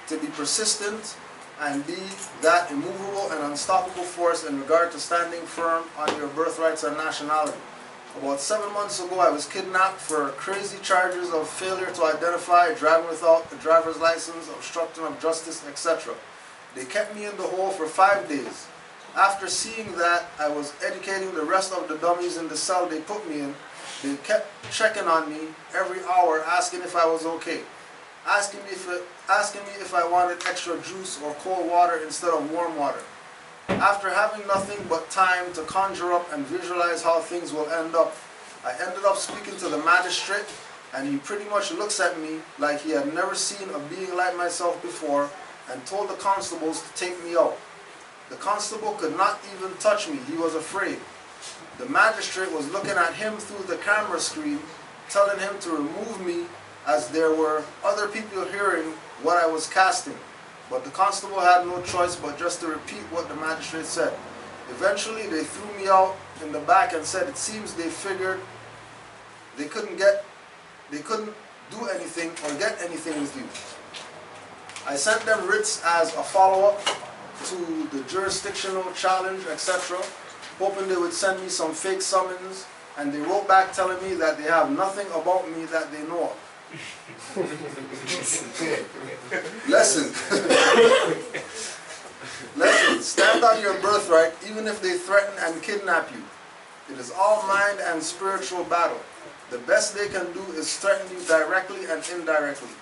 to be persistent and be that immovable and unstoppable force in regard to standing firm on your birthrights and nationality. About 7 months ago, I was kidnapped for crazy charges of failure to identify, driving without a driver's license, obstruction of justice, etc. They kept me in the hole for 5 days. After seeing that I was educating the rest of the dummies in the cell they put me in, they kept checking on me every hour, asking if I was okay, asking me if I wanted extra juice or cold water instead of warm water. After having nothing but time to conjure up and visualize how things will end up, I ended up speaking to the magistrate, and he pretty much looks at me like he had never seen a being like myself before and told the constables to take me out. The constable could not even touch me, he was afraid. The magistrate was looking at him through the camera screen, telling him to remove me as there were other people hearing what I was casting. But the constable had no choice but just to repeat what the magistrate said. Eventually they threw me out in the back and said it seems they figured they couldn't do anything or get anything with you. I sent them writs as a follow-up to the jurisdictional challenge, etc., hoping they would send me some fake summons, and they wrote back telling me that they have nothing about me that they know of. Lesson. Lesson. Stand on your birthright even if they threaten and kidnap you. It is all mind and spiritual battle. The best they can do is threaten you directly and indirectly.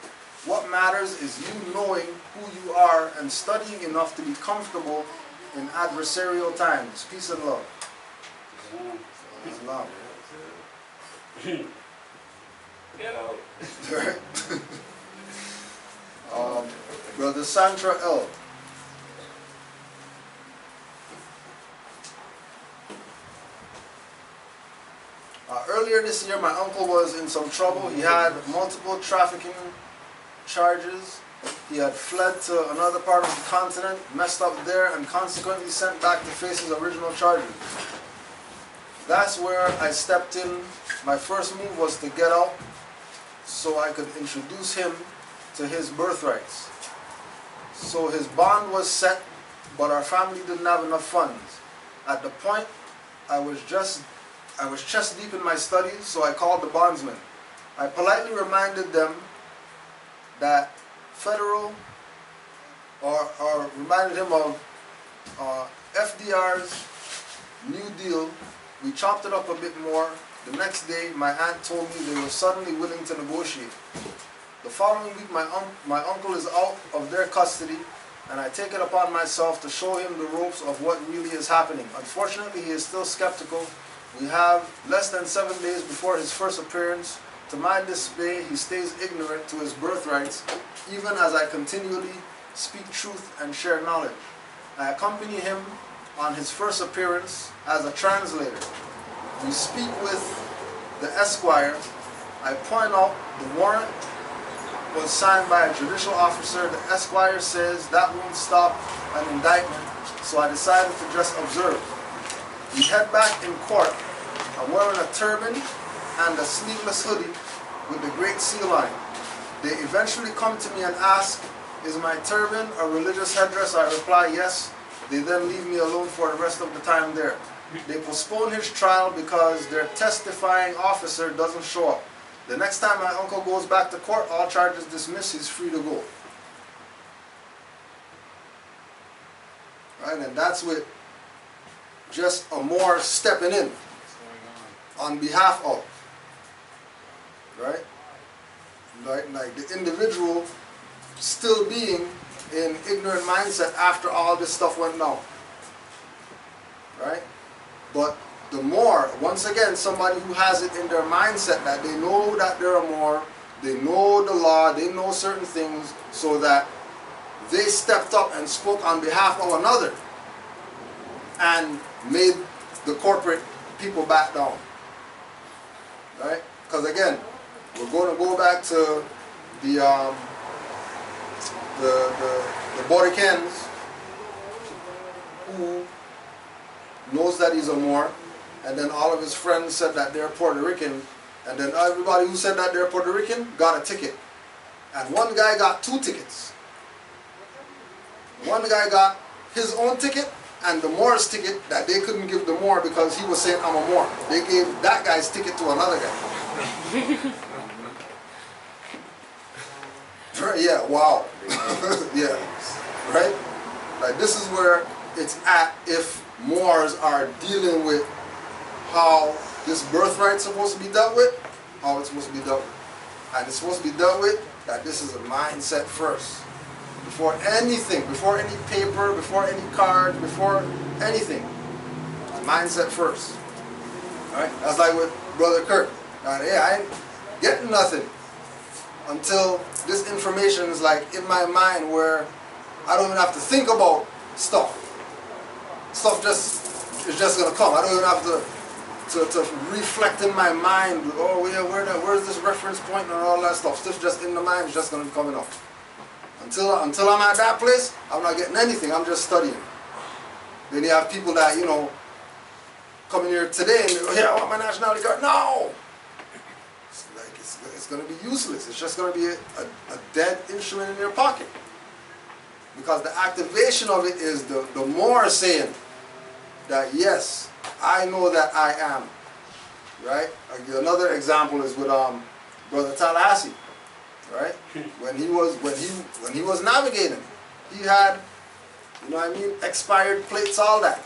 What matters is you knowing who you are and studying enough to be comfortable in adversarial times. Peace and love. Islam. Brother Sandra L. Earlier this year, my uncle was in some trouble. He had multiple trafficking charges. He had fled to another part of the continent, messed up there, and consequently sent back to face his original charges. That's where I stepped in. My first move was to get out so I could introduce him to his birthrights. So his bond was set, but our family didn't have enough funds. At the point, I was chest deep in my studies, so I called the bondsman. I politely reminded them that federal, or reminded him of FDR's New Deal. We chopped it up a bit more. The next day, my aunt told me they were suddenly willing to negotiate. The following week, my uncle is out of their custody, and I take it upon myself to show him the ropes of what really is happening. Unfortunately, he is still skeptical. We have less than 7 days before his first appearance. To my dismay, he stays ignorant to his birthrights, even as I continually speak truth and share knowledge. I accompany him on his first appearance as a translator. We speak with the Esquire. I point out the warrant was signed by a judicial officer. The Esquire says that won't stop an indictment, so I decided to just observe. We head back in court. I'm wearing a turban and a sleeveless hoodie with the Great Seal on it. They eventually come to me and ask, is my turban a religious headdress? I reply, yes. They then leave me alone for the rest of the time there. They postpone his trial because their testifying officer doesn't show up. The next time my uncle goes back to court, all charges dismissed, he's free to go. Right, and that's with just a Moor stepping in on behalf of, right? Like the individual still being in ignorant mindset after all this stuff went down, right? But the Moor, once again, somebody who has it in their mindset that they know that they're a Moor, they know the law, they know certain things, so that they stepped up and spoke on behalf of another and made the corporate people back down, right? Because again, we're going to go back to the Boricans, who knows that he's a Moor, and then all of his friends said that they're Puerto Rican, and then everybody who said that they're Puerto Rican got a ticket. And one guy got 2 tickets. One guy got his own ticket and the Moor's ticket that they couldn't give the Moor because he was saying, I'm a Moor. They gave that guy's ticket to another guy. Yeah, wow. Yeah, right? Like, this is where it's at if Moors are dealing with how this birthright's supposed to be dealt with, how it's supposed to be dealt with. And it's supposed to be dealt with that this is a mindset first. Before anything, before any paper, before any card, before anything. Mindset first. Alright? That's like with Brother Kurt. Hey, I ain't getting nothing until this information is like in my mind where I don't even have to think about stuff. Stuff is just gonna come. I don't even have to reflect in my mind, oh yeah, where's this reference point and all that stuff. Stuff just in the mind is just gonna be coming up. Until I'm at that place, I'm not getting anything, I'm just studying. Then you have people that, you know, come in here today and they go, yeah, I want my nationality card. No! It's like, it's going to be useless. It's just going to be a dead instrument in your pocket. Because the activation of it is the more saying that, yes, I know that I am. Right? Another example is with Brother Tallahassee. Right? When he was navigating, he had, you know what I mean, expired plates, all that.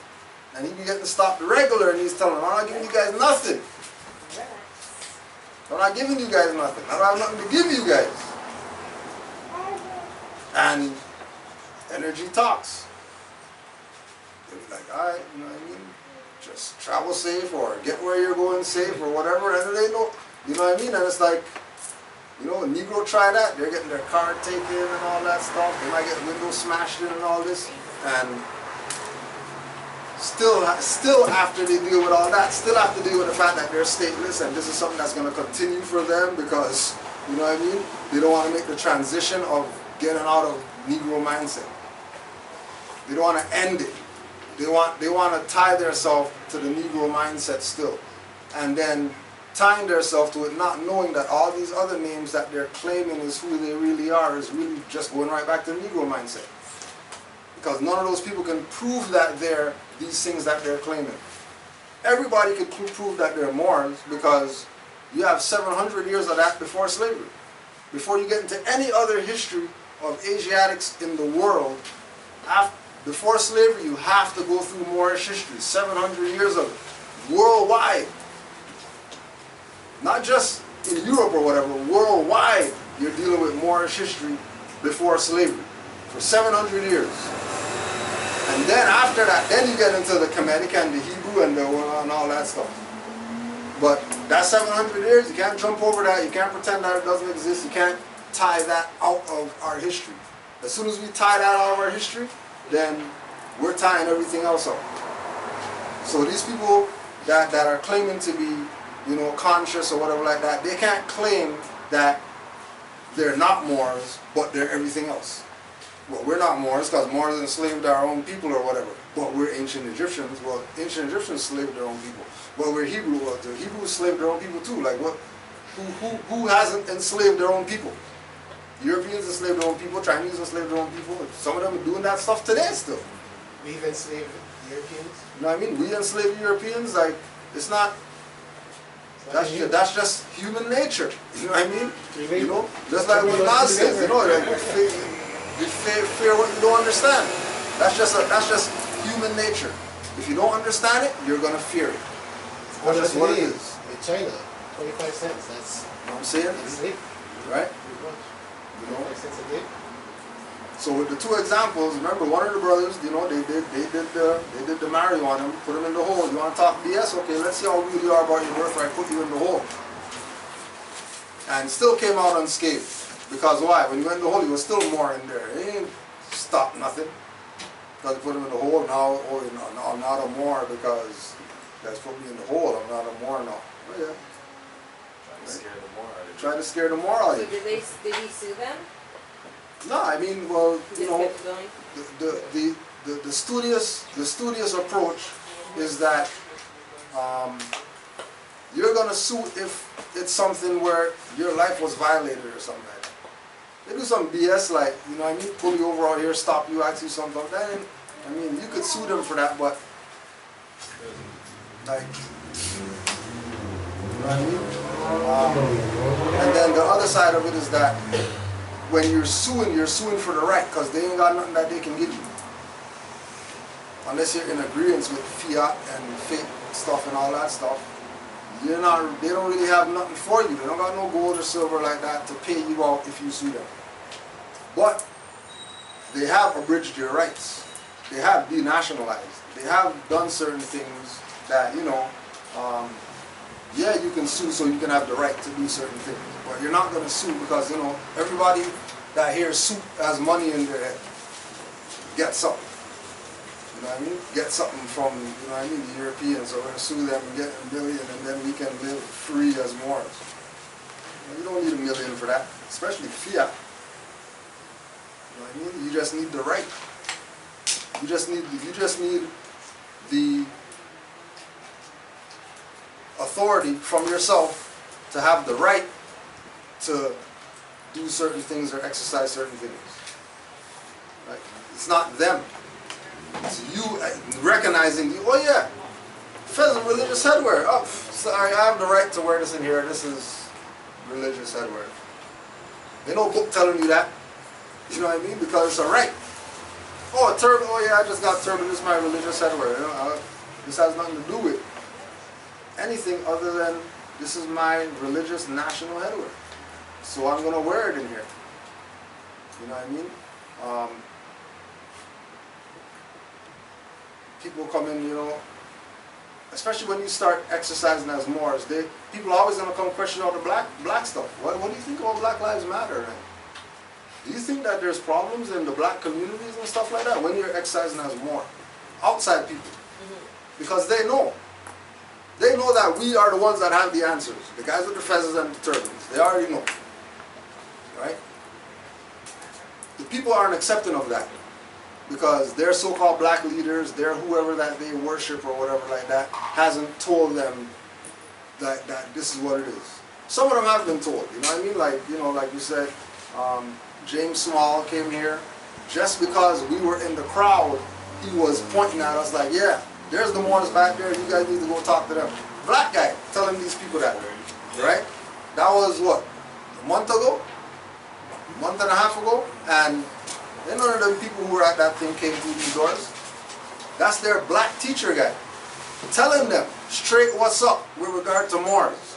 And he be getting stopped regular and he's telling them, I'm not giving you guys nothing. I'm not giving you guys nothing. I don't have nothing to give you guys. And energy talks. They'll be like, alright, you know what I mean? Just travel safe or get where you're going safe or whatever. And they know, you know what I mean? And it's like, you know, a Negro try that, they're getting their car taken and all that stuff. They might get windows smashed in and all this. And still after they deal with all that, still have to deal with the fact that they're stateless and this is something that's going to continue for them because, you know what I mean, they don't want to make the transition of getting out of Negro mindset. They don't want to end it. They want to tie themselves to the Negro mindset still. And then tying themselves to it, not knowing that all these other names that they're claiming is who they really are is really just going right back to the Negro mindset. Because none of those people can prove that they're these things that they're claiming. Everybody can prove that they're Moors because you have 700 years of that before slavery. Before you get into any other history of Asiatics in the world, before slavery you have to go through Moorish history. 700 years of it. Worldwide. Not just in Europe or whatever, worldwide you're dealing with Moorish history before slavery. For 700 years. And then after that, then you get into the Kemetic and the Hebrew and all that stuff. But that 700 years, you can't jump over that, you can't pretend that it doesn't exist, you can't tie that out of our history. As soon as we tie that out of our history, then we're tying everything else up. So these people that are claiming to be, you know, conscious or whatever like that, they can't claim that they're not Moors, but they're everything else. Well, we're not Moors because Moors enslaved our own people or whatever. But we're ancient Egyptians. Well, ancient Egyptians enslaved their own people. Well, we're Hebrew. Well, the Hebrews enslaved their own people too. Like what? Who hasn't enslaved their own people? Europeans enslaved their own people. Chinese enslaved their own people. Some of them are doing that stuff today still. We've enslaved Europeans. You know what I mean? We enslaved Europeans. Like it's not. That's just human nature. You know what I mean? You know, just like what God says. You know, like you fear what you don't understand. That's just human nature. If you don't understand it, you're gonna fear it. That's just what it is. In China, 25 cents. That's what I'm saying. That's it. Right? You know, 25 cents a day. So with the two examples, remember one of the brothers, you know, they did the Mario on him, put him in the hole. You want to talk BS? Okay, let's see how real you are about your birthright. Put you in the hole, and still came out unscathed. Because why? When you went in the hole, you was still more in there. He ain't stopped nothing. Because you put him in the hole now. Oh, you know, no, I'm not a Moor because you guys put me in the hole. I'm not a Moor now. Oh yeah. Scare the Moor out of you. Try to scare the Moor out of So you. did he sue them? No, I mean, well, He you just know, kept going? the studious approach is that you're gonna sue if it's something where your life was violated or something like that. They do some BS like, you know what I mean, pull you over out here, stop you, ask you something like that. And, I mean, you could sue them for that, but like, you know what I mean? And then the other side of it is that when you're suing for the right, because they ain't got nothing that they can give you. Unless you're in agreement with fiat and fake stuff and all that stuff, they don't really have nothing for you. They don't got no gold or silver like that to pay you out if you sue them. But they have abridged your rights. They have denationalized. They have done certain things that, you know, yeah, you can sue so you can have the right to do certain things. But you're not going to sue because, you know, everybody that hears sue has money in their head. Get something. You know what I mean? Get something from, you know what I mean, the Europeans. So we're going to sue them and get $1 million and then we can live free as Moors. You don't need $1 million for that, especially fiat. You know what I mean? You just need the right. You just need the authority from yourself to have the right to do certain things or exercise certain things. Right? It's not them. It's you recognizing, oh yeah, Fez is religious headwear. Oh, sorry, I have the right to wear this in here. This is religious headwear. There's no book telling you that. You know what I mean? Because it's a right. Oh, a turban. Oh yeah, I just got turban. This is my religious headwear. You know, this has nothing to do with anything other than this is my religious national headwear. So I'm gonna wear it in here. You know what I mean? People come in, you know, especially when you start exercising as Moors, people are always gonna come question all the black stuff. What do you think about Black Lives Matter? Right? Do you think that there's problems in the black communities and stuff like that when you're exercising as Moor? Outside people. Because they know. They know that we are the ones that have the answers. The guys with the fezzes and the turbans. They already know. Right? The people aren't accepting of that. Because their so-called black leaders, their whoever that they worship or whatever like that, hasn't told them that this is what it is. Some of them have been told, you know what I mean? Like, you know, like you said, James Small came here. Just because we were in the crowd, he was pointing at us like, yeah, there's the Moors back there, you guys need to go talk to them. Black guy telling these people that, right? That was what, a month ago? A month and a half ago? And none of them people who were at that thing came through these doors. That's their black teacher guy. Telling them straight what's up with regard to Moors.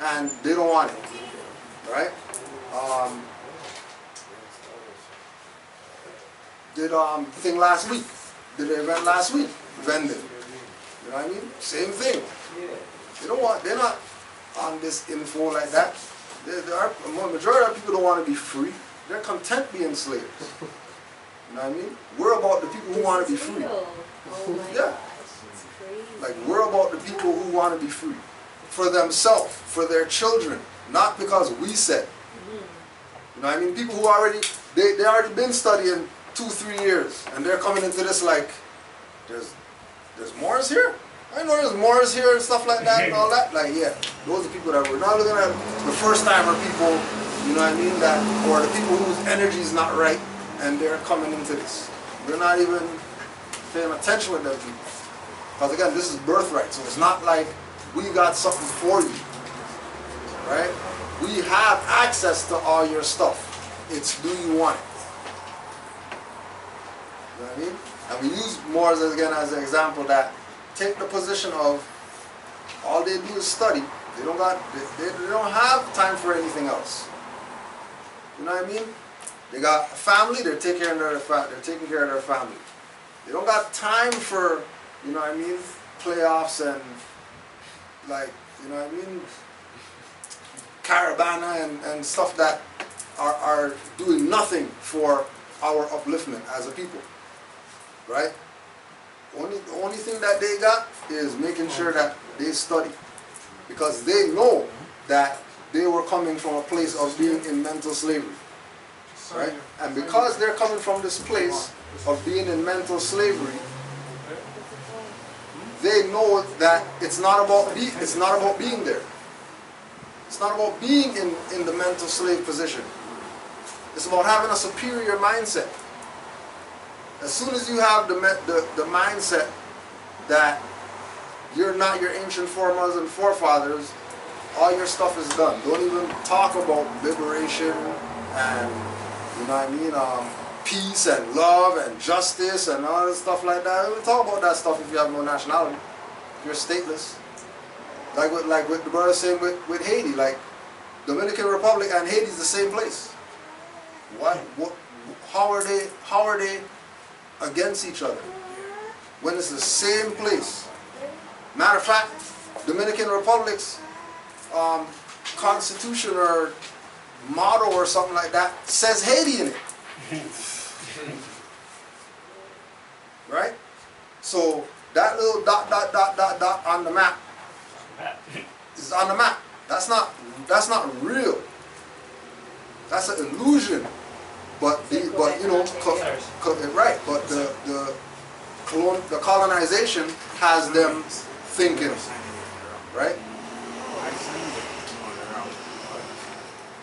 And they don't want it. Right? Did thing last week. Did an event last week. Vending. You know what I mean? Same thing. They don't want, they're not on this info like that. The majority of people don't want to be free. They're content being slaves. You know what I mean? We're about the people who want to be free. Yeah. Like, we're about the people who want to be free. For themselves, for their children. Not because we said. You know what I mean? People who already, they already been studying 2-3 years. And they're coming into this like, there's Moors here? I know there's Moors here and stuff like that and all that. Like, yeah. Those are people that we're not looking at. The first timer people, you know what I mean, that, or the people whose energy is not right, and they're coming into this. We're not even paying attention with them people. Because again, this is birthright, so it's not like we got something for you, right? We have access to all your stuff. It's do you want it? You know what I mean? And we use Moors again as an example that take the position of all they do is study. They don't have time for anything else. You know what I mean? They got a family, they're taking care of their family. They don't got time for, you know what I mean, playoffs and like, you know what I mean, caravana and stuff that are doing nothing for our upliftment as a people. Right? The only thing that they got is making sure that they study. Because they know that they were coming from a place of being in mental slavery. Right? And because they're coming from this place of being in mental slavery, they know that it's not about being there. It's not about being in the mental slave position. It's about having a superior mindset. As soon as you have the mindset that you're not your ancient foremothers and forefathers, all your stuff is done. Don't even talk about liberation and, you know what I mean, peace and love and justice and all this stuff like that. Don't talk about that stuff if you have no nationality. If you're stateless. Like what the brother saying with Haiti, like Dominican Republic and Haiti is the same place. How are they against each other when it's the same place? Matter of fact, Dominican Republic's constitution or motto or something like that says Haiti in it. Right? So that little dot on the map is on the map. That's not real. That's an illusion. But you know, right? But the colonization has them thinking, right?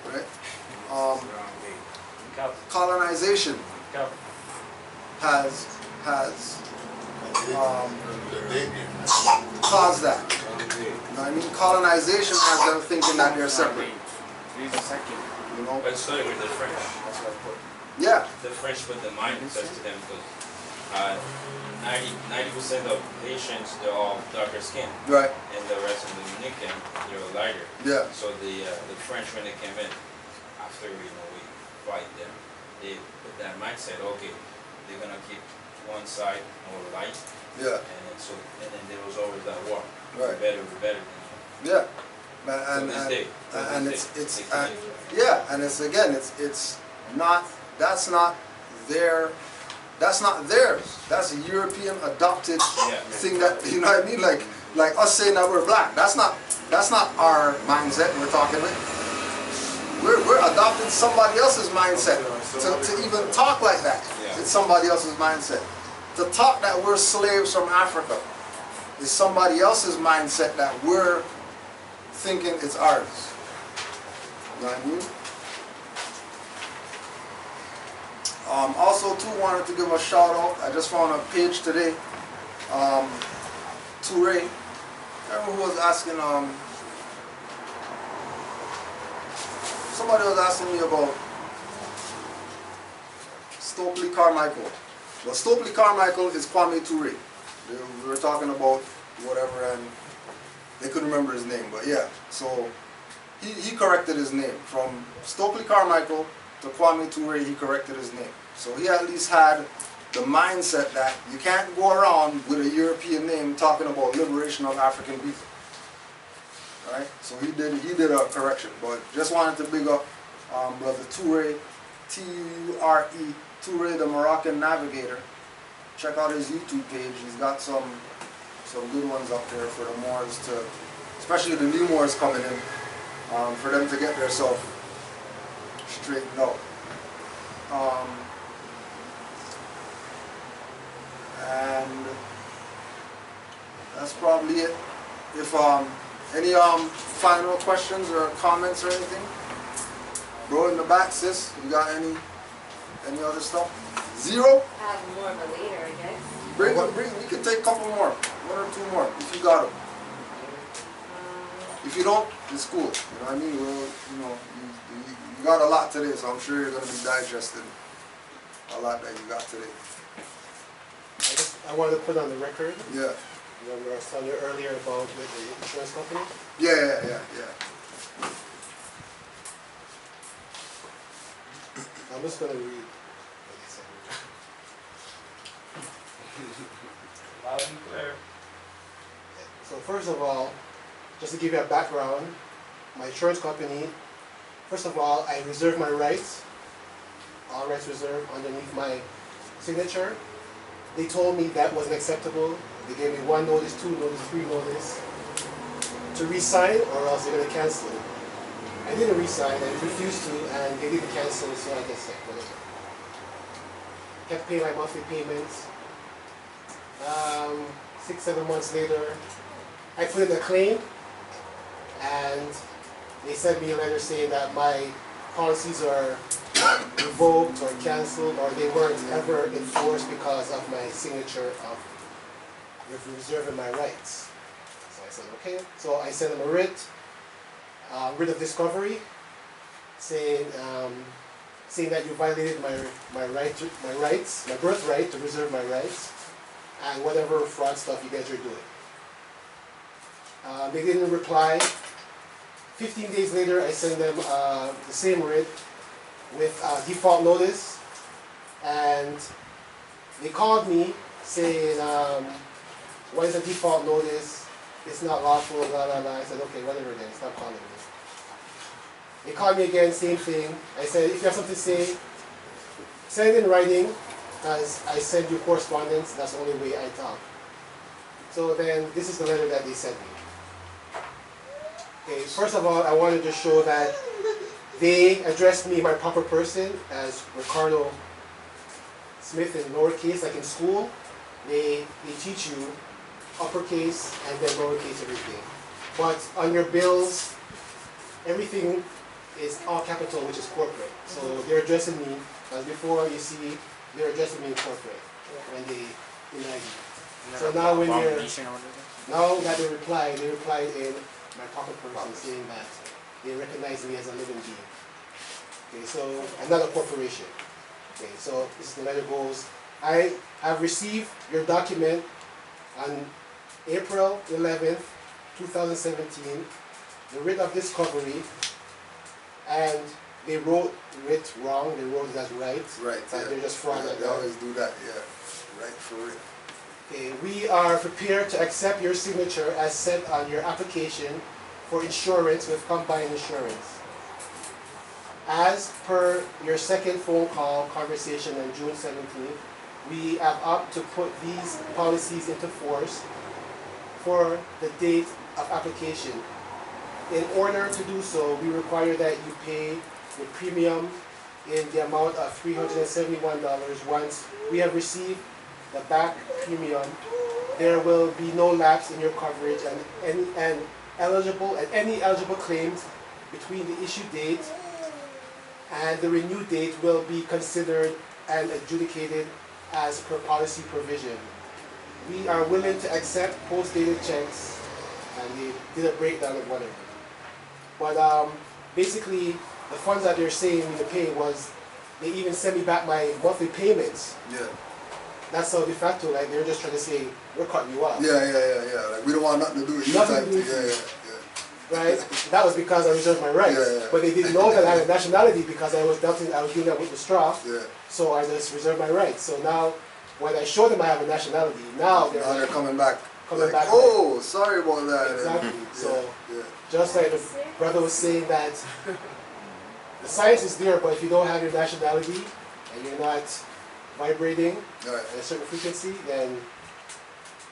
Right? Colonization has caused that. You know what I mean? Colonization has them thinking that they're separate. You know? But starting with the French. That's what I put. Yeah. The French put the mindset to them because 90% of Haitians, they're all darker skinned. Right. And the rest of the Dominican, they're lighter. Yeah. So the French, when they came in, after we fight them, they put that mindset, okay, they're gonna keep one side more light. Yeah. And then there was always that war. Right. We're better. Yeah. And it's not, that's not theirs. That's a European adopted thing that, you know what I mean? Like us saying that we're black. That's not our mindset we're talking with. We're adopting somebody else's mindset to even talk like that. Yeah. It's somebody else's mindset. To talk that we're slaves from Africa is somebody else's mindset that we're thinking it's ours. You know what I mean? Also, too, wanted to give a shout out. I just found a page today. Toure. Remember who was asking? Somebody was asking me about Stokely Carmichael. Well, Stokely Carmichael is Kwame Toure. We were talking about whatever, and they couldn't remember his name, but yeah. So he corrected his name from Stokely Carmichael to Kwame Toure. He corrected his name. So he at least had the mindset that you can't go around with a European name talking about liberation of African people. Right? So he did a correction. But just wanted to big up Brother Toure, T-U-R-E, Toure the Moroccan Navigator. Check out his YouTube page. He's got some good ones up there for the Moors to, especially the new Moors coming in, for them to get themselves straightened out. And that's probably it. If any final questions or comments or anything, bro in the back, sis, you got any other stuff? Zero? I have more, but later, I guess. Bring. We can take a couple more, 1 or 2 more if you got them. If you don't, it's cool. You know what I mean? You got a lot today, so I'm sure you're gonna be digesting a lot that you got today. I wanted to put on the record. Yeah. Remember I was telling you earlier about with the insurance company? Yeah. I'm just going to read what he said. Loud and clear. So first of all, just to give you a background, my insurance company, first of all, I reserve my rights, all rights reserved underneath my signature. They told me that wasn't acceptable. They gave me 1 notice, 2 notice, 3 notice. to re-sign or else they're going to cancel it. I didn't re-sign, I refused to, and they didn't cancel, so I just said, whatever. Kept paying my monthly payments. 6-7 months later, I put in a claim, and they sent me a letter saying that my policies are revoked or canceled, or they weren't ever enforced because of my signature of reserving my rights. So I said, okay. So I sent them a writ of discovery, saying that you violated my rights, my birthright to reserve my rights, and whatever fraud stuff you guys are doing. They didn't reply. 15 days later, I sent them the same writ with default notice, and they called me saying, what is a default notice? It's not lawful, blah, blah, blah. I said, okay, whatever then, stop calling me. They called me again, same thing. I said, if you have something to say, send it in writing, because I send you correspondence, that's the only way I talk. So then, this is the letter that they sent me. Okay, first of all, I wanted to show that they addressed me, my proper person, as Ricardo Smith in lowercase, like in school. They teach you uppercase and then lowercase everything. But on your bills, everything is all capital, which is corporate. So they're addressing me, as before you see, they're addressing me in corporate when they deny me. So now when now that they replied in my proper person saying that they recognize me as a living being. Okay, so I'm not a corporation. Okay, so this is the letter goes. I have received your document on April 11th, 2017, the writ of discovery, and they wrote it wrong, they wrote it as right. Right, yeah. They're just fraud. Yeah, they always do that, yeah. Right for it. Okay, we are prepared to accept your signature as set on your application for insurance with Combined Insurance. As per your second phone call conversation on June 17th, we have opted to put these policies into force for the date of application. In order to do so, we require that you pay the premium in the amount of $371 once we have received the back premium. There will be no lapse in your coverage, and any eligible claims between the issue date and the renew date will be considered and adjudicated as per policy provision. We are willing to accept post-dated checks, and they did a breakdown of whatever. But basically, the funds that they're saying me to pay was, they even sent me back my monthly payments. Yeah. That's so de facto, like they're just trying to say, we're cutting you off. Yeah. Like we don't want nothing to do with you. Nothing to do with you. Right? That was because I reserved my rights. Yeah. But they didn't know that I had a nationality because I was doing that with the straw. Yeah. So I just reserved my rights. So now, when I showed them I have a nationality, now they're coming back. Coming back. Oh, sorry about that. Exactly. So just like the brother was saying that the science is there, but if you don't have your nationality and you're not vibrating at a certain frequency, then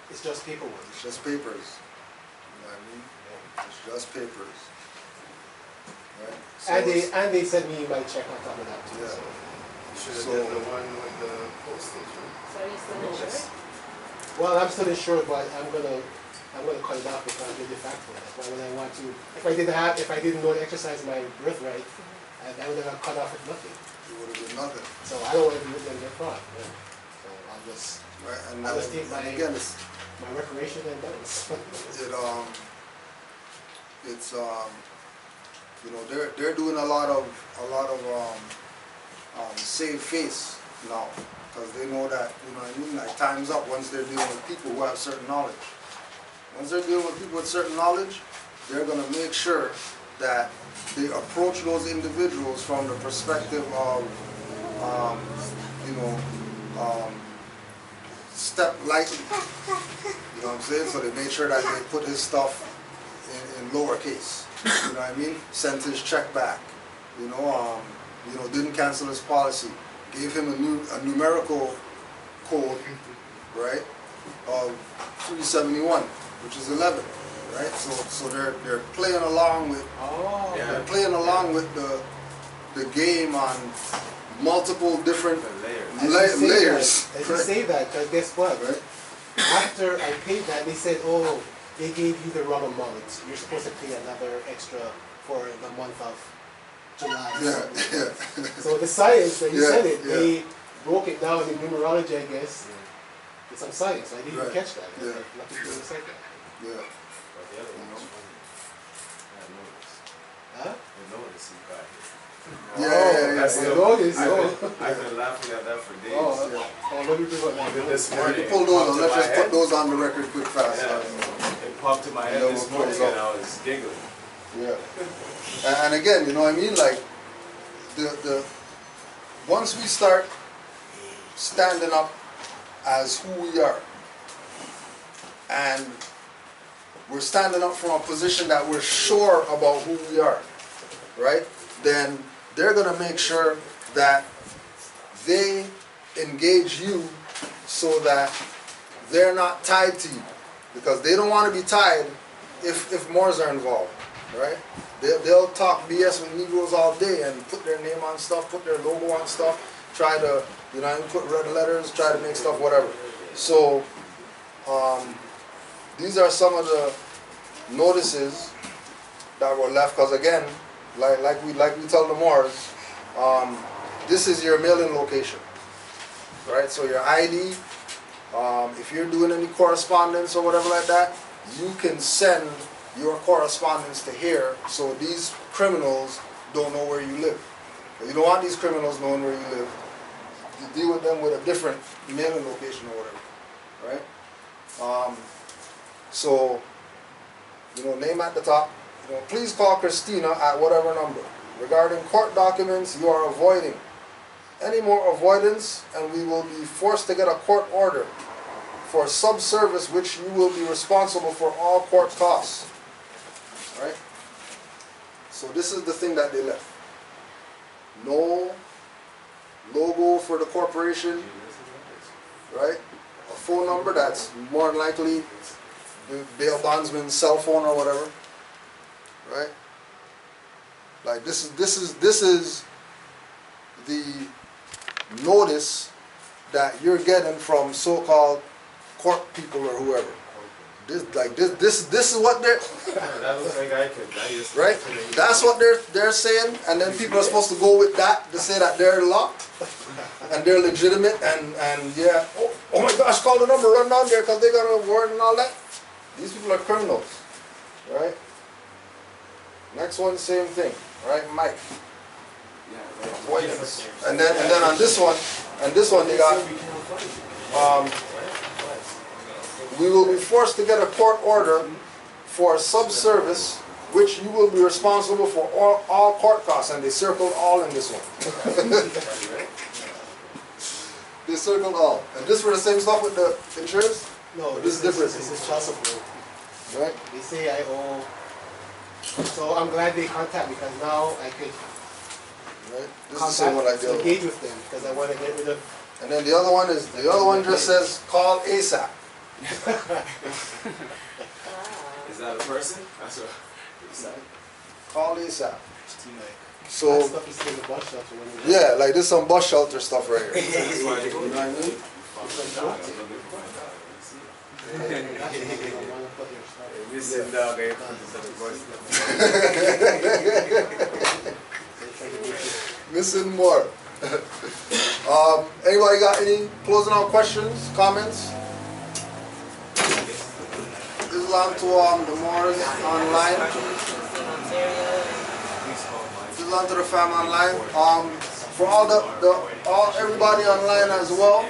it's just paperwork. It's just papers. You know what I mean? Yeah. It's just papers. Right? So and they sent me my check on top of that too. Yeah. So. You should have done the one with the postage, right? So are you still insured? Well, I'm still insured, but I'm gonna cut it off because they're de facto. That's why when I want to, if I didn't know to exercise my birthright, I would have cut off with nothing. You would have done nothing. So I don't want to be with them in front. Yeah. So I'll just take my recreation and dance. You know, they're doing a lot of save face now, because they know that, you know what I mean, like time's up once they're dealing with people who have certain knowledge. Once they're dealing with people with certain knowledge, they're going to make sure that they approach those individuals from the perspective of, step lightly. You know what I'm saying? So they made sure that they put his stuff in lowercase. You know what I mean? Sent his check back. Didn't cancel his policy. Gave him a numerical code, right, of 371, which is 11. right? So they're playing along with they're playing along with the game on multiple different layers. As you say that, because guess what? Right? After I paid that, they said, oh, they gave you the wrong amount. You're supposed to pay another extra for the month of July. Yeah. So the science that you said it, they broke it down in numerology, I guess. It's some science. I didn't even catch that. Yeah. Nothing to do with that. Yeah. But the other one was funny. I noticed. Huh? I noticed you got here. That's the notice. I've been laughing at that for days. Let me do it This morning. You pull those on. Let's just put those on the record quick fast. It popped in my head this morning and I was giggling. Yeah. And again, you know what I mean? Like, the once we start standing up as who we are, and we're standing up from a position that we're sure about who we are, right? Then they're going to make sure that they engage you so that they're not tied to you, because they don't want to be tied if Moors are involved, right? They'll talk BS with Negroes all day and put their name on stuff, put their logo on stuff, try to, you know, put red letters, try to make stuff whatever. So these are some of the notices that were left, because again, like we tell the Moors, this is your mailing location, right? So your ID, if you're doing any correspondence or whatever like that, you can send your correspondence to here, so these criminals don't know where you live. You don't want these criminals knowing where you live. You deal with them with a different mailing location or whatever, right? So, you know, name at the top. You know, please call Christina at whatever number. Regarding court documents, you are avoiding. Any more avoidance, and we will be forced to get a court order for subservice, which you will be responsible for all court costs. Right? So this is the thing that they left. No logo for the corporation, right? A phone number that's more than likely the bail bondsman's cell phone or whatever, right? Like this is the notice that you're getting from so-called court people or whoever. This is what they're That looks like I used to right. That's what they're saying, and then people are supposed to go with that to say that they're locked and they're legitimate and yeah. Oh my gosh, call the number, run down there because they got a warrant and all that. These people are criminals, right? Next one, same thing, right, Mike. Avoidance. And then on this one they got we will be forced to get a court order for subservice, which you will be responsible for all court costs, and they circled all in this one. They circled all. And this for the same stuff with the insurance? No, this is different. This is child support. Right? They say I owe. So I'm glad they contact me, because now I could engage with them, because I want to get rid of. And then the other one just says call ASAP. Is that a person? That's what Call ASAP. So that stuff is in the bus shelter. Yeah, like this some bus shelter stuff right here. That's why they You know what I mean? Listen, dog, I Missing more. Anybody got any closing out questions, comments? Islam to the Moors online. Islam to the family online. For all everybody online as well,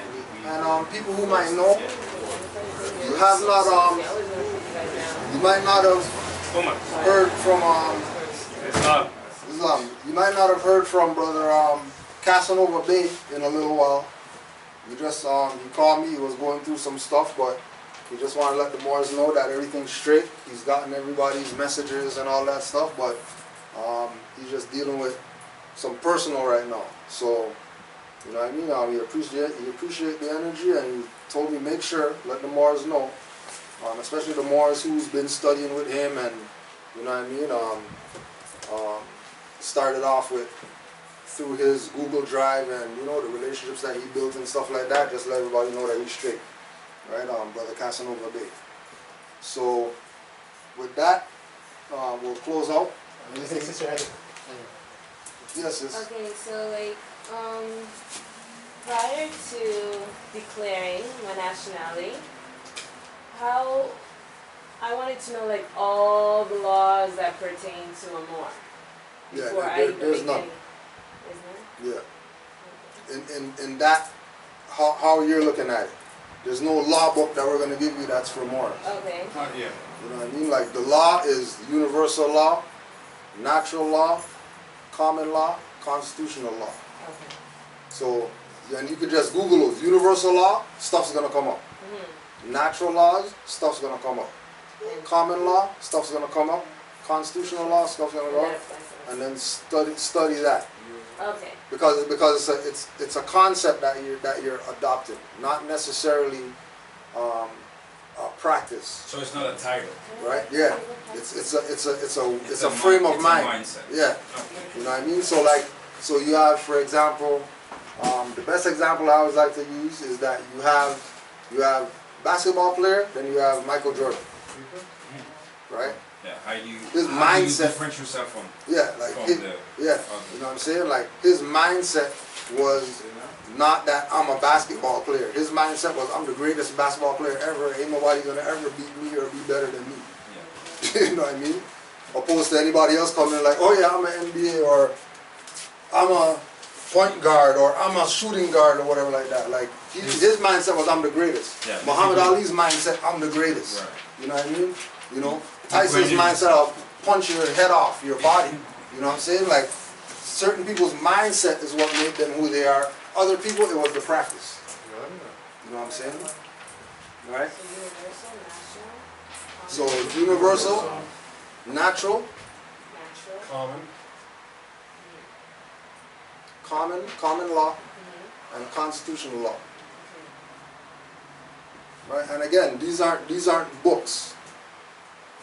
and people who might know, you might not have heard from Islam. You might not have heard from Brother Casanova Bay in a little while. He just he called me. He was going through some stuff, but he just wanted to let the Moors know that everything's straight. He's gotten everybody's messages and all that stuff, but he's just dealing with some personal right now. So, you know what I mean? He appreciate the energy, and he told me make sure, let the Moors know especially the Moors who's been studying with him, and you know what I mean. Started off with through his Google Drive and you know the relationships that he built and stuff like that. Just let everybody know that he's straight, right? Brother Casanova Bay. So with that, we'll close out. Yes, sis. Okay, so like, prior to declaring my nationality, I wanted to know like all the laws that pertain to a Moor. Before there's none. There's none? Yeah. In that, how you're looking at it, there's no law book that we're going to give you that's for Moors. Okay. Yeah. You know what I mean? Like the law is universal law, natural law, common law, constitutional law. Okay. So, and you could just Google those. Universal law, stuff's gonna come up. Natural laws, stuff's gonna come up. Common law, stuff's gonna come up. Constitutional law, stuff's gonna go up. And then study that. Okay. Because it's a concept that you're adopting, not necessarily a practice. So it's not a title. Right? Yeah. It's a frame of mind. Mindset. Yeah. You know what I mean? So you have, for example, the best example I always like to use is that you have basketball player, then you have Michael Jordan. Right? Yeah. How do you differentiate yourself from? Yeah, like from you know what I'm saying? Like his mindset was not that I'm a basketball player. His mindset was I'm the greatest basketball player ever. Ain't nobody gonna ever beat me or be better than me. Yeah. You know what I mean? Opposed to anybody else coming in like, oh yeah, I'm an NBA or I'm a point guard or I'm a shooting guard or whatever like that. Like his mindset was I'm the greatest. Yeah, Muhammad Ali's mindset, I'm the greatest. Right. You know what I mean? You know, Tyson's mindset, I'll punch your head off, your body. You know what I'm saying? Like certain people's mindset is what made them who they are. Other people, it was the practice. You know what I'm saying? Right? So universal, natural, common law, and constitutional law. Right? And again, these aren't books.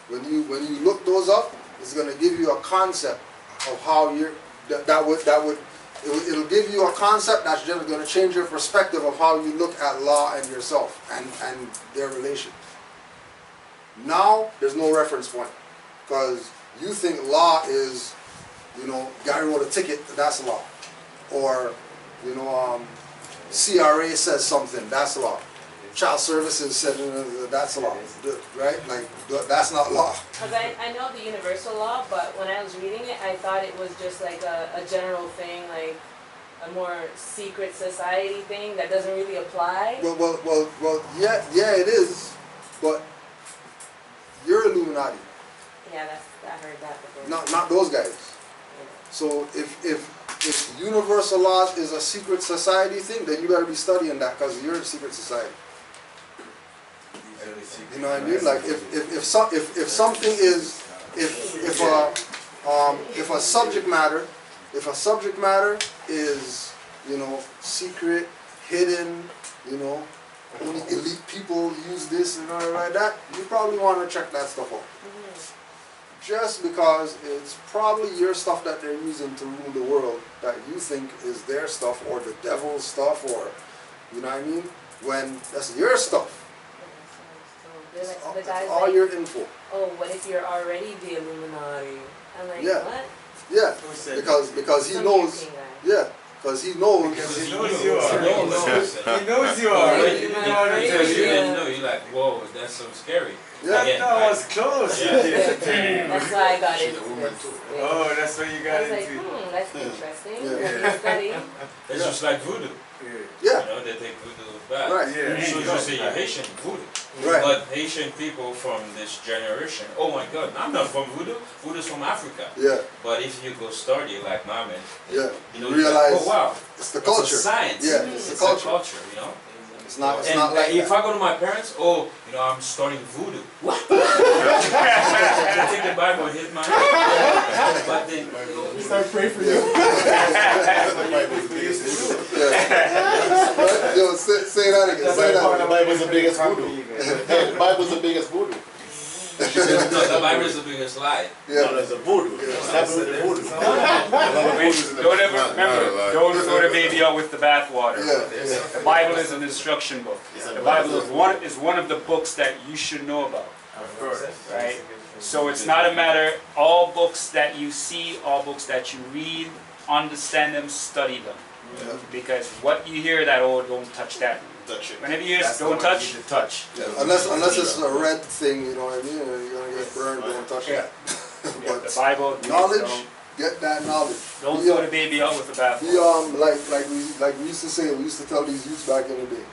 When you look those up, it's going to give you a concept of how it'll give you a concept that's just going to change your perspective of how you look at law and yourself and their relation. Now there's no reference point because you think law is, you know, guy wrote a ticket, that's law, or you know, CRA says something, that's law. Child services said that's law, right? Like that's not law. Because I know the universal law, but when I was reading it, I thought it was just like a general thing, like a more secret society thing that doesn't really apply. Well, yeah, it is, but you're Illuminati. Yeah, I heard that before. Not those guys. So if universal laws is a secret society thing, then you better be studying that because you're a secret society. You know what I mean? Like if something is if a subject matter is, you know, secret, hidden, you know, only elite people use this and all like that, you probably want to check that stuff out. Just because it's probably your stuff that they're using to rule the world that you think is their stuff or the devil's stuff or, you know what I mean? When that's your stuff. That's all like, your info. Oh, what if you're already the Illuminati? I'm like, yeah. What? Yeah, because he knows. Yeah, because he knows. Because he knows you are. He knows you are. You're like, whoa, that's so scary. Yeah, that was close. Yeah. That's why I got into it. Oh, that's why you got into it. I was like, that's interesting. It's just like voodoo. Yeah. You know, they take voodoo back. Right. Yeah. So you say you're Haitian, voodoo. Right. But Haitian people from this generation, oh my God, I'm not from voodoo. Voodoo's from Africa. Yeah. But if you go study like my man, yeah, you know, realize, like, oh wow, it's the culture. It's a science. Yeah, it's the culture. You know. It's not like if that. I go to my parents, oh, you know, I'm studying voodoo. What? I take the Bible and hit my head. But then we start praying for you. Yo, say that The Bible's the biggest voodoo. The Bible's the biggest voodoo. No, the Bible is the biggest lie. Yeah, no, there's a voodoo. What's happening with the voodoo? Don't ever remember. Don't throw the baby out with the bathwater. Yeah. The Bible is an instruction book. The Bible is one of the books that you should know about. Of course. Right? So it's not a matter. All books that you see, all books that you read, understand them, study them. Yeah. Because what you hear that, oh, don't touch that. Touch it. Whenever you hear don't touch, touch. Yeah. Unless it's a red thing, you know what I mean? You're gonna get burned, don't touch it. Yeah, the Bible. Knowledge, get that knowledge. Don't throw the baby out with the bath. Like we used to say, we used to tell these youths back in the day,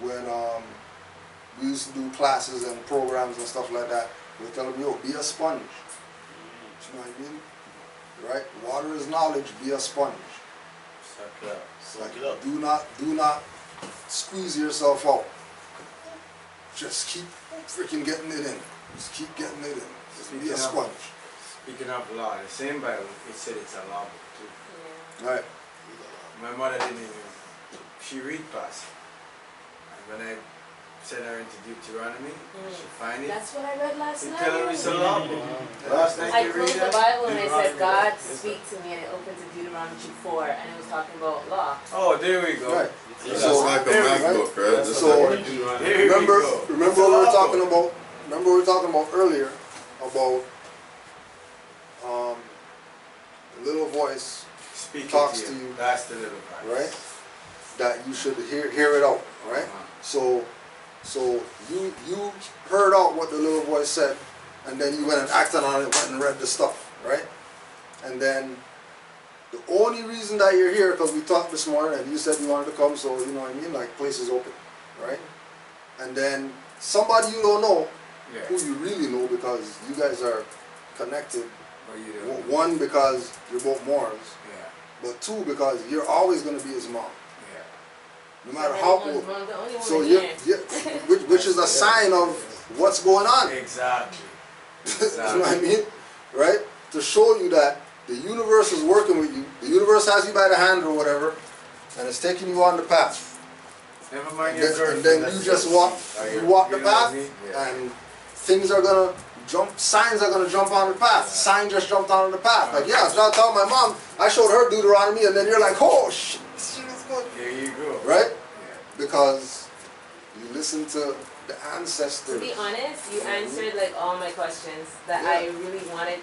when we used to do classes and programs and stuff like that, we tell them, yo, be a sponge. You know what I mean? Right? Water is knowledge, be a sponge. Suck it up. Do not squeeze yourself out. Just keep freaking getting it in. Just keep getting it in. Just be a sponge. Speaking of law, the same Bible, it said it's a law book too. Right. My mother didn't even, she read past. And when I sent her into Deuteronomy, she find it. That's what I read last She night. tell her it's a law book. Last night I you closed read the it, Bible and I said, Deuteronomy. God, speak to me, and it opened to Deuteronomy 4, and it was talking about law. Oh, there we go. Right. That's like a math book, right? So remember we were talking about earlier about the little voice talks to you. That's the little voice. Right? That you should hear it out, right? So you heard out what the little voice said, and then you went and acted on it, went and read the stuff, right? And then the only reason that you're here, because we talked this morning and you said you wanted to come, so you know what I mean, like place is open, right? And then somebody you don't know, who you really know because you guys are connected. One, because you're both Moors, but two, because you're always going to be his mom. No matter how old. So which is a sign of what's going on. Exactly. You know what I mean? Right? To show you that the universe is working with you. The universe has you by the hand or whatever, and it's taking you on the path. Never mind And your girlfriend. then you just walk the path, and things are gonna jump. Signs are gonna jump on the path. Sign just jumped on the path. Like, yeah, I was not telling my mom. I showed her Deuteronomy, and then you're like, oh shit, this shit is good. There you go. Right? Because you listen to the ancestors. To be honest, you answered like all my questions that I really wanted.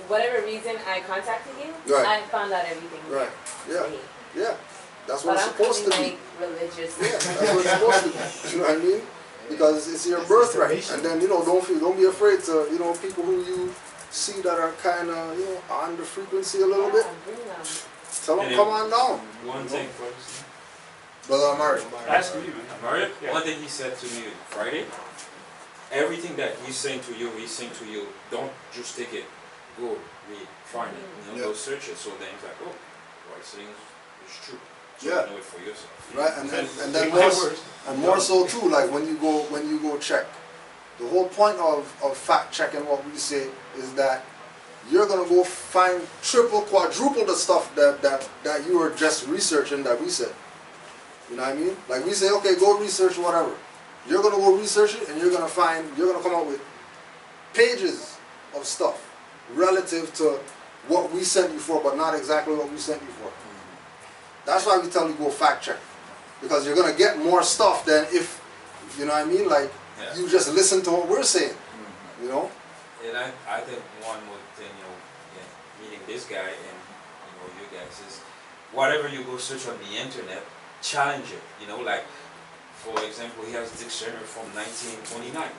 Whatever reason I contacted you, I found out everything. Right. Yeah. Yeah. That's But what it's supposed to be. like religious. Yeah, that's what it's supposed to be. You know what I mean? Because it's your birthright. And then, don't be afraid to, people who you see that are kind of, on the frequency a little bit. Tell them, come on down. One thing first. Brother Amari. Ask me, man. Amari, one thing he said to me Friday, everything that he's saying to you, don't just take it. Go read, find it, go search it. So then he's like, oh, what he's saying is true. So you know it for yourself. Right, and then more so too, like when you go check. The whole point of fact checking what we say is that you're gonna go find triple, quadruple the stuff that you were just researching that we said. You know what I mean? Like we say, okay, go research whatever. You're gonna go research it, and you're gonna come up with pages of stuff relative to what we sent you for, but not exactly what we sent you for. That's why we tell you go fact check, because you're gonna get more stuff than if, you know what I mean, like you just listen to what we're saying, you know. And I think one more thing, meeting this guy and you guys is whatever you go search on the internet, challenge it. Like for example, he has a dictionary from 1929.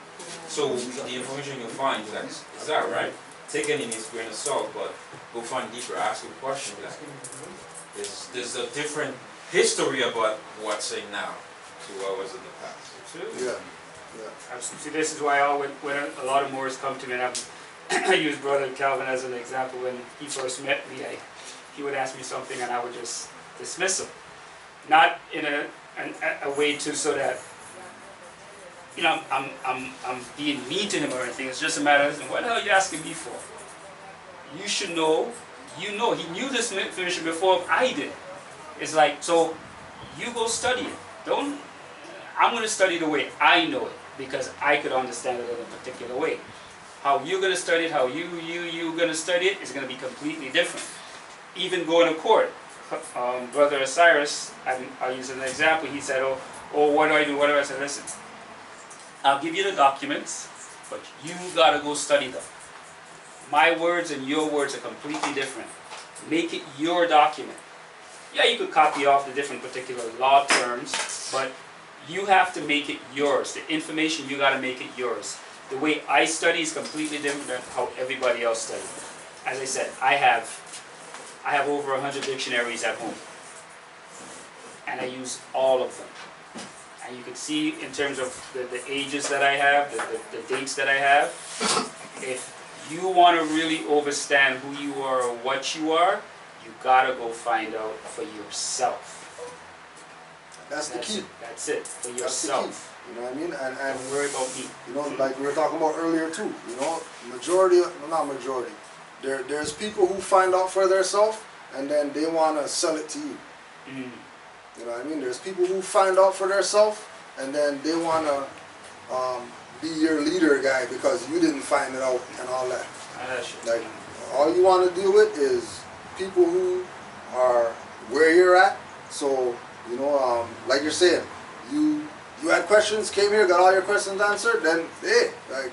So the information you find, like, is that right? Take it in his grain of salt, but go find deeper, ask him questions. Like, there's a different history about what's saying now to what was in the past. Absolutely. Yeah. See, this is why when a lot of Moors come to me, and I use Brother Calvin as an example. When he first met me, he would ask me something, and I would just dismiss him, not in a way to so that I'm being mean to him or anything. It's just a matter of, what the hell are you asking me for? You should know. He knew this information before I did. It's like, so you go study it. Don't, I'm going to study the way I know it because I could understand it in a particular way. How you're going to study it, how you're going to study it is going to be completely different. Even going to court. Brother Cyrus, I'll use an example, he said, oh, what do I do? I said, listen, I'll give you the documents, but you got to go study them. My words and your words are completely different. Make it your document. Yeah, you could copy off the different particular law terms, but you have to make it yours. The information, you got to make it yours. The way I study is completely different than how everybody else studies. As I said, I have over 100 dictionaries at home, and I use all of them. And you can see in terms of the ages that I have, the dates that I have, if you want to really understand who you are or what you are, you gotta go find out for yourself. That's the key. That's it, for yourself. That's the key. You know what I mean? And don't worry about me. You know, like we were talking about earlier too. You know, not majority. There's people who find out for themselves and then they want to sell it to you. Mm. You know what I mean? There's people who find out for themselves and then they want to be your leader guy because you didn't find it out and all that. Like, all you want to deal with is people who are where you're at. So, you know, like you're saying, you had questions, came here, got all your questions answered, then hey, like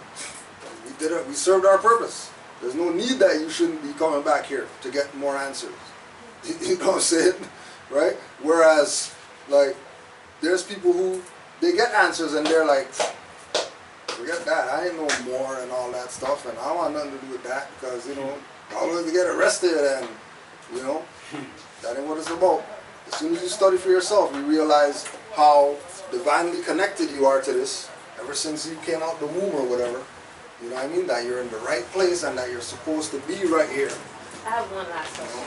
we did it, we served our purpose. There's no need that you shouldn't be coming back here to get more answers. You know what I'm saying? Right? Whereas, like, there's people who they get answers and they're like, forget that, I ain't no more and all that stuff, and I don't want nothing to do with that because, you know, always get arrested and, you know, that ain't what it's about. As soon as you study for yourself, you realize how divinely connected you are to this ever since you came out the womb or whatever. You know what I mean? That you're in the right place and that you're supposed to be right here. I have one last question.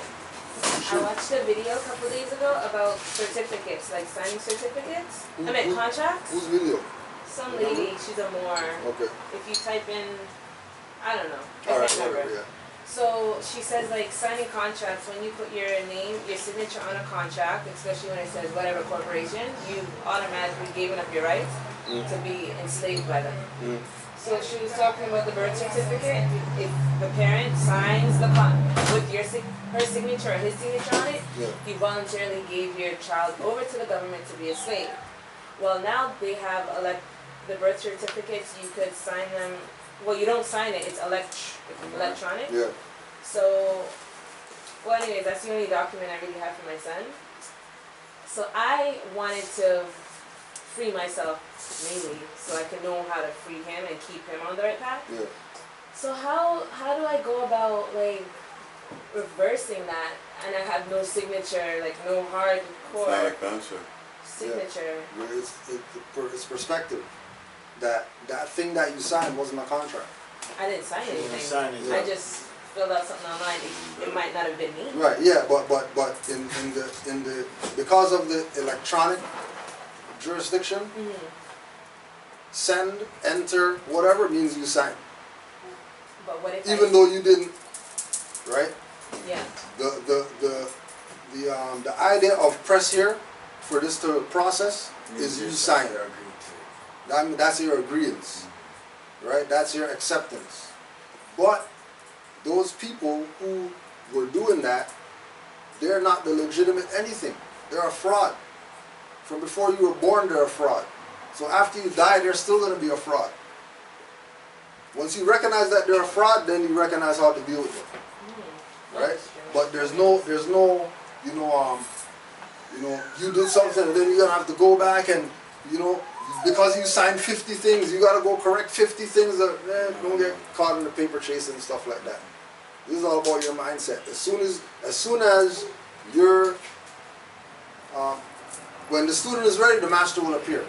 I watched a video a couple days ago about certificates, like signing certificates. Contracts. Whose video? Some lady, she's a Moor. Okay. If you type in, I don't know, All I right, can't remember. yeah. So she says, like, signing contracts, when you put your name, your signature on a contract, especially when it says whatever corporation, you automatically giving up your rights to be enslaved by them. So she was talking about the birth certificate. If the parent signs the with her signature or his signature on it, you voluntarily gave your child over to the government to be a slave. Well, now they have the birth certificates. You could sign them. Well, you don't sign it. It's electronic. Yeah. So, well, anyways, that's the only document I really have for my son. So I wanted to free myself, mainly, so I can know how to free him and keep him on the right path. Yeah. So how do I go about, like, reversing that, and I have no signature, like no hardcore signature? Yeah. It's perspective. That thing that you signed wasn't a contract. I didn't sign anything. I just filled out something online. It might not have been me. Right. Yeah. But in the because of the electronic jurisdiction, send, enter, whatever means you signed. But what if even though you didn't, right? Yeah. The idea of press here for this to process is you sign it. That's your agreement, right? That's your acceptance. But those people who were doing that, they're not the legitimate anything. They're a fraud. From before you were born, they're a fraud. So after you die, they're still going to be a fraud. Once you recognize that they're a fraud, then you recognize how to deal with them, right? But there's no, you did something and then you're gonna have to go back and, because you signed 50 things, you gotta go correct 50 things that don't get caught in the paper chase and stuff like that. This is all about your mindset. As soon as you're, when the student is ready, the master will appear.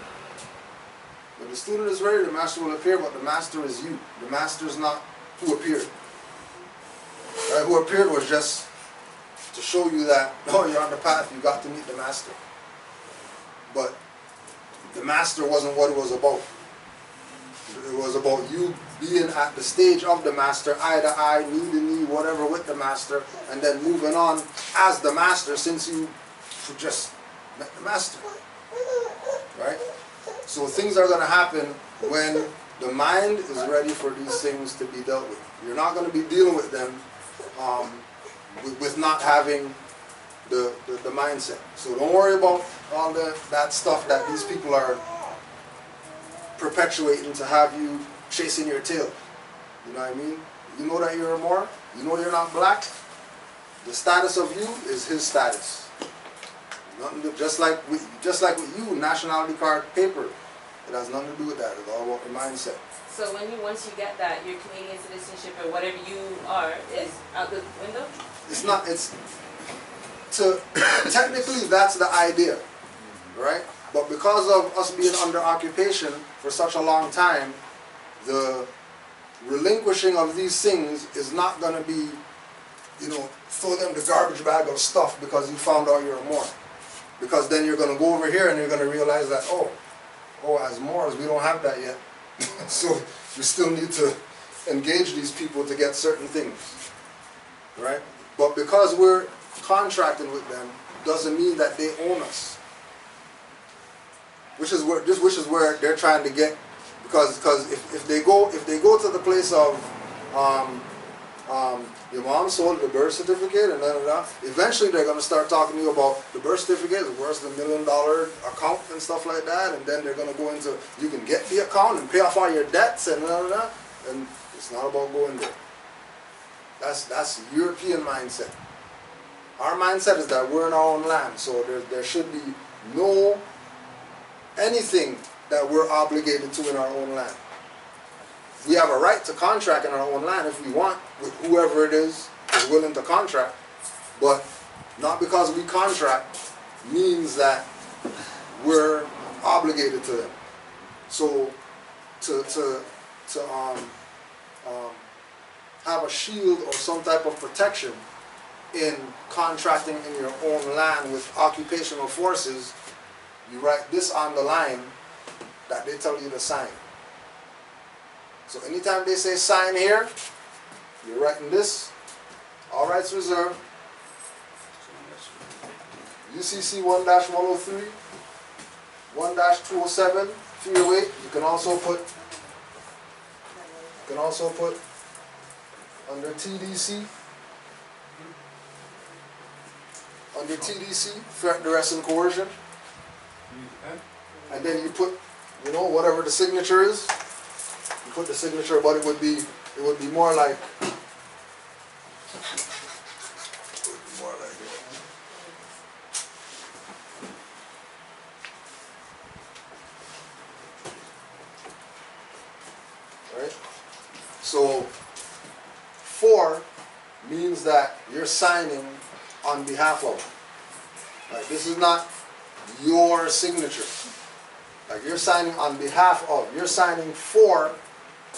When the student is ready, the master will appear, but the master is you. The master is not who appeared. Right? Who appeared was just to show you that, oh, you're on the path, you got to meet the master. But the master wasn't what it was about. It was about you being at the stage of the master, eye to eye, knee to knee, whatever, with the master, and then moving on as the master, since you just met the master. Right? So things are going to happen when the mind is ready for these things to be dealt with. You're not going to be dealing with them with not having the mindset. So don't worry about all that stuff that these people are perpetuating to have you chasing your tail. You know what I mean? You know that you're a Moor. You know you're not black. The status of you is his status. Nothing to, just like with you, nationality card paper. It has nothing to do with that. It's all about your mindset. So once you get that, your Canadian citizenship or whatever you are is out the window? It's not, technically that's the idea, right? But because of us being under occupation for such a long time, the relinquishing of these things is not going to be, throw them the garbage bag of stuff because you found out you're a Moor. Because then you're going to go over here and you're going to realize that, oh, as Moors, we don't have that yet. So we still need to engage these people to get certain things, right? But because we're contracting with them, doesn't mean that they own us. Which is where they're trying to get, because if they go to the place of your mom sold the birth certificate and eventually they're going to start talking to you about the birth certificate, where's the $1 million account and stuff like that, and then they're going to go into, you can get the account and pay off all your debts and and it's not about going there. That's European mindset. Our mindset is that we're in our own land, so there should be no anything that we're obligated to in our own land. We have a right to contract in our own land if we want with whoever it is willing to contract, but not because we contract means that we're obligated to them. So to have a shield or some type of protection in contracting in your own land with occupational forces, you write this on the line that they tell you to sign. So anytime they say sign here, you're writing this, all rights reserved, UCC 1-103, 1-207, 308. You can also put under TDC, threat, duress, and coercion. And then you put, whatever the signature is. You put the signature, but it would be more like. Right? So 4 means that you're signing on behalf of. Like, this is not your signature. Like, you're signing on behalf of. You're signing for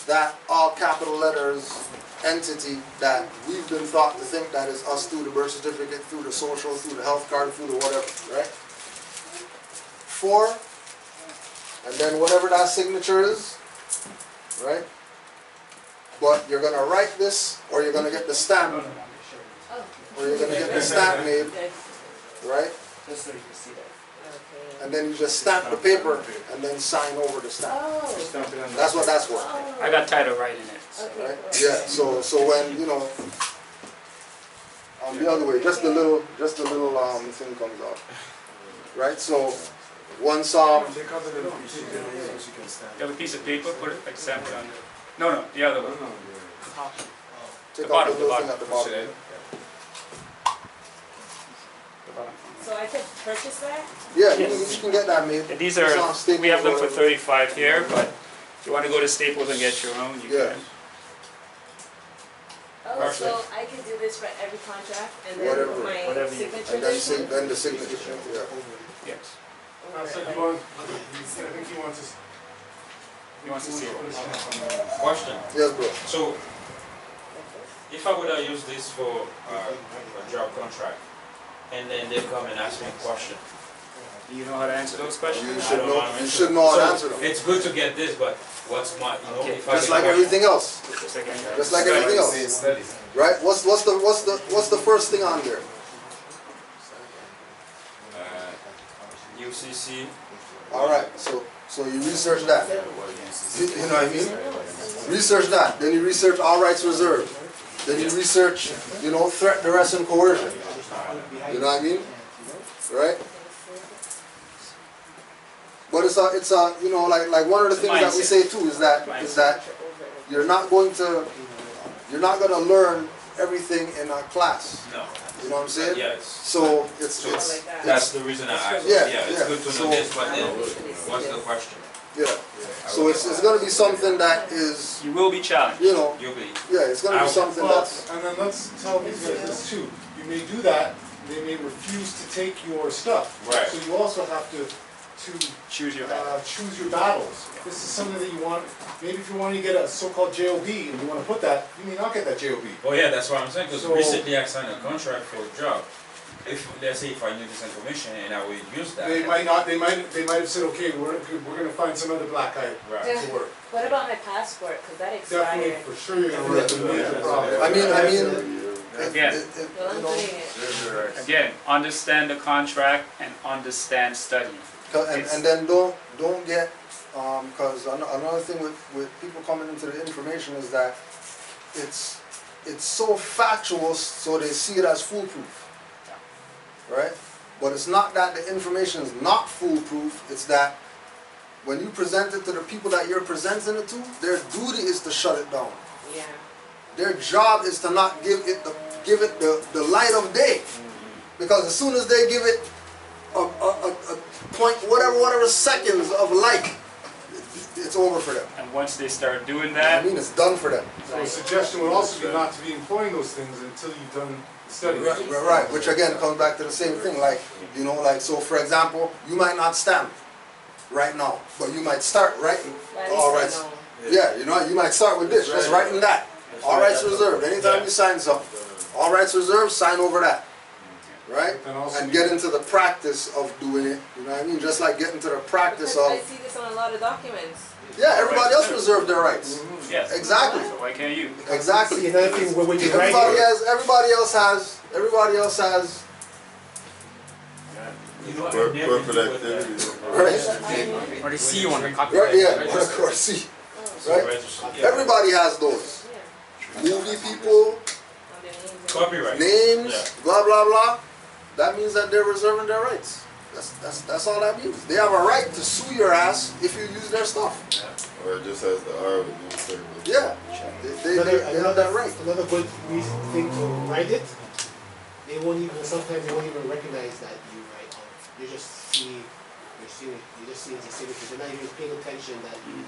that all capital letters entity that we've been thought to think that is us through the birth certificate, through the social, through the health card, through the whatever, right? 4, and then whatever that signature is, right? But you're going to write this, or you're going to get the stamp, or you're going to get the stamp made, right? Just so you can see that. And then you just stamp the paper and then sign over the stamp. That's what that's for. I got tired of writing it. Right? Yeah. So when the other way, just a little thing comes out. Right. So once You have a piece of paper, put it like stamp it on it. No, the other one. Take out the little thing at the bottom. So I could purchase that? Yeah, you can get that made. And these are, we have them for $35 here, but if you want to go to Staples and get your own, you can. Oh, so I could do this for every contract and then put my signature and then the signature, yeah. Yes. I think he wants to. He wants to see it. Question. Yes, bro. So, if I would have used this for a job contract, and then they come and ask me a question, Do you know how to answer those questions? You should know how to answer them. It's good to get this, but what's my, if I just like everything else. Just like everything else. Right? What's the first thing on there? UCC. Alright, so you research that. You know what I mean? Research that. Then you research all rights reserved. Then you research, you know, threat, duress, and coercion. You know what I mean? Right? But it's a you know, like one of the things that we say too is that you're not gonna learn everything in a class. No. You know what I'm saying? Yes. So it's that's the reason I asked. Yeah, it's good to know this, but then what's the question? Yeah. So it's gonna be something that is, You will be challenged. you know, You'll be. yeah, it's gonna be something that's, And then let's tell these guys this too. You may do that, they may refuse to take your stuff. Right. So you also have to choose your choose your battles. If this is something that you want, maybe if you want to get a so-called JOB and you want to put that, you may not get that JOB. Oh yeah, that's what I'm saying. Because So- recently I signed a contract for a job. If let's say if I knew this information and I would use that. They might not. They might have said, okay, we're gonna find some other black guy Right. to work. What about my passport? Because that Definitely, expired. for sure, you're gonna run into major problems. I mean, Again. Well, I'm putting it. Again, understand the contract and understand study. and then don't get, because another thing with people coming into the information is that it's so factual, so they see it as foolproof. Right? But it's not that the information is not foolproof, it's that when you present it to the people that you're presenting it to, their duty is to shut it down. Yeah. Their job is to not give it the light of day. Because as soon as they give it a point, whatever seconds of light, it's over for them. And once they start doing I that, mean, it's done for them. So a suggestion would also be not to be employing those things until you've done the study. Right, which again comes back to the same thing, like, you know, like, so for example, you might not stamp right now, but you might start writing all rights. Yeah, you know, you might start with this, just writing that. All rights reserved, anytime you sign something, all rights reserved, sign over that. Right? And get into the practice of doing it, you know what I mean? Just like get into the practice Because I of, see this on a lot of documents. yeah, everybody else reserved their rights. yes. Exactly. So why can't you? Exactly. See, another thing, when you write Everybody else has You know, corporate activities. right? Or they see you on the Right, copyright. yeah, of course, see, right? Everybody has those. Movie people, Copyright. names, Yeah. blah blah blah. That means that they're reserving their rights. That's all that means. They have a right to sue your ass if you use their stuff. Or it just has the R with no circle. Yeah, they have that right. Another good thing to write it, sometimes they won't even recognize that you write on it. You just see it's a signature. They're not even paying attention that you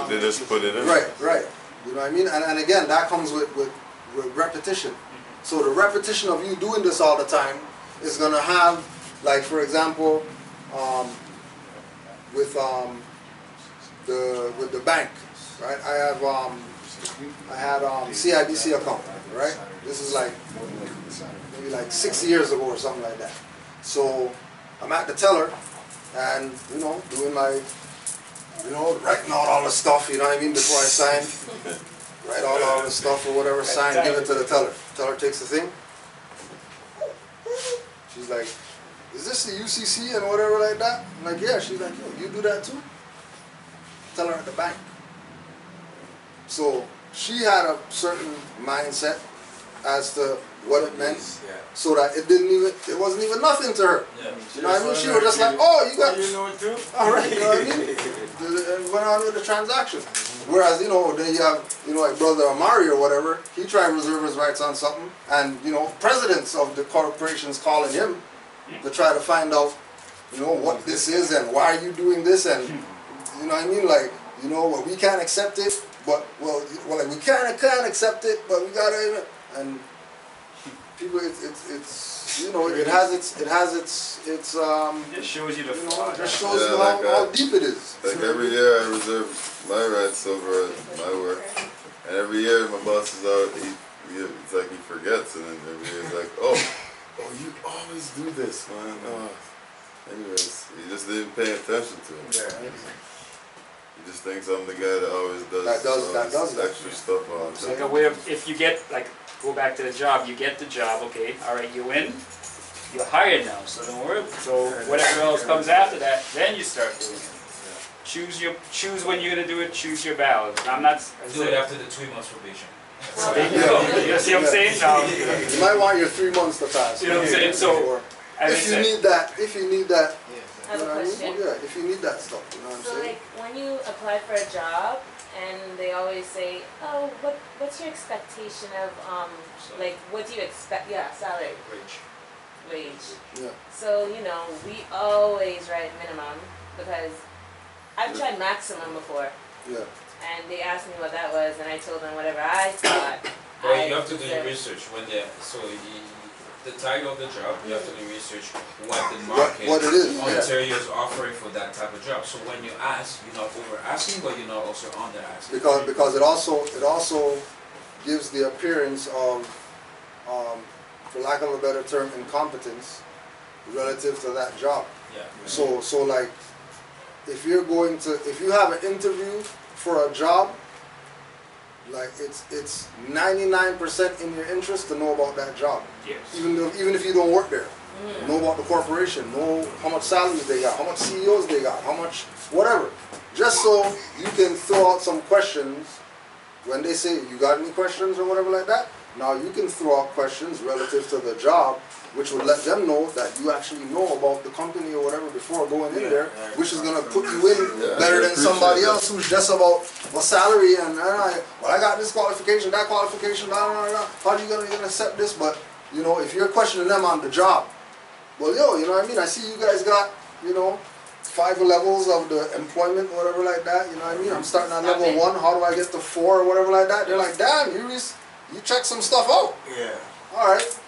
They just put it in. Right. You know what I mean? And again, that comes with repetition. So the repetition of you doing this all the time is gonna have, like for example, with the bank, right? I had CIBC account, right? This is like maybe like 6 years ago or something like that. So I'm at the teller and doing my writing out all the stuff, you know what I mean, before I sign. Write out all the stuff or whatever, sign, give it to the teller. Teller takes the thing. She's like, is this the UCC and whatever like that? I'm like, yeah. She's like, yo, you do that too? Tell her at the bank. So she had a certain mindset as to what it meant, so that it wasn't even nothing to her. Yeah. You know what I mean? She was just like, oh, you got, You know it too? all right, you know what I mean? And went on with the transaction. Whereas, then you have, like Brother Amari or whatever, he tried to reserve his rights on something, and, presidents of the corporations calling him to try to find out, what this is and why are you doing this, and, you know what I mean? Like, well, we can't accept it, but, like, we can't accept it, but we gotta, and people, it has its It shows you the flaw. it just shows you how deep it is. Like every year I reserve my rights over my work. And every year my boss is out, it's like he forgets, and then every year he's like, oh, you always do this, man. Anyways, he just didn't pay attention to it. Yeah. He just thinks I'm the guy that always does That does extra stuff all the It's like time. a way of, if you get, like, go back to the job, you get the job, okay, all right, you win, you're hired now, so don't worry. So whatever else comes after that, then you start doing it. Choose when you're gonna do it. Choose your battles. I'm not. Do it after the 3 months probation. You see what I'm saying? No. You might want your 3 months to pass. You know what I'm saying? So, if you need that, I have a question. Yeah, if you need that stuff, you know what I'm So saying? like when you apply for a job and they always say, oh, what's your expectation of like what do you expect? Yeah, salary. Wage. Yeah. So you know we always write minimum because I've tried maximum before. Yeah. And they asked me what that was, and I told them whatever I thought. Well, you have to do your research when the title of the job, you have to do research what the market what it is, Ontario is offering for that type of job. So when you ask, you're not over asking, but you're not also under asking. Because it also gives the appearance of, for lack of a better term, incompetence relative to that job. Yeah. So like, if you have an interview for a job, like it's 99% in your interest to know about that job. Yes. Even if you don't work there. Know about the corporation, know how much salaries they got, how much CEOs they got, how much whatever. Just so you can throw out some questions when they say, you got any questions or whatever like that. Now you can throw out questions relative to the job, which would let them know that you actually know about the company or whatever before going in there, which is gonna put you in better than somebody else who's just about a salary and well, I got this qualification, that qualification, blah, blah, blah. How are you gonna accept this? But you know, if you're questioning them on the job, well, you know what I mean? I see you guys got, 5 levels of the employment, whatever like that, you know what I mean? I'm starting at level 1, how do I get to 4 or whatever like that? They're like, damn, you check some stuff out. Yeah. Alright.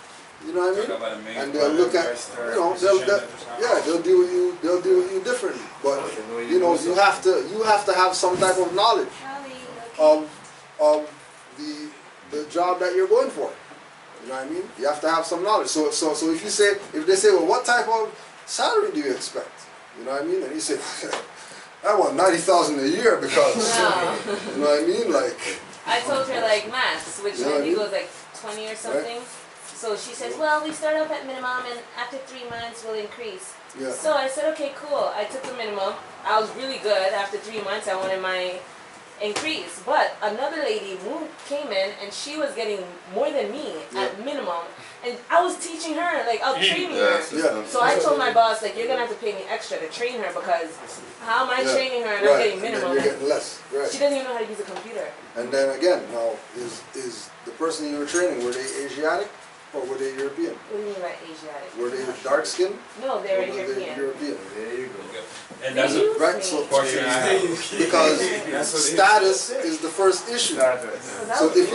You know what I mean? And they'll look at, they'll deal with you differently. But you have to have some type of knowledge of the job that you're going for. You know what I mean? You have to have some knowledge. So if they say, well, what type of salary do you expect? You know what I mean? And you say, I want $90,000 a year because you know what I mean? Like, I told her like max, which I think was like 20 or something. Right. So she says, well, we start off at minimum and after 3 months we'll increase. Yeah. So I said, okay, cool. I took the minimum. I was really good. After 3 months I wanted my increase. But another lady came in and she was getting more than me at minimum. And I was teaching her, like I was training her. Yeah. So I told my boss, like, you're gonna have to pay me extra to train her because how am I training her and I'm getting minimum? And you're getting less. Right. She doesn't even know how to use a computer. And then again, now is the person you were training, were they Asiatic or were they European? What do you mean by Asiatic? Were they dark skinned? No, they were European. There you go. And that's a right. So because status is the first issue. So if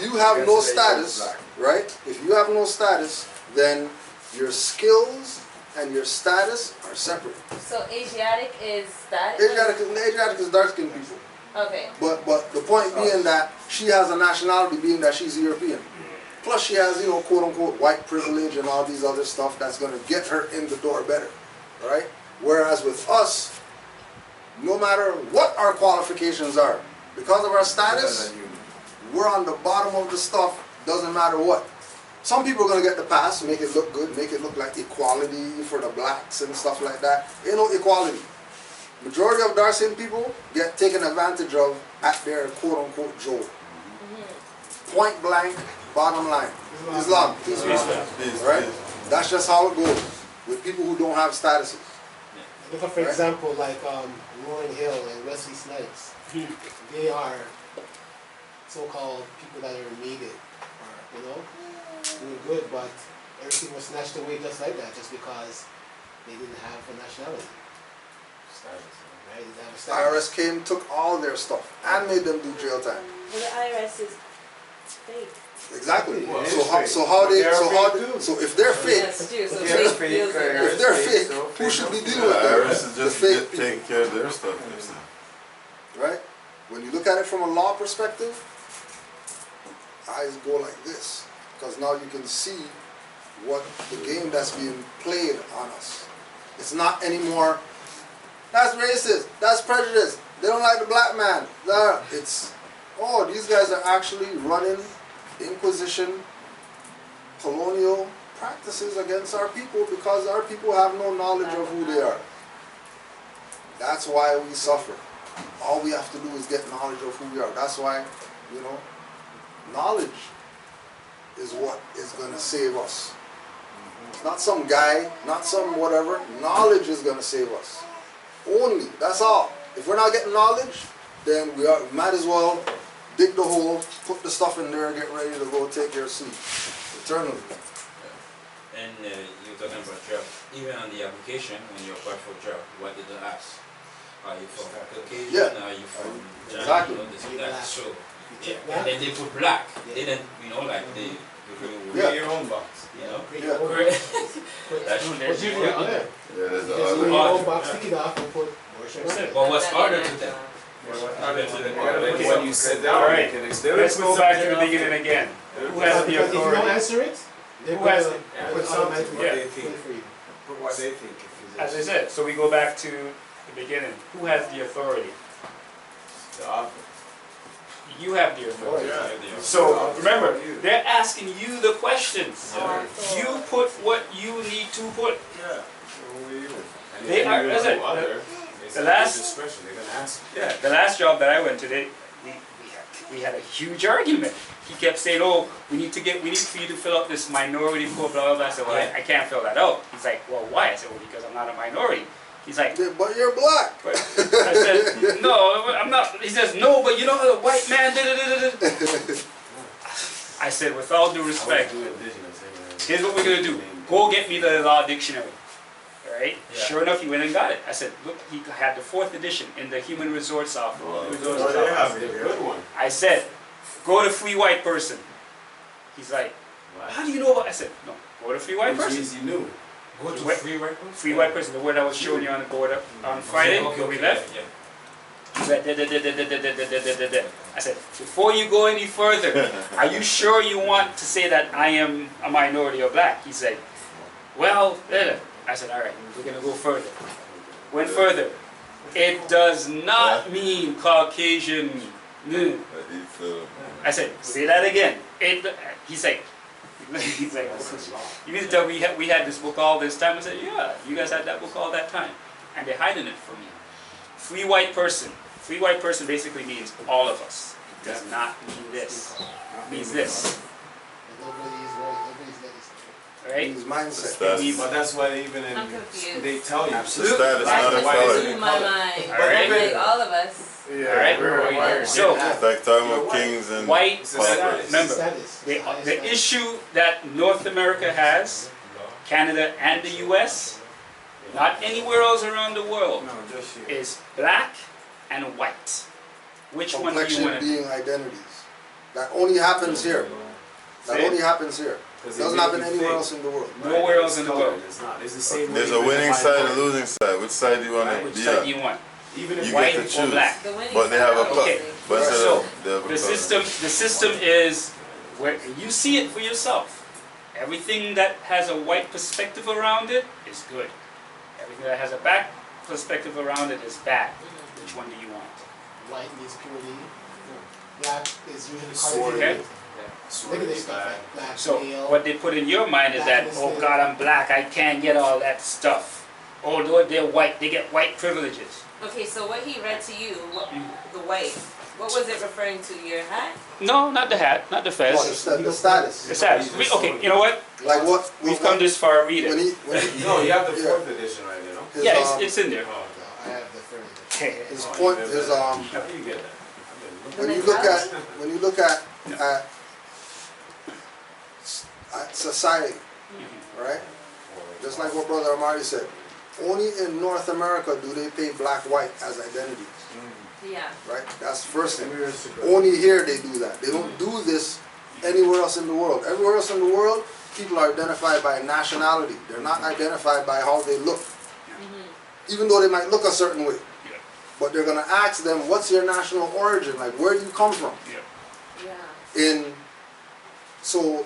you have no status, right? If you have no status, then your skills and your status are separate. So Asiatic is that? Asiatic is dark skinned people. Okay. But the point being that she has a nationality being that she's European. Plus she has, quote unquote white privilege and all these other stuff that's gonna get her in the door better. Right? Whereas with us, no matter what our qualifications are, because of our status, we're on the bottom of the stuff, doesn't matter what. Some people are going to get the pass, make it look good, make it look like equality for the blacks and stuff like that. Ain't no equality. Majority of dark-skinned people get taken advantage of at their quote-unquote job. Point blank, bottom line. Islam, peace, right? That's just how it goes with people who don't have statuses. Look at, for example, like Roaring Hill and Wesley Snipes. They are so-called people that are made it, or doing good, but everything was snatched away just like that, just because they didn't have a nationality. Right? IRS came, took all their stuff, and made them do jail time. Well, the IRS is fake. Exactly. So if they're fake, if they're fake, who should be dealing with them? IRS is just taking care of their stuff. Right? When you look at it from a law perspective, eyes go like this, because now you can see what the game that's being played on us. It's not anymore, that's racist, that's prejudice, they don't like the black man. It's, these guys are actually running Inquisition, colonial practices against our people because our people have no knowledge of who they are. That's why we suffer. All we have to do is get knowledge of who we are. That's why, you know, knowledge is what is going to save us. It's not some guy, not some whatever. Knowledge is going to save us. Only. That's all. If we're not getting knowledge, then we might as well dig the hole, put the stuff in there, and get ready to go take your sleep eternally. And you're talking about job. Even on the application, when you apply for a job, what did they ask? Are you from Caucasian? Yeah. Are you from Exactly. You know, this and that. So, yeah. And then they put black. They didn't, you know, like they Create your own box. You know? Yeah. That's true. Yeah, there's the Just other. your own box, stick it off and put But what's harder to them? When you sit down, Alright, you can let's go back to the beginning again. Who has the Because if you don't authority? answer it, they're Who has going to put automatically Yeah. play for you. Put what they think. If As I said, so we go back to the beginning. Who has the authority? the offer. You have the authority. Yeah. So remember, they're asking you the questions. Yeah. You put what you need to put. Yeah. And They if are- you is do it- other, the last- discretion, they're gonna ask. Yeah, the last job that I went to, we had a huge argument. He kept saying, "Oh, we need for you to fill out this minority code, blah blah blah." I said, "Well, I can't fill that out." He's like, "Well, why?" I said, "Well, because I'm not a minority." He's like, But you're black. but I said, "No, I'm not." He says, "No, but you know how the white man did it." I said, "With all due respect, here's what we're gonna do. Go get me the law dictionary." Right? Yeah. Sure enough, he went and got it. I said, "Look, he had the 4th edition in the Human Resource Office." Oh, they have the good one. I said, "Go to free white person." He's like, "How do you know about?" I said, "No, go to free white Which person." means you knew. Go to Wait. free right person? Free white person, the word I was showing you on the board on Friday when we left. Yeah. He's like, da, da, da, da, da, da, da, da, da, da, da. I said, "Before you go any further, are you sure you want to say that I am a minority or black?" He said, "Well, da, da." I said, "All right, we're gonna go further." Went further. It does not mean Caucasian. I said, "Say that again." He's like, "You mean to tell me we had this book all this time?" I said, "Yeah, you guys had that book all that time, and they're hiding it from you." Free white person. Free white person basically means all of us. It does not mean this. It means this. Right? His mindset. But that's why even I'm in confused. they tell you. Absolutely. Status, That's not a what color. blew my mind. Alright. Like all of us. Alright? we're wired. So, It's like time of kings and white, paupers. remember, Status. the issue that North America has, Canada and the US, not anywhere else around the world, No, just here. is black and white. Which one do you Complexion want to being identities. That only happens here. That See? only happens here. Doesn't happen anywhere else in the world. Nowhere else in the world. It's not. It's the same. There's way a you winning define side and white. losing side. Which side do you want to Which be side on? do you want? Even if You White get to or choose. black? The winning But they have a side, Okay. but instead So, of they have a The system is where you see it for yourself. Everything that has a white perspective around it is good. Everything that has a black perspective around it is bad. Which one do you want? White means purity. Black is usually Sword. Okay. Look at this stuff like black So male. what they put in your mind is that, oh God, I'm black, I can't get all that stuff. Although they're white, they get white privileges. Okay, so what he read to you, the white, what was it referring to? Your hat? No, not the hat, not the No, fez. the status. The status. Okay, you know what? Like what? We've come this far, read When it. he, No, you have the 4th edition right there, no? his, Yeah, it's in there. I have the 30. his point is How do you get that? when you look at society, right? Just like what Brother Amari said, only in North America do they pay black-white as identities, Yeah. right? That's the first thing. Only here they do that. They don't do this anywhere else in the world. Everywhere else in the world, people are identified by nationality. They're not identified by how they look, even though they might look a certain way. But they're gonna ask them, "What's your national origin? Like, where do you come from?" Yeah. So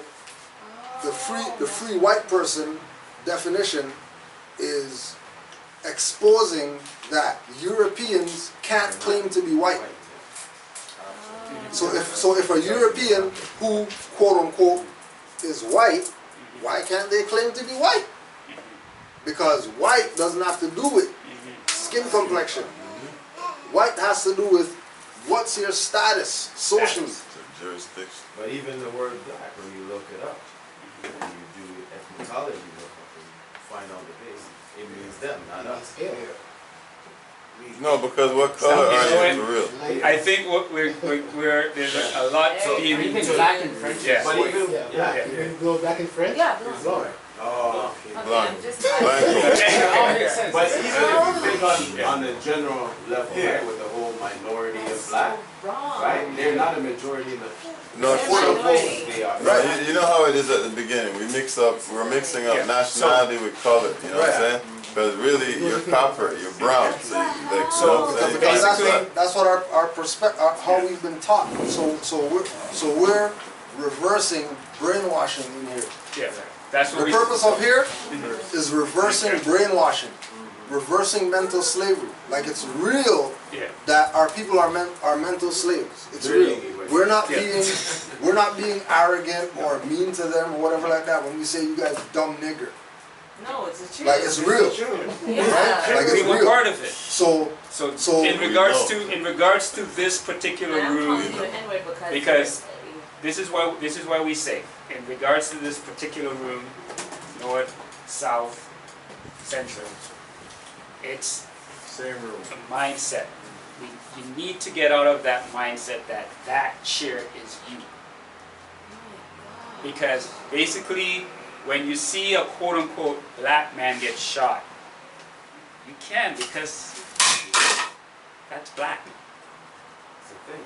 the free white person definition is exposing that Europeans can't claim to be white. So if a European who quote unquote is white why can't they claim to be white? Because white doesn't have to do with skin complexion. White has to do with what's your status socially. Jurisdiction. But even the word black, when you look it up, when you do ethnology look up and find out the base, it means them, not us. No, because what color are you for real? I think what we're there's a lot being Anything black in French. Yeah. But even you go back in French? Yeah, It's blonde. lower. Oh, okay. Okay, Blonde. I'm just It all makes sense. But even if you think on the general level, right, with the whole minority of black, wrong. right? They're not a majority in the No, They're quote unquote. minority. they are. Right. You know how it is at the beginning. We're mixing up nationality with color. You know what I'm saying? Because really, you're copper, you're brown. So, like, you know what I'm saying? Because that's what our perspective, how we've been taught. So we're reversing brainwashing in here. Yeah, that's what The purpose of here is reversing brainwashing, reversing mental slavery. Like it's real that our people are mental slaves. It's real. We're not being arrogant or mean to them or whatever like that when we say you guys dumb nigger. No, it's the truth. Like it's real. Yeah. Right? Like we it's were real. part of it. So in regards to this particular And I'm room, calling you an N-word because this is why we say, in regards to this particular room, north, south, central, it's Same room. a mindset. You need to get out of that mindset that chair is you. Because basically, when you see a quote-unquote black man get shot, you can, because that's black. It's a thing.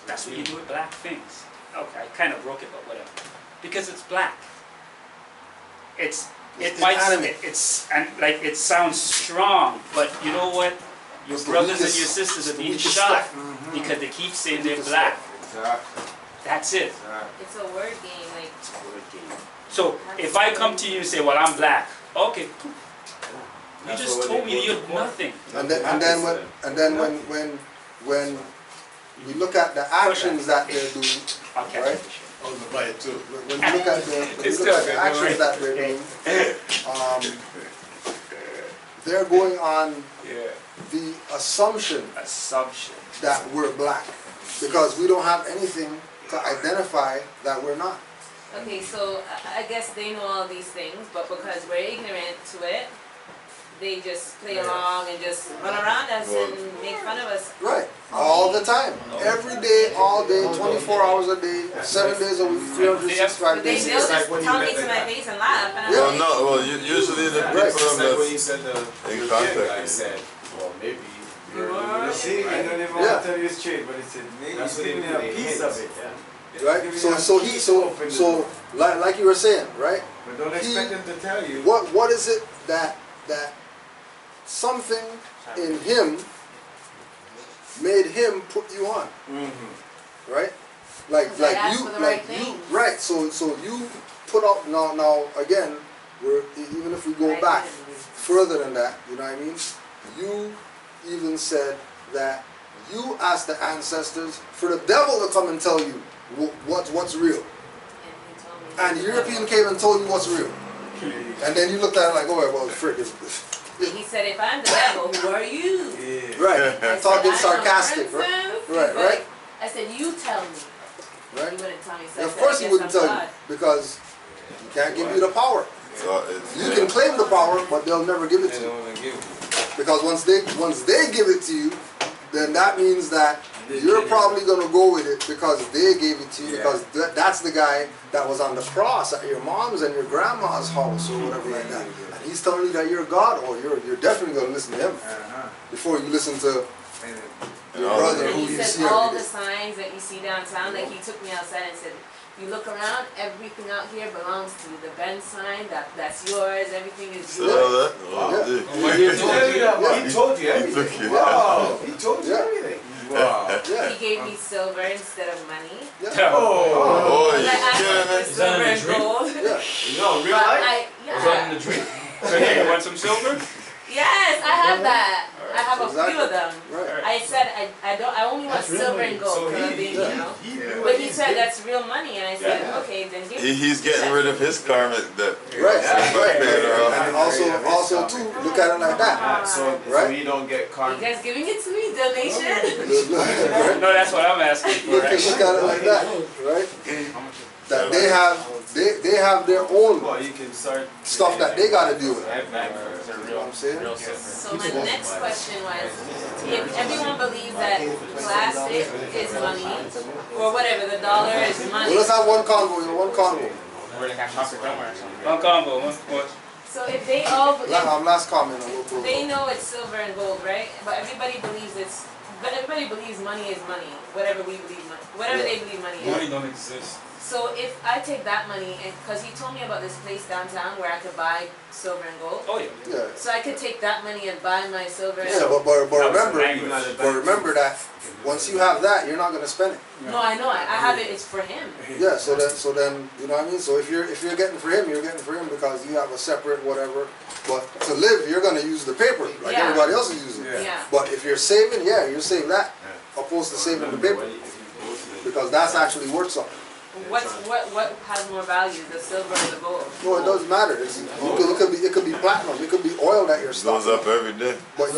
That's what you do with black things. Okay, I kind of broke it, but whatever. Because it's black. It sounds strong, but you know what? Your brothers and your sisters are being shot because they keep saying they're black. That's it. It's a word game, like. It's a word game. So if I come to you and say, well, I'm black, okay, cool. You just told me you're nothing. And then when we look at the actions that they're doing, right? On the right too. When we look at the actions that they're doing, they're going on the assumption that we're black because we don't have anything to identify that we're not. Okay, so I guess they know all these things, but because we're ignorant to it, they just play along and just run around us and make fun of us. Right, all the time, every day, all day, 24 hours a day, 7 days a week, 365 days. They'll just tell me to my face and laugh. And usually the people Like when you said the in kid contact. guy said, well, maybe. You see, I don't even want to tell you straight, but it's That's what giving me a piece of it. Right, so like you were saying, right? But don't expect them to tell you. What is it that something in him made him put you on, right? Like you, right? So you put out now again. Even if we go back further than that, you know what I mean? You even said that you asked the ancestors for the devil to come and tell you what's real, and the European came and told you what's real, and then you looked at it like, oh well, frick. He said, if I'm the devil, who are you? Right, talking sarcastic, right? I said, you tell me. Right? He wouldn't tell me. So Of course he wouldn't tell you, because he can't give you the power. You can claim the power, but they'll never give it to you. Because once they give it to you, then that means that you're probably going to go with it because they gave it to you, because that's the guy that was on the cross at your mom's and your grandma's house or whatever like that. And he's telling you that you're God, or you're definitely going to listen to him before you listen to your brother who you see all every the day. signs that you see downtown, like he took me outside and said, you look around, everything out here belongs to you. The Benz sign, that's yours, everything is yours. He told you everything. Wow, he told you everything. Wow. He gave me silver instead of money. Oh, I silver and gold. No, real life? in the dream. So hey, you want some silver? Yes, I have that. I have a few of them. I said I only want silver and gold. So you know. But he said that's real money, and I said, okay, then give me. He's getting rid of his karmic debt. Right. And also too, look at it like that. So you don't get You karma. guys giving it to me, donation? No, that's what I'm asking for. Look at it like that, right? That they have their own stuff that they gotta deal with. You know what I'm saying? So my next question was, if everyone believes that plastic is money, or whatever, the dollar is money. Well, let's have one convo. One convo. One combo. What? So if they all believe, Last comment. they know it's silver and gold, right? But everybody believes everybody believes money is money. Whatever we believe, whatever they believe money is. Money don't exist. So if I take that money, and because he told me about this place downtown where I could buy silver and gold. Oh yeah. So I could take that money and buy my silver. Yeah, but remember that once you have that, you're not gonna spend it. No, I know. I have it. It's for him. Yeah. So then you know what I mean. So if you're getting for him, you're getting for him because you have a separate whatever. But to live, you're gonna use the paper like everybody else is using. Yeah. But if you're saving, you're saving that opposed to saving the paper because that's actually worth something. What has more value, the silver or the gold? No, it doesn't matter. It could be platinum. It could be oil that you're stocking. Goes up every day. But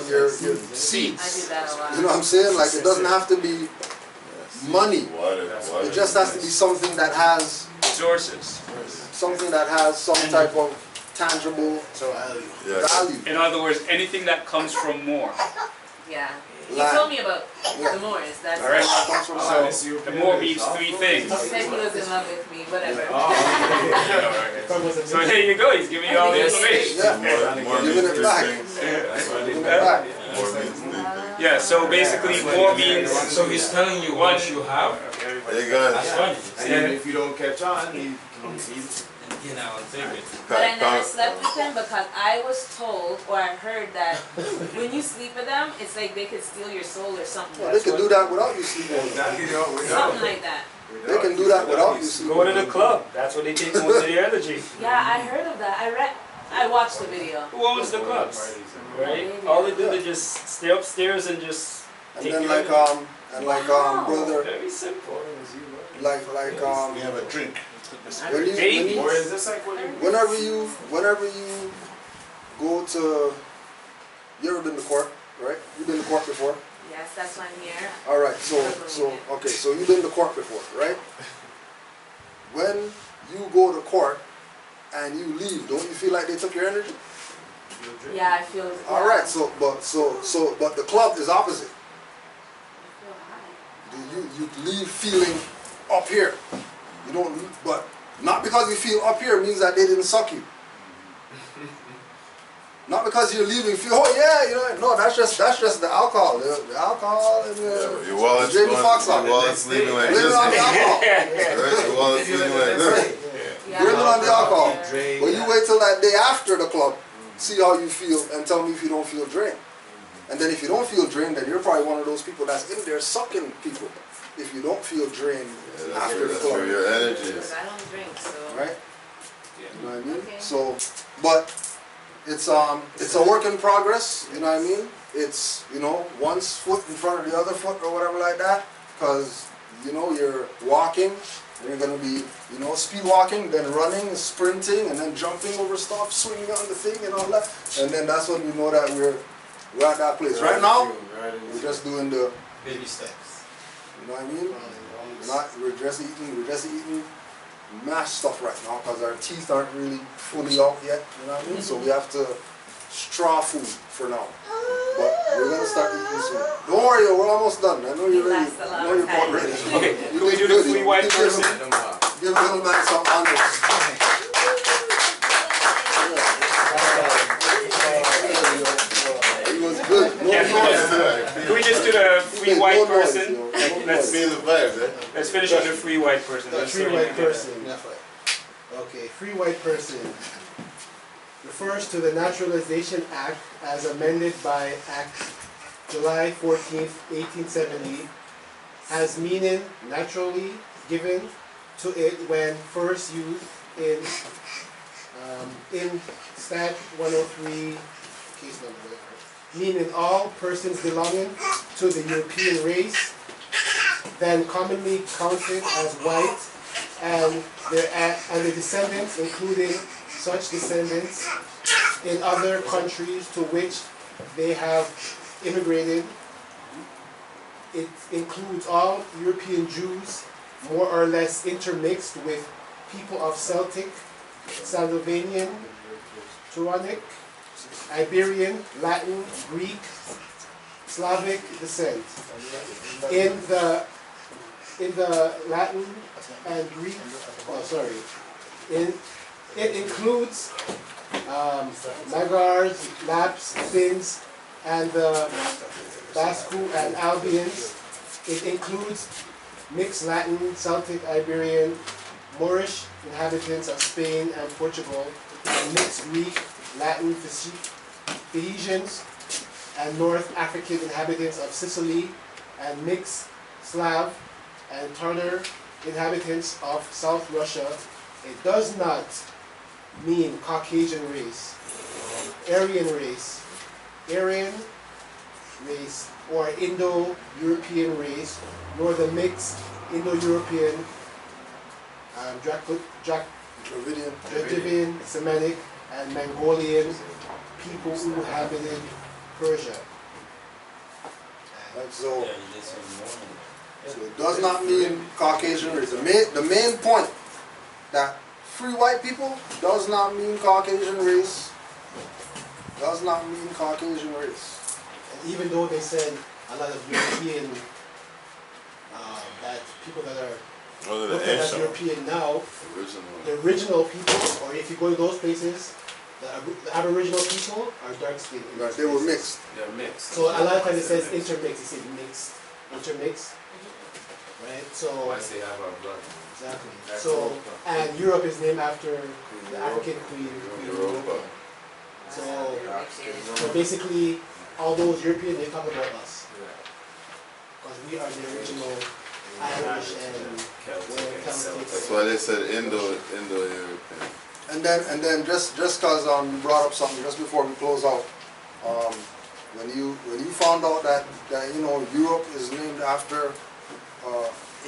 your seeds. I do that a lot. You know what I'm saying? Like it doesn't have to be money. It just has to be something that has resources. Something that has some type of tangible value. In other words, anything that comes from Moor. Yeah. He told me about the Moors. That's all right. So the Moor means three things. He said he was in love with me. Whatever. So there you go. He's giving you all the information. Moor means three things. Yeah. So basically, Moor means. So he's telling you what you have. Hey guys. And then if you don't catch on, But I never slept with them because I was told or I heard that when you sleep with them, it's like they could steal your soul or something. Well, they can do that without you sleeping with them. Something like that. They can do that without you sleeping. Go to the club. That's what they take most of their energy. Yeah, I heard of that. I watched the video. Who owns the clubs? Right? All they do, they just stay upstairs and just take and then your like brother. Very simple. We have a drink. Whenever you go to, you ever been to court, right? You've been to court before? Yes, that's why I'm here. All right, so you've been to court before, right? When you go to court and you leave, don't you feel like they took your energy? Yeah, I feel. All right, but the club is opposite. You leave feeling up here. You don't, but not because you feel up here means that they didn't suck you. Not because you're leaving, feel, oh yeah, you know, no, that's just the alcohol. The alcohol and your wallet's Jamie Foxx on. Your wallet's leaving like Blame this. it on the alcohol. Right? Your wallet's leaving like this. Blame it on the alcohol. But you wait till that day after the club, see how you feel, and tell me if you don't feel drained. And then if you don't feel drained, then you're probably one of those people that's in there sucking people. If you don't feel drained after the club. Where your energy is. Because I don't drink, so. Right? You know what I mean? Okay. So, but it's a work in progress, you know what I mean? It's, you know, one foot in front of the other foot or whatever like that, because, you know, you're walking, and you're going to be, you know, speed walking, then running, sprinting, and then jumping over stuff, swinging on the thing and all that, and then that's when we know that we're at that place. Right now, we're just doing the baby steps. You know what I mean? We're just eating mash stuff right now because our teeth aren't really fully out yet. You know what I mean? So we have to straw food for now. But we're gonna start eating soon. Don't worry, we're almost done. I know you're ready. I know you're about ready. Okay, can we do the free white person? Give a little man some honors. Good. Can we just do the free white person? Let's feel the vibe, eh? Let's finish on the free white person. The free white person. Okay, free white person refers to the Naturalization Act as amended by Act July 14th, 1870, has meaning naturally given to it when first used in Stat 103 case number. Meaning all persons belonging to the European race than commonly counted as white, and the descendants, including such descendants in other countries to which they have immigrated. It includes all European Jews, more or less intermixed with people of Celtic, Slavonian, Teutonic, Iberian, Latin, Greek, Slavic descent. In the Latin and Greek, it includes Magyars, Lapps, Finns, and the Basque and Albions. It includes mixed Latin, Celtic, Iberian, Moorish inhabitants of Spain and Portugal, and mixed Greek, Latin, Phoenicians, and North African inhabitants of Sicily, and mixed Slav and Tartar inhabitants of South Russia. It does not mean Caucasian race, Aryan race, or Indo-European race, nor the mixed Indo-European, Dravidian, Semitic, and Mongolian people who inhabited Persia. So it does not mean Caucasian race. The main point that free white people does not mean Caucasian race. Does not mean Caucasian race. And even though they said a lot of European, that people that are looked at as European now, the original people, or if you go to those places, the Aboriginal people are dark skinned. Right, they were mixed. They're mixed. So a lot of times it says intermixed, it says mixed, intermixed. Right? So once they have our blood. Exactly. So and Europe is named after the African queen, Europa. So basically all those Europeans, they talk about us. Because we are the original Irish and Celtic. That's why they said Indo-European. And then just cause you brought up something just before we close out, when you found out that you know Europe is named after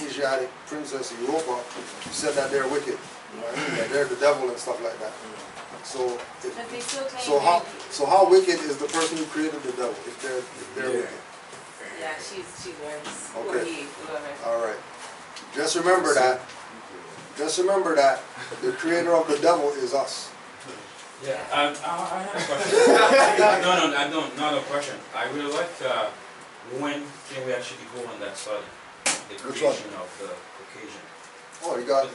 Asiatic princess Europa, you said that they're wicked, right? That they're the devil and stuff like that. So how wicked is the person who created the devil if they're wicked? Yeah, she works. Okay. Or he, whoever. All right. Just remember that the creator of the devil is us. Yeah, I have a question. No, not a question. I really like, when can we actually go on that study? The creation of the Caucasian. Oh, you got it.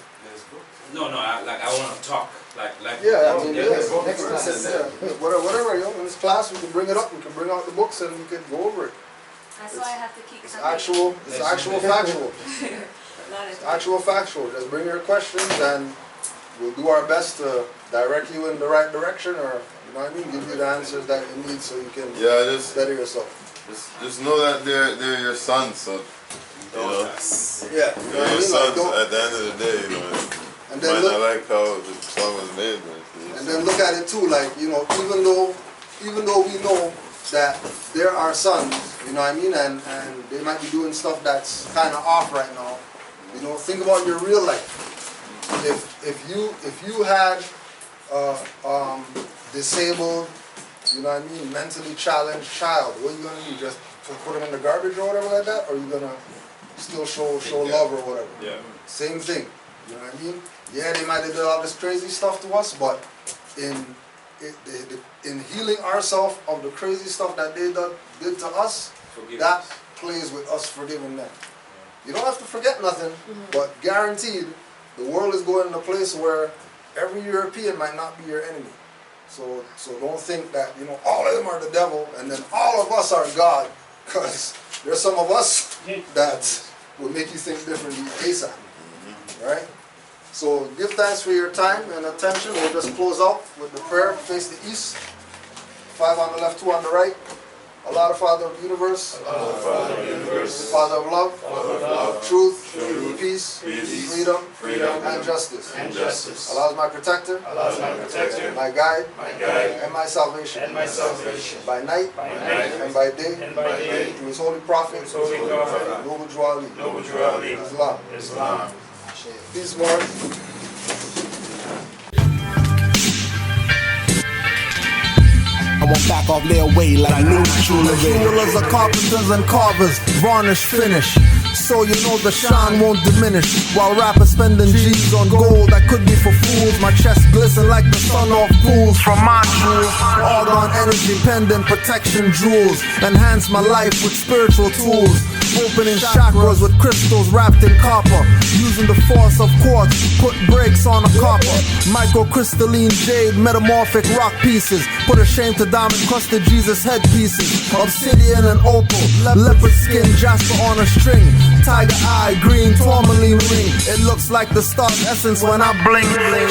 No, I want to talk. Yeah, I mean, next class. Yeah, whatever, you know, in this class we can bring it up, we can bring out the books and we can go over it. That's why I have to keep It's actual factual. It's actual factual. Just bring your questions and we'll do our best to direct you in the right direction, or you know what I mean, give you the answers that you need so you can better yourself. Just know that they're your sons, so you know. Yeah. They're your sons at the end of the day, you know. And then I like how the song was made, man. And then look at it too, like, you know, even though we know that they're our sons, you know what I mean, and they might be doing stuff that's kind of off right now. You know, think about your real life. If you had disabled, you know what I mean, mentally challenged child, what are you gonna do? Just put them in the garbage or whatever like that, or are you gonna still show love or whatever? Yeah. Same thing. You know what I mean? Yeah, they might have done all this crazy stuff to us, but in healing ourselves of the crazy stuff that they did to us, that plays with us forgiving them. You don't have to forget nothing, but guaranteed, the world is going in a place where every European might not be your enemy. So don't think that, you know, all of them are the devil and then all of us are God, because there's some of us that will make you think differently ASAP, right? So give thanks for your time and attention. We'll just close out with the prayer, face the east. 5 on the left, 2 on the right. Allah, the Father of the universe, the Father of love, truth, me peace, peace, freedom, freedom, and justice. and justice. Allah is my protector, Allah is my protector, my guide, and my salvation. my salvation. By night, and by day, through his holy prophet, Noble Drew Ali, Islam. Peace, Moor. I won't back off their way like new jewelers are carpenters and carvers, varnish finish. So you know the shine won't diminish. While rappers spending G's on gold that could be for fools. My chest glisten like the sun off pools from my jewels. Argon energy, pendant protection jewels. Enhance my life with spiritual tools. Opening chakras with crystals wrapped in copper. Using the force of quartz, put brakes on a copper. Microcrystalline jade, metamorphic rock pieces. Put a shame to diamond crusted Jesus headpieces. Obsidian and opal, leopard skin, jasper on a string. Tiger eye, green tourmaline ring. It looks like the star's essence when I bling.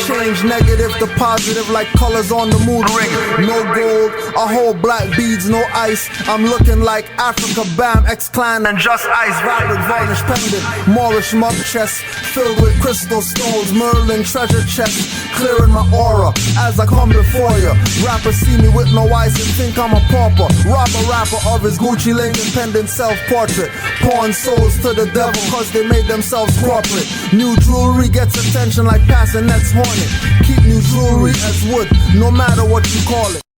Change negative to positive like colors on the mood ring. No gold, a whole black beads, no ice. I'm looking like Africa, Bam, X-Clan and Just Ice. Vibrant varnish pendant, Moorish mug chest filled with crystal stones, Merlin treasure chest, clearing my aura as I come before you. Rappers see me with no eyes and think I'm a pauper. Rob a rapper of his Gucci link pendant self-portrait. Pawn souls to the devil cause they made themselves corporate. New jewelry gets attention like Passanet's Hornet. Keep new jewelry as wood, no matter what you call it.